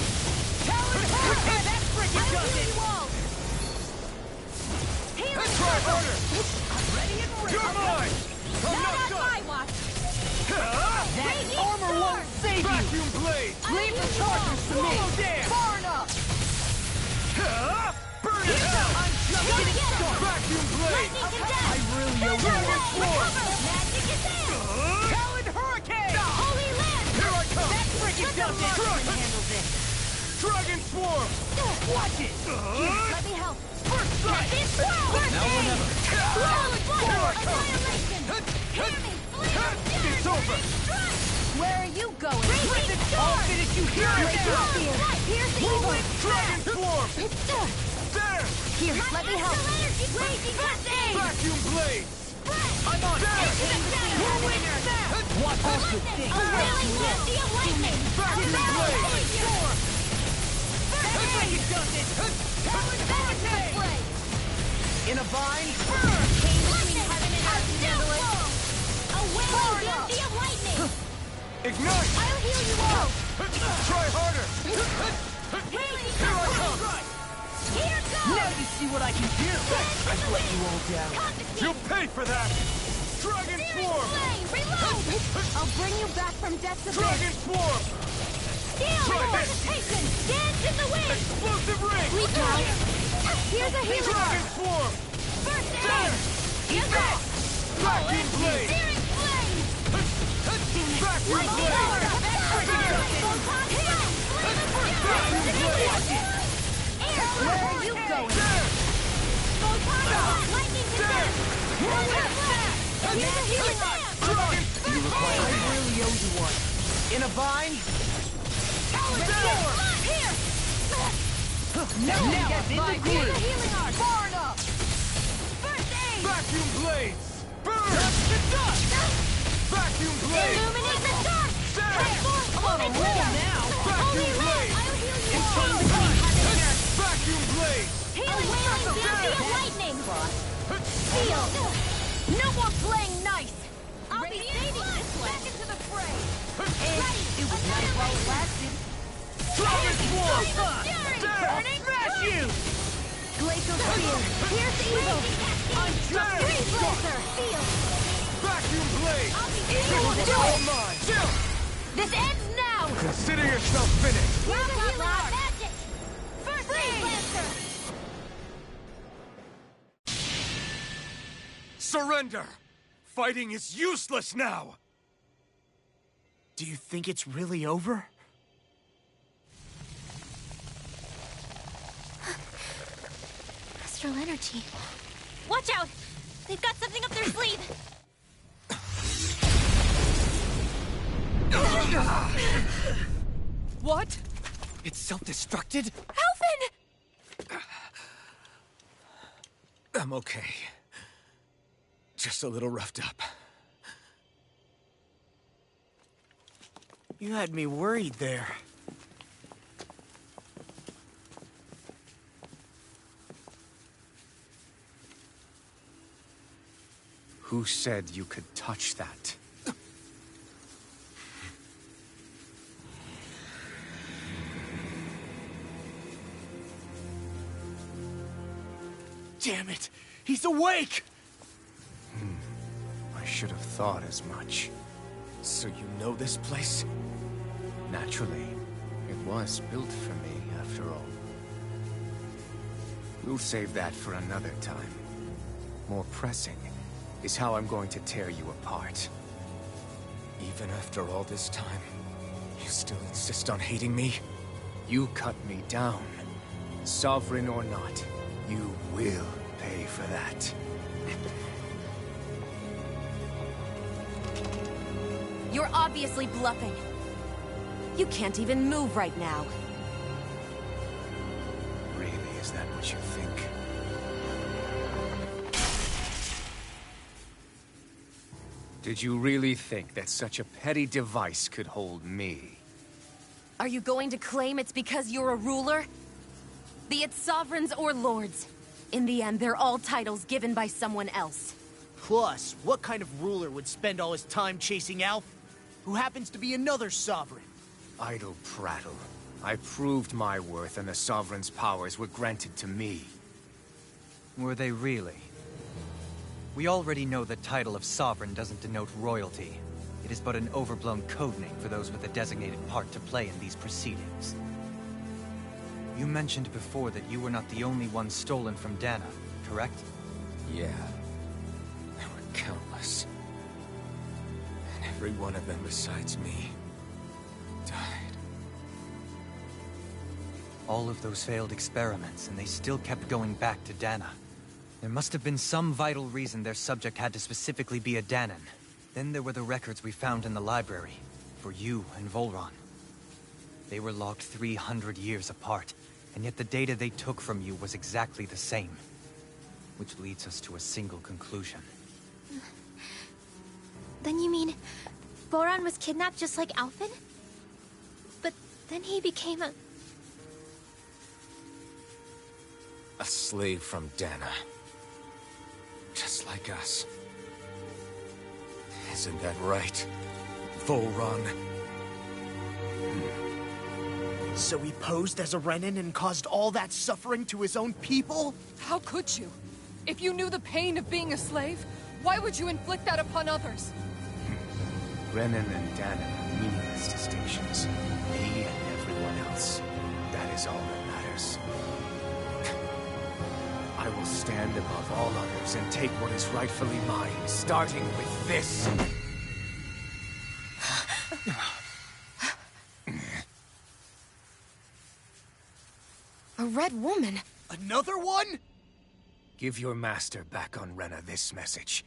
Talon hurricane! That frickin' I'll does heal it! you all! Let's try harder! Ready and ready! You're mine! I'm Not not on done! my watch! That armor won't save you! Vacuum blade! Leave the charges to me! There! Far enough! Burn in hell! I'm just getting started! Vacuum blade! I really owe you one. Magic is there! Talon hurricane! Holy Land! Here I come! That frickin' does it! Marksman handle this! Dragon swarm! Watch it! Let me help! First strike! This world! Now or never! Annihilation! Hear me! It's over! Where are you going? Raging I'll storm! finish you here and now! Here's the evil! Dragon swarm! There! Here, let me help! Raging cascade! Vacuum blade! I'm on There! What else you think? A wailing nasty of lightning! Vacuum blade! Frickin' does it! Talon hurricane! In a bind? Chain between heaven and earth, handle it! A wailing nasty of lightning! Ignite! I'll heal you all! Try harder! Healing Here I come! Here goes! Now you see what I can do! I've let you all down. You'll pay for that! Dragon swarm! Flame! Reload! I'll bring you back from death's abyss! Dragon swarm! Steel Try this! anticipation! Dance in the wind! Explosive ring! We got it! Here's a healing Dragon arc! swarm! First There! aid! Here's that! Vacuum blade! Searing flame! Vacuum Lightning blade! power! Photon blast! Vacuum blade! Where are you going? There! Photon blast! Lightning condensed! Photon blast! Here's a healing arc! Dragon! I really owe you one. In a bind? Here! Now get in the Here's a groove! healing arc! Far enough! First aid! Vacuum blades! Burn! Touch the dust! Vacuum blade! Illuminate the dark! There! Transform! I'm on a roll now! Holy Vacuum Land! blade! I'll heal you It's all! time to cut! Vacuum blade! Healing wailing dancy of lightning! Seal! No more playing nice! I'll be saving this one! Back into the fray! It was nice while it lasted. Smash you! Glacial Spear! Pierce Evil! Freeze Lancer! Vacuum blade! Evil, do All it! mine! This ends now! Consider yourself finished! Use the healing art! Magic! First Freeze Lancer! Surrender! Fighting is useless now! Do you think it's really over? Astral energy. Watch out! They've got something up their sleeve! What? It's self-destructed? Alphen! I'm okay. Just a little roughed up. You had me worried there. Who said you could touch that? Damn it! He's awake! I should have thought as much. So you know this place? Naturally, it was built for me, after all. We'll save that for another time. More pressing is how I'm going to tear you apart. Even after all this time, you still insist on hating me? You cut me down. Sovereign or not, you will pay for that. You're obviously bluffing. You can't even move right now. Really, is that what you think? Did you really think that such a petty device could hold me? Are you going to claim it's because you're a ruler? Be it sovereigns or lords. In the end, they're all titles given by someone else. Plus, what kind of ruler would spend all his time chasing Alph, who happens to be another sovereign? Idle prattle. I proved my worth and the Sovereign's powers were granted to me. Were they really? We already know the title of Sovereign doesn't denote royalty. It is but an overblown codename for those with a designated part to play in these proceedings. You mentioned before that you were not the only one stolen from Dana, correct? Yeah. There were countless. And every one of them besides me died. All of those failed experiments, and they still kept going back to Dana. There must have been some vital reason their subject had to specifically be a Danan. Then there were the records we found in the library, for you and Volron. They were logged 300 years apart, and yet the data they took from you was exactly the same. Which leads us to a single conclusion. Then you mean Voron was kidnapped just like Alphen? But then he became a slave from Dana. Just like us. Isn't that right, Volron? So he posed as a Renan and caused all that suffering to his own people? How could you? If you knew the pain of being a slave, why would you inflict that upon others? Renan and Dana are meaningless distinctions. Me and everyone else. That is all that matters. I will stand above all others and take what is rightfully mine, starting with this. A red woman? Another one? Give your master back on Rena this message.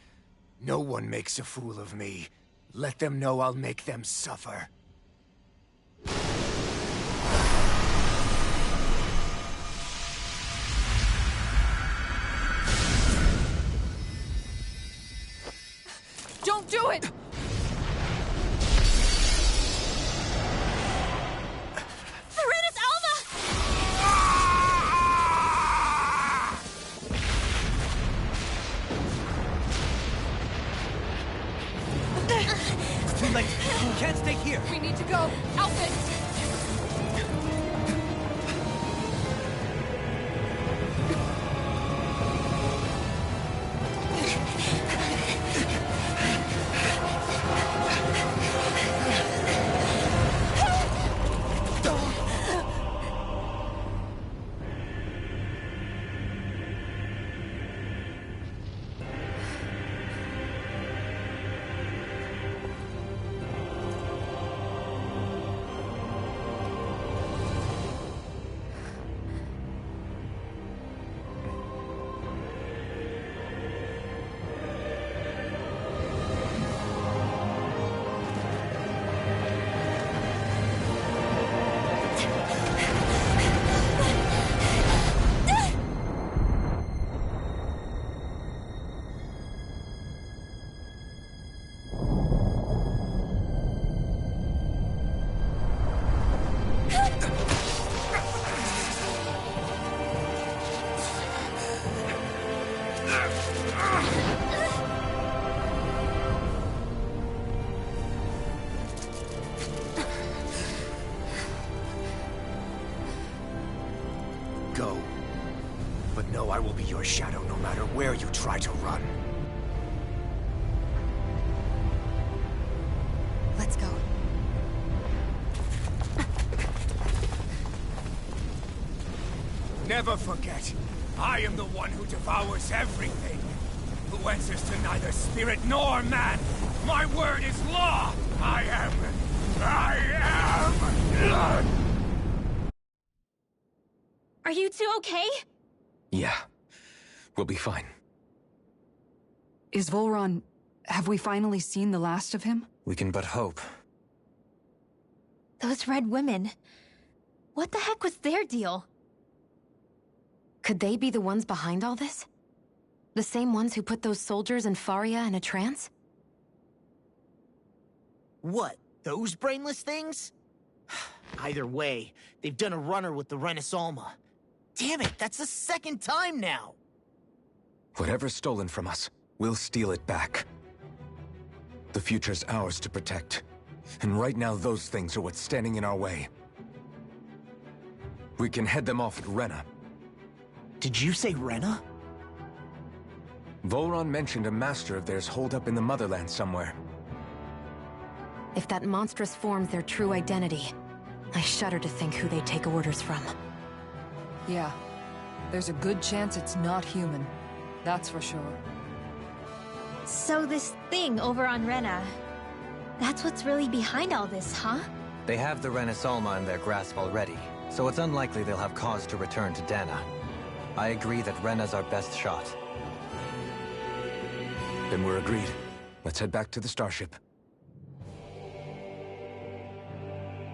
No one makes a fool of me. Let them know I'll make them suffer. Don't do it! Serenus Alva! Too late! You can't stay here! We go. But know I will be your shadow no matter where you try to run. Let's go. Never forget, I am the one who devours everything. Who answers to neither spirit nor man. My word is law! I am... Are you two okay? Yeah. We'll be fine. Is Volron... have we finally seen the last of him? We can but hope. Those red women. What the heck was their deal? Could they be the ones behind all this? The same ones who put those soldiers and Faria in a trance? What? Those brainless things? Either way, they've done a runner with the Renaissalma. Damn it, that's the second time now! Whatever's stolen from us, we'll steal it back. The future's ours to protect. And right now those things are what's standing in our way. We can head them off at Rena. Did you say Rena? Volron mentioned a master of theirs holed up in the Motherland somewhere. If that monstrous form's their true identity, I shudder to think who they take orders from. Yeah. There's a good chance it's not human. That's for sure. So this thing over on Rena, that's what's really behind all this, huh? They have the Renaissalma in their grasp already, so it's unlikely they'll have cause to return to Dana. I agree that Rena's our best shot. Then we're agreed. Let's head back to the starship.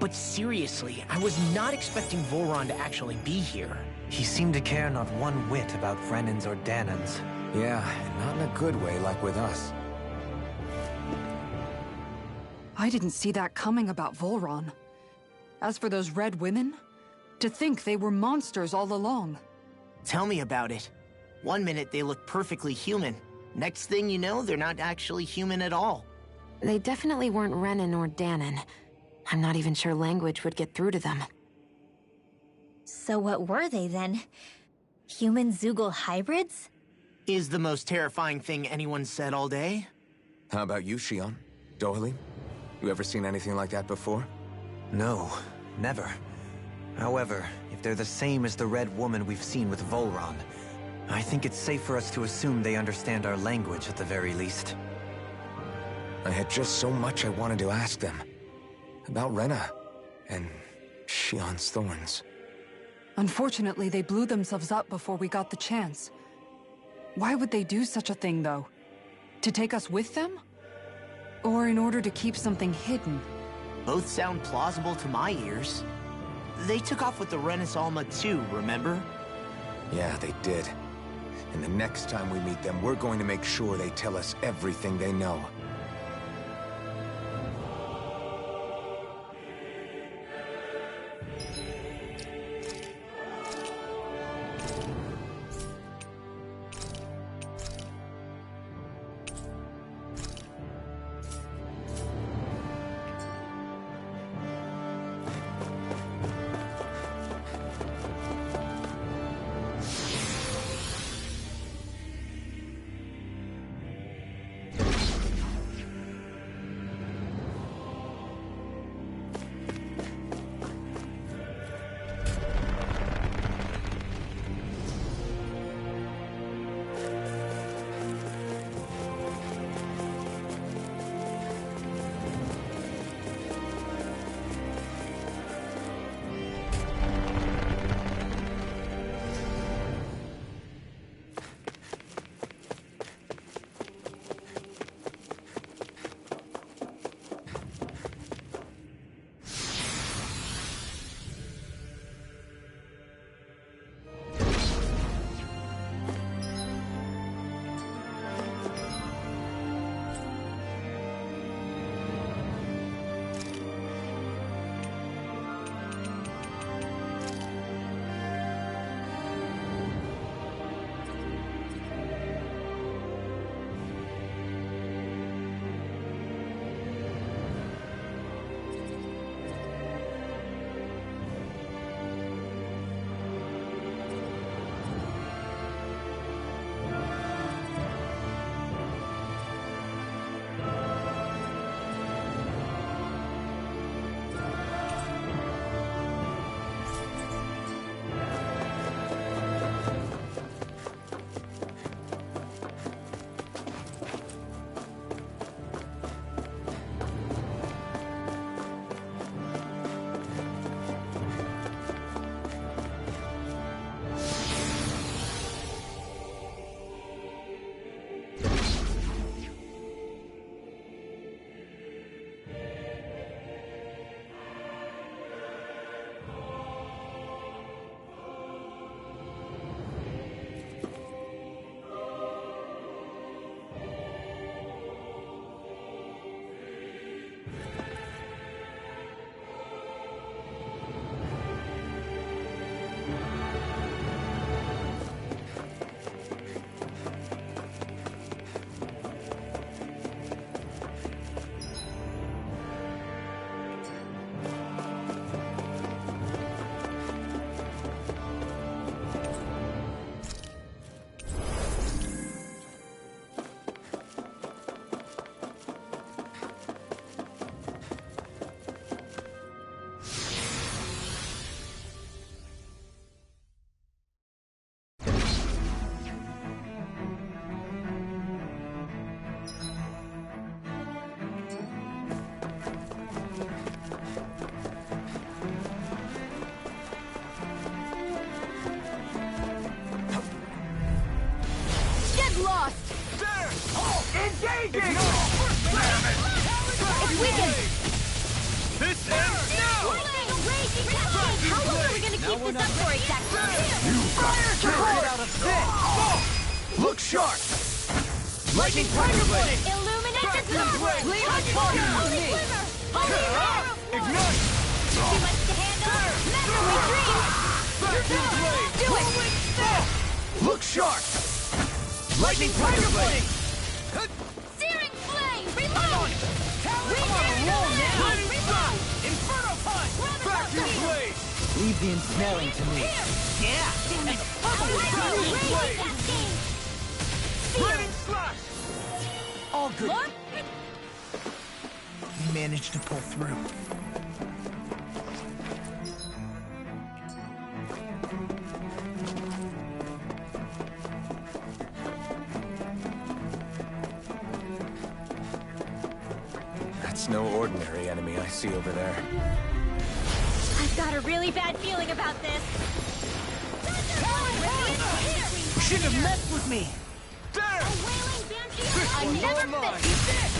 But seriously, I was not expecting Volron to actually be here. He seemed to care not one whit about Renans or Danans. Yeah, and not in a good way like with us. I didn't see that coming about Volron. As for those red women, to think they were monsters all along. Tell me about it. One minute they look perfectly human. Next thing you know, they're not actually human at all. They definitely weren't Renan or Danan. I'm not even sure language would get through to them. So what were they then? Human Zoogle hybrids? Is the most terrifying thing anyone said all day? How about you, Shion? Dohalim? You ever seen anything like that before? No, never. However, if they're the same as the Red Woman we've seen with Volron, I think it's safe for us to assume they understand our language at the very least. I had just so much I wanted to ask them. About Rena, and Shion's thorns. Unfortunately, they blew themselves up before we got the chance. Why would they do such a thing, though? To take us with them? Or in order to keep something hidden? Both sound plausible to my ears. They took off with the Renaissalma too, remember? Yeah, they did. And the next time we meet them, we're going to make sure they tell us everything they know. Raging! It's weakened! This ends now! Raging cascade! How long are we gonna keep this up for exactly? You fire support out of this! Look sharp! Lightning Tiger Blade! Illuminate the Sovereign! Holy Glimmer! Holy Roar! Ignite! Too much to handle? Memory Dream! Do it! Look sharp! Lightning Tiger Blade! Searing Flame! Reload! Reload! Inferno Punch! Vacuum Blade! Leave the ensnaring to me. Yeah! Raining Slash! All good. Look! We managed to pull through. That's no ordinary enemy I see over there. I've got a really bad feeling about this. You shouldn't have messed with me. I never fit.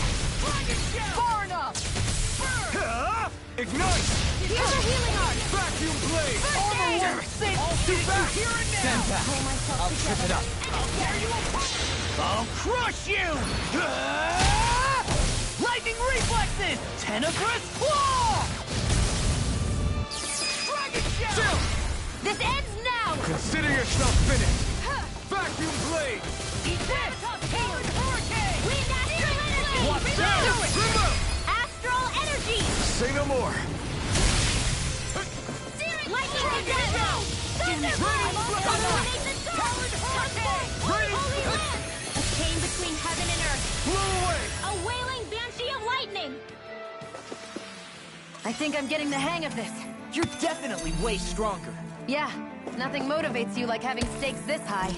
Far enough! Ignite! Here's a healing art. Vacuum Blade! I'll do back! Here and now! Stand back. I'll trip it up. I'll tear you apart. I'll crush you! Lightning reflexes! Tenebrous claw! Dragon Shell! This ends now. Consider yourself finished! Vacuum Blade! Eat this. Hurricane. Wind astral energy. What's that? Remove! Astral energy. Say no more! Lightning Thunderbolt. Thunderbolt. Illuminate the Transform. Holy Land. A chain between heaven and earth. Blow away! A wailing banshee of lightning. I think I'm getting the hang of this. You're definitely way stronger. Yeah, nothing motivates you like having stakes this high.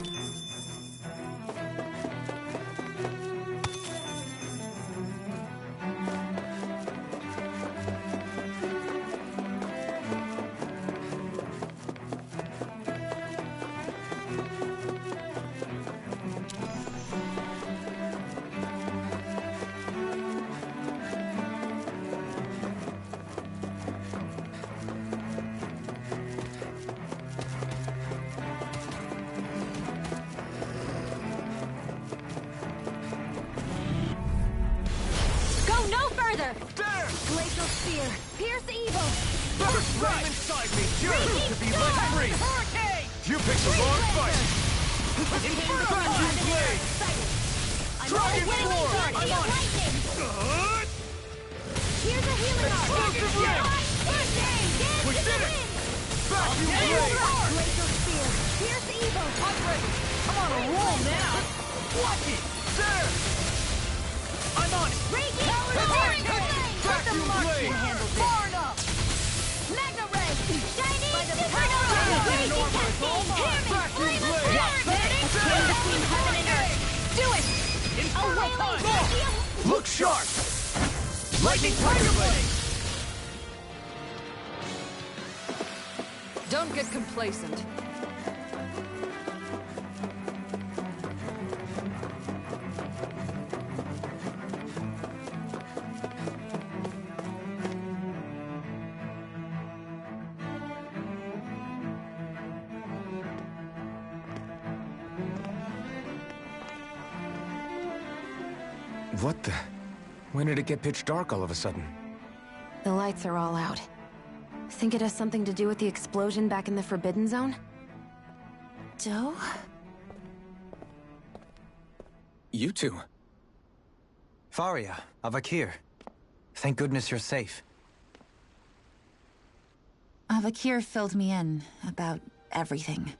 Glacial Spear. Pierce evil. Burst right inside me! You're to be Storm. let free! Hurricane. You picked the wrong fight! Inferno Vacuum Blade! Dragon Form! I'm on lightning. Here's a healing art. Explosive Ring! First aid. Dance We to the did it! wind. Vacuum Blade! Glacial Spear. Pierce evil. I'm ready. I'm on a roll now. Watch it! There! I'm on it. Raging. Searing Flame. Vacuum Blade! Far enough. Magna Ray. Shining. Inferno. Raging Cascade. Vacuum Pyramid. Blade! A chain between heaven and earth. Do it. A wailing banshee of Look sharp! Lightning Tiger Blade! Don't get complacent. What the? When did it get pitch dark all of a sudden? The lights are all out. Think it has something to do with the explosion back in the Forbidden Zone? Doe? You two. Faria, Avakir. Thank goodness you're safe. Avakir filled me in about everything.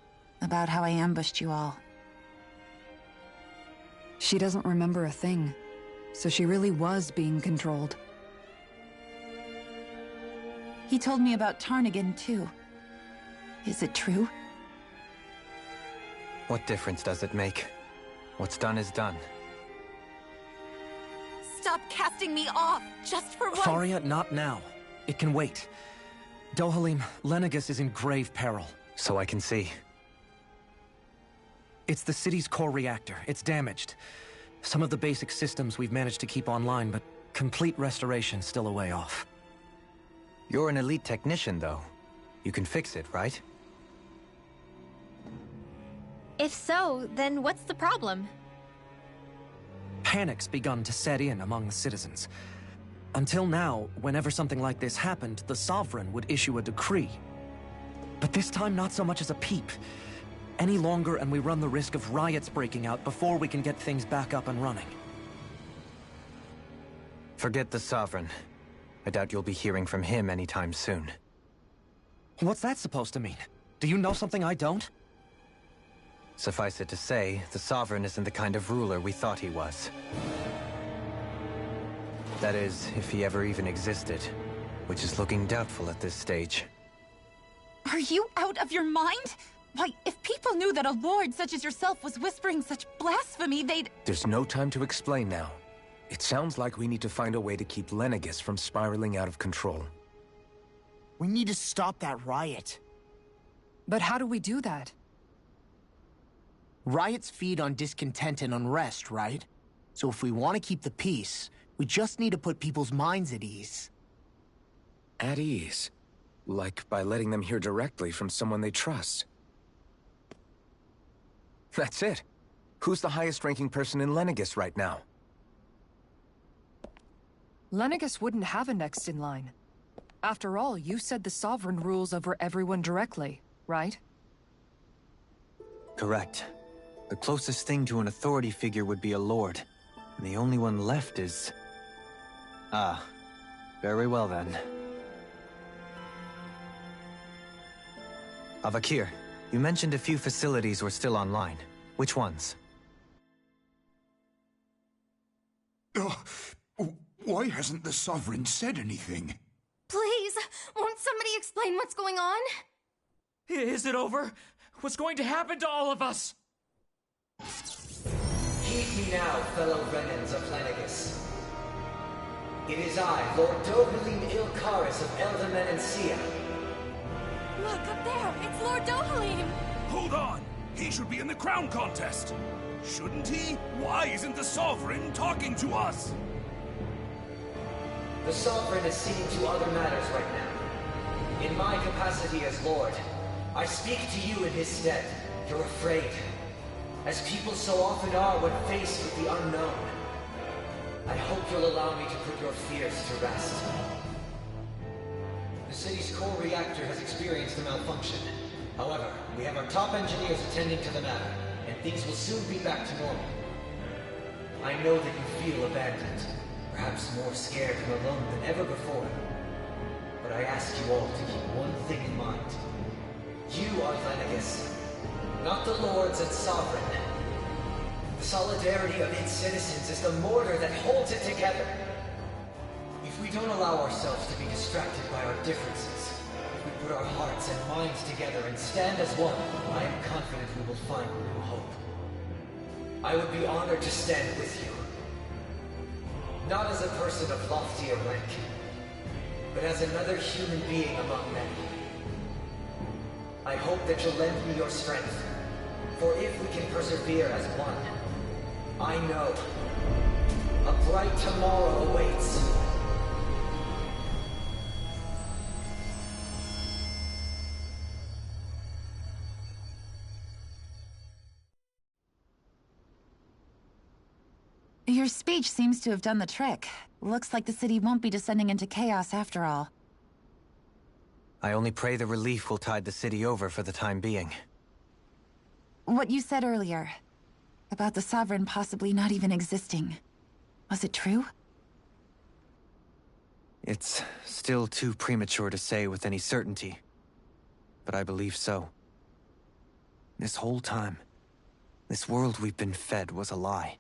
About how I ambushed you all. She doesn't remember a thing. So she really was being controlled. He told me about Tarnigan, too. Is it true? What difference does it make? What's done is done. Stop casting me off, just for once! Faria, not now. It can wait. Dohalim, Lenegis is in grave peril. So I can see. It's the city's core reactor. It's damaged. Some of the basic systems we've managed to keep online, but complete restoration's still a way off. You're an elite technician, though. You can fix it, right? If so, then what's the problem? Panic's begun to set in among the citizens. Until now, whenever something like this happened, the Sovereign would issue a decree. But this time, not so much as a peep. Any longer, and we run the risk of riots breaking out before we can get things back up and running. Forget the Sovereign. I doubt you'll be hearing from him anytime soon. What's that supposed to mean? Do you know something I don't? Suffice it to say, the Sovereign isn't the kind of ruler we thought he was. That is, if he ever even existed, which is looking doubtful at this stage. Are you out of your mind? Why, if people knew that a lord such as yourself was whispering such blasphemy, they'd... There's no time to explain now. It sounds like we need to find a way to keep Lenegis from spiraling out of control. We need to stop that riot. But how do we do that? Riots feed on discontent and unrest, right? So if we want to keep the peace, we just need to put people's minds at ease. At ease? Like by letting them hear directly from someone they trust. That's it. Who's the highest-ranking person in Lenegis right now? Lenegis wouldn't have a next in line. After all, you said the Sovereign rules over everyone directly, right? Correct. The closest thing to an authority figure would be a lord. And the only one left is... Ah. Very well then. Avakir, you mentioned a few facilities were still online. Which ones? Why hasn't the Sovereign said anything? Please, won't somebody explain what's going on? Is it over? What's going to happen to all of us? Heed me now, fellow Renans of Lenegis. It is I, Lord Dohalim Ilkaris of Eldaman and Sia. Look, up there! It's Lord Dohalim! Hold on! He should be in the crown contest! Shouldn't he? Why isn't the Sovereign talking to us? The Sovereign is seeing to other matters right now. In my capacity as Lord, I speak to you in his stead. You're afraid. As people so often are when faced with the unknown. I hope you'll allow me to put your fears to rest. The city's core reactor has experienced a malfunction. However, we have our top engineers attending to the matter, and things will soon be back to normal. I know that you feel abandoned, perhaps more scared and alone than ever before. But I ask you all to keep one thing in mind. You are Lenegis, not the Lords and Sovereign. The solidarity of its citizens is the mortar that holds it together. If we don't allow ourselves to be distracted by our differences, if we put our hearts and minds together and stand as one, I am confident we will find new hope. I would be honored to stand with you. Not as a person of loftier rank, but as another human being among many. I hope that you'll lend me your strength, for if we can persevere as one, I know a bright tomorrow awaits. Your speech seems to have done the trick. Looks like the city won't be descending into chaos after all. I only pray the relief will tide the city over for the time being. What you said earlier, about the Sovereign possibly not even existing, was it true? It's still too premature to say with any certainty, but I believe so. This whole time, this world we've been fed was a lie.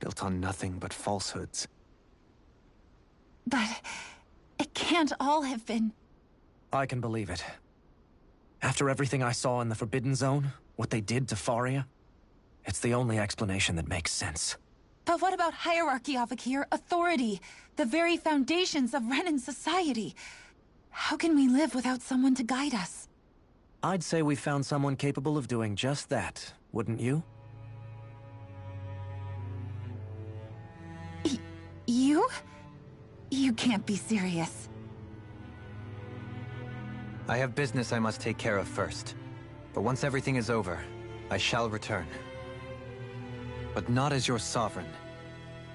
Built on nothing but falsehoods. But it can't all have been... I can believe it. After everything I saw in the Forbidden Zone, what they did to Faria, it's the only explanation that makes sense. But what about hierarchy, Avakir? Authority? The very foundations of Renan society? How can we live without someone to guide us? I'd say we found someone capable of doing just that, wouldn't you? can't be serious. I have business I must take care of first. But once everything is over, I shall return. But not as your sovereign,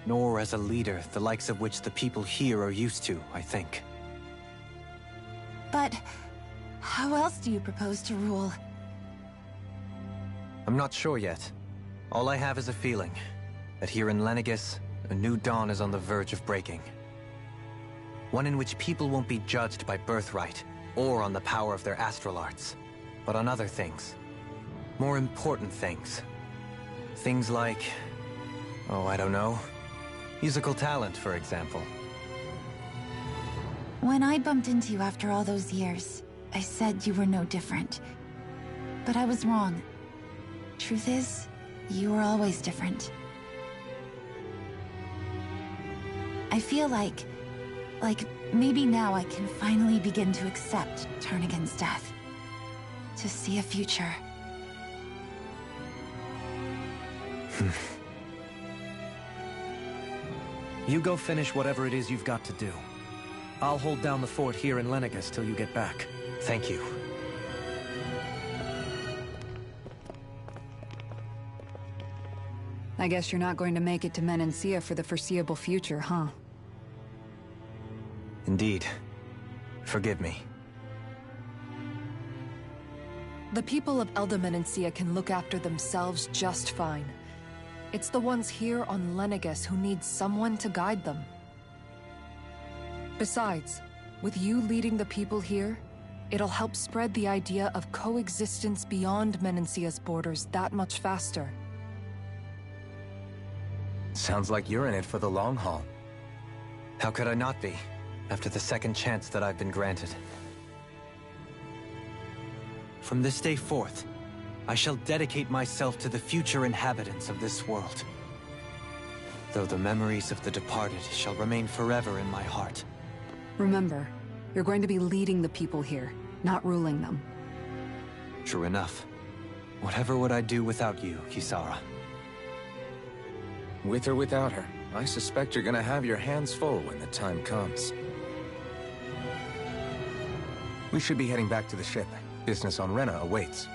nor as a leader the likes of which the people here are used to, I think. But how else do you propose to rule? I'm not sure yet. All I have is a feeling that here in Lenegis, a new dawn is on the verge of breaking. One in which people won't be judged by birthright or on the power of their astral arts, but on other things. More important things. Things like, oh, I don't know, musical talent, for example. When I bumped into you after all those years, I said you were no different. But I was wrong. Truth is, you were always different. I feel like maybe now I can finally begin to accept turn against death. To see a future. You go finish whatever it is you've got to do. I'll hold down the fort here in Lenegis till you get back. Thank you. I guess you're not going to make it to Menancia for the foreseeable future, huh? Indeed. Forgive me. The people of Elda Menancia can look after themselves just fine. It's the ones here on Lenegis who need someone to guide them. Besides, with you leading the people here, it'll help spread the idea of coexistence beyond Menancia's borders that much faster. Sounds like you're in it for the long haul. How could I not be, after the second chance that I've been granted? From this day forth, I shall dedicate myself to the future inhabitants of this world. Though the memories of the departed shall remain forever in my heart. Remember, you're going to be leading the people here, not ruling them. True enough. Whatever would I do without you, Kisara? With or without her, I suspect you're gonna have your hands full when the time comes. We should be heading back to the ship. Business on Rena awaits.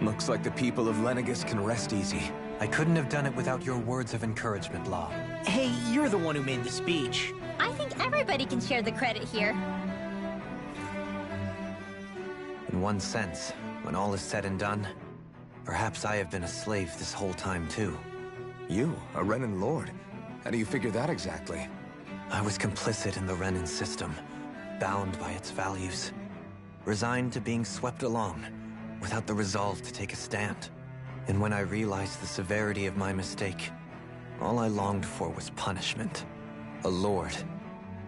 Looks like the people of Lenegis can rest easy. I couldn't have done it without your words of encouragement, Law. Hey, you're the one who made the speech. I think everybody can share the credit here. In one sense, when all is said and done, perhaps I have been a slave this whole time too. You, a Renan Lord? How do you figure that exactly? I was complicit in the Renan system, bound by its values, resigned to being swept along, without the resolve to take a stand. And when I realized the severity of my mistake, all I longed for was punishment. A lord.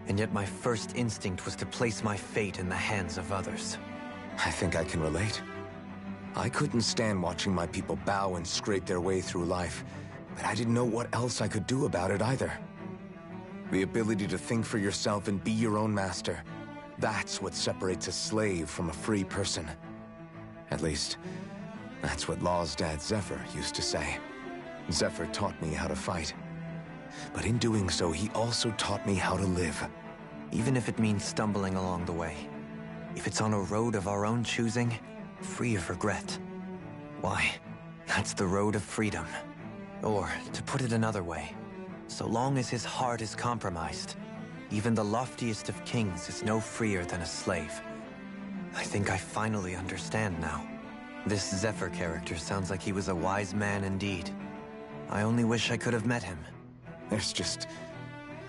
And yet my first instinct was to place my fate in the hands of others. I think I can relate. I couldn't stand watching my people bow and scrape their way through life, but I didn't know what else I could do about it either. The ability to think for yourself and be your own master, that's what separates a slave from a free person. At least, that's what Law's dad Zephyr used to say. Zephyr taught me how to fight. But in doing so, he also taught me how to live. Even if it means stumbling along the way. If it's on a road of our own choosing, free of regret. Why, that's the road of freedom. Or, to put it another way, so long as his heart is compromised, even the loftiest of kings is no freer than a slave. I think I finally understand now. This Zephyr character sounds like he was a wise man indeed. I only wish I could have met him. There's just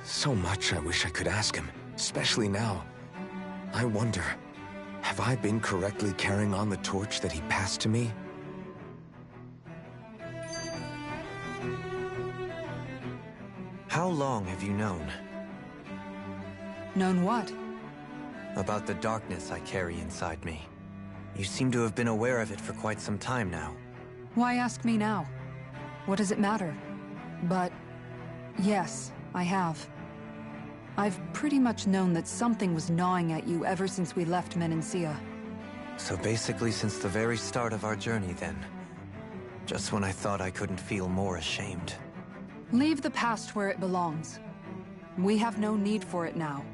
So much I wish I could ask him, especially now. I wonder, have I been correctly carrying on the torch that he passed to me? How long have you known? Known what? About the darkness I carry inside me. You seem to have been aware of it for quite some time now. Why ask me now? What does it matter? But yes, I have. I've pretty much known that something was gnawing at you ever since we left Menancia. So basically since the very start of our journey then. Just when I thought I couldn't feel more ashamed. Leave the past where it belongs. We have no need for it now.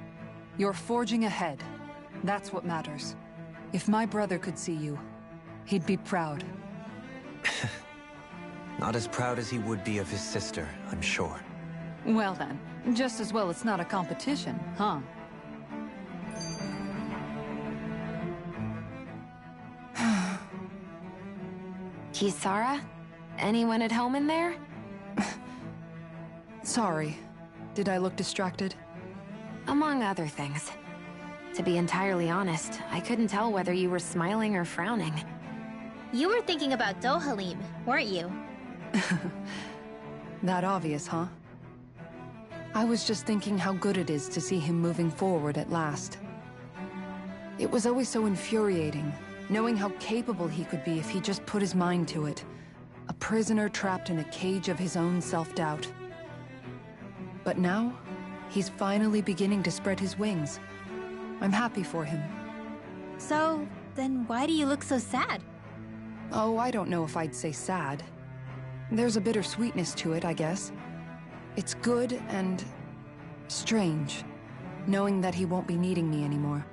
You're forging ahead. That's what matters. If my brother could see you, he'd be proud. Not as proud as he would be of his sister, I'm sure. Well then, just as well it's not a competition, huh? Kisara? Anyone at home in there? Sorry. Did I look distracted? Among other things. To be entirely honest, I couldn't tell whether you were smiling or frowning. You were thinking about Dohalim, weren't you? That obvious, huh? I was just thinking how good it is to see him moving forward at last. It was always so infuriating, knowing how capable he could be if he just put his mind to it. A prisoner trapped in a cage of his own self-doubt. But now, he's finally beginning to spread his wings. I'm happy for him. So, then why do you look so sad? Oh, I don't know if I'd say sad. There's a bittersweetness to it, I guess. It's good and strange, knowing that he won't be needing me anymore.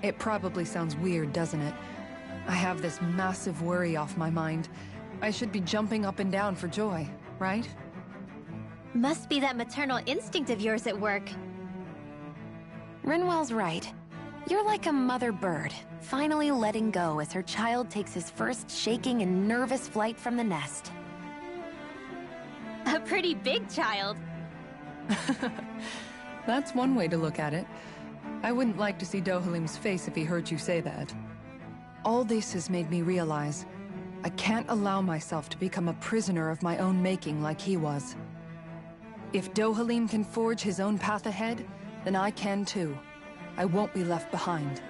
It probably sounds weird, doesn't it? I have this massive worry off my mind. I should be jumping up and down for joy, right? Must be that maternal instinct of yours at work. Rinwell's right. You're like a mother bird, finally letting go as her child takes his first shaking and nervous flight from the nest. A pretty big child. That's one way to look at it. I wouldn't like to see Dohalim's face if he heard you say that. All this has made me realize I can't allow myself to become a prisoner of my own making like he was. If Dohalim can forge his own path ahead, then I can too. I won't be left behind.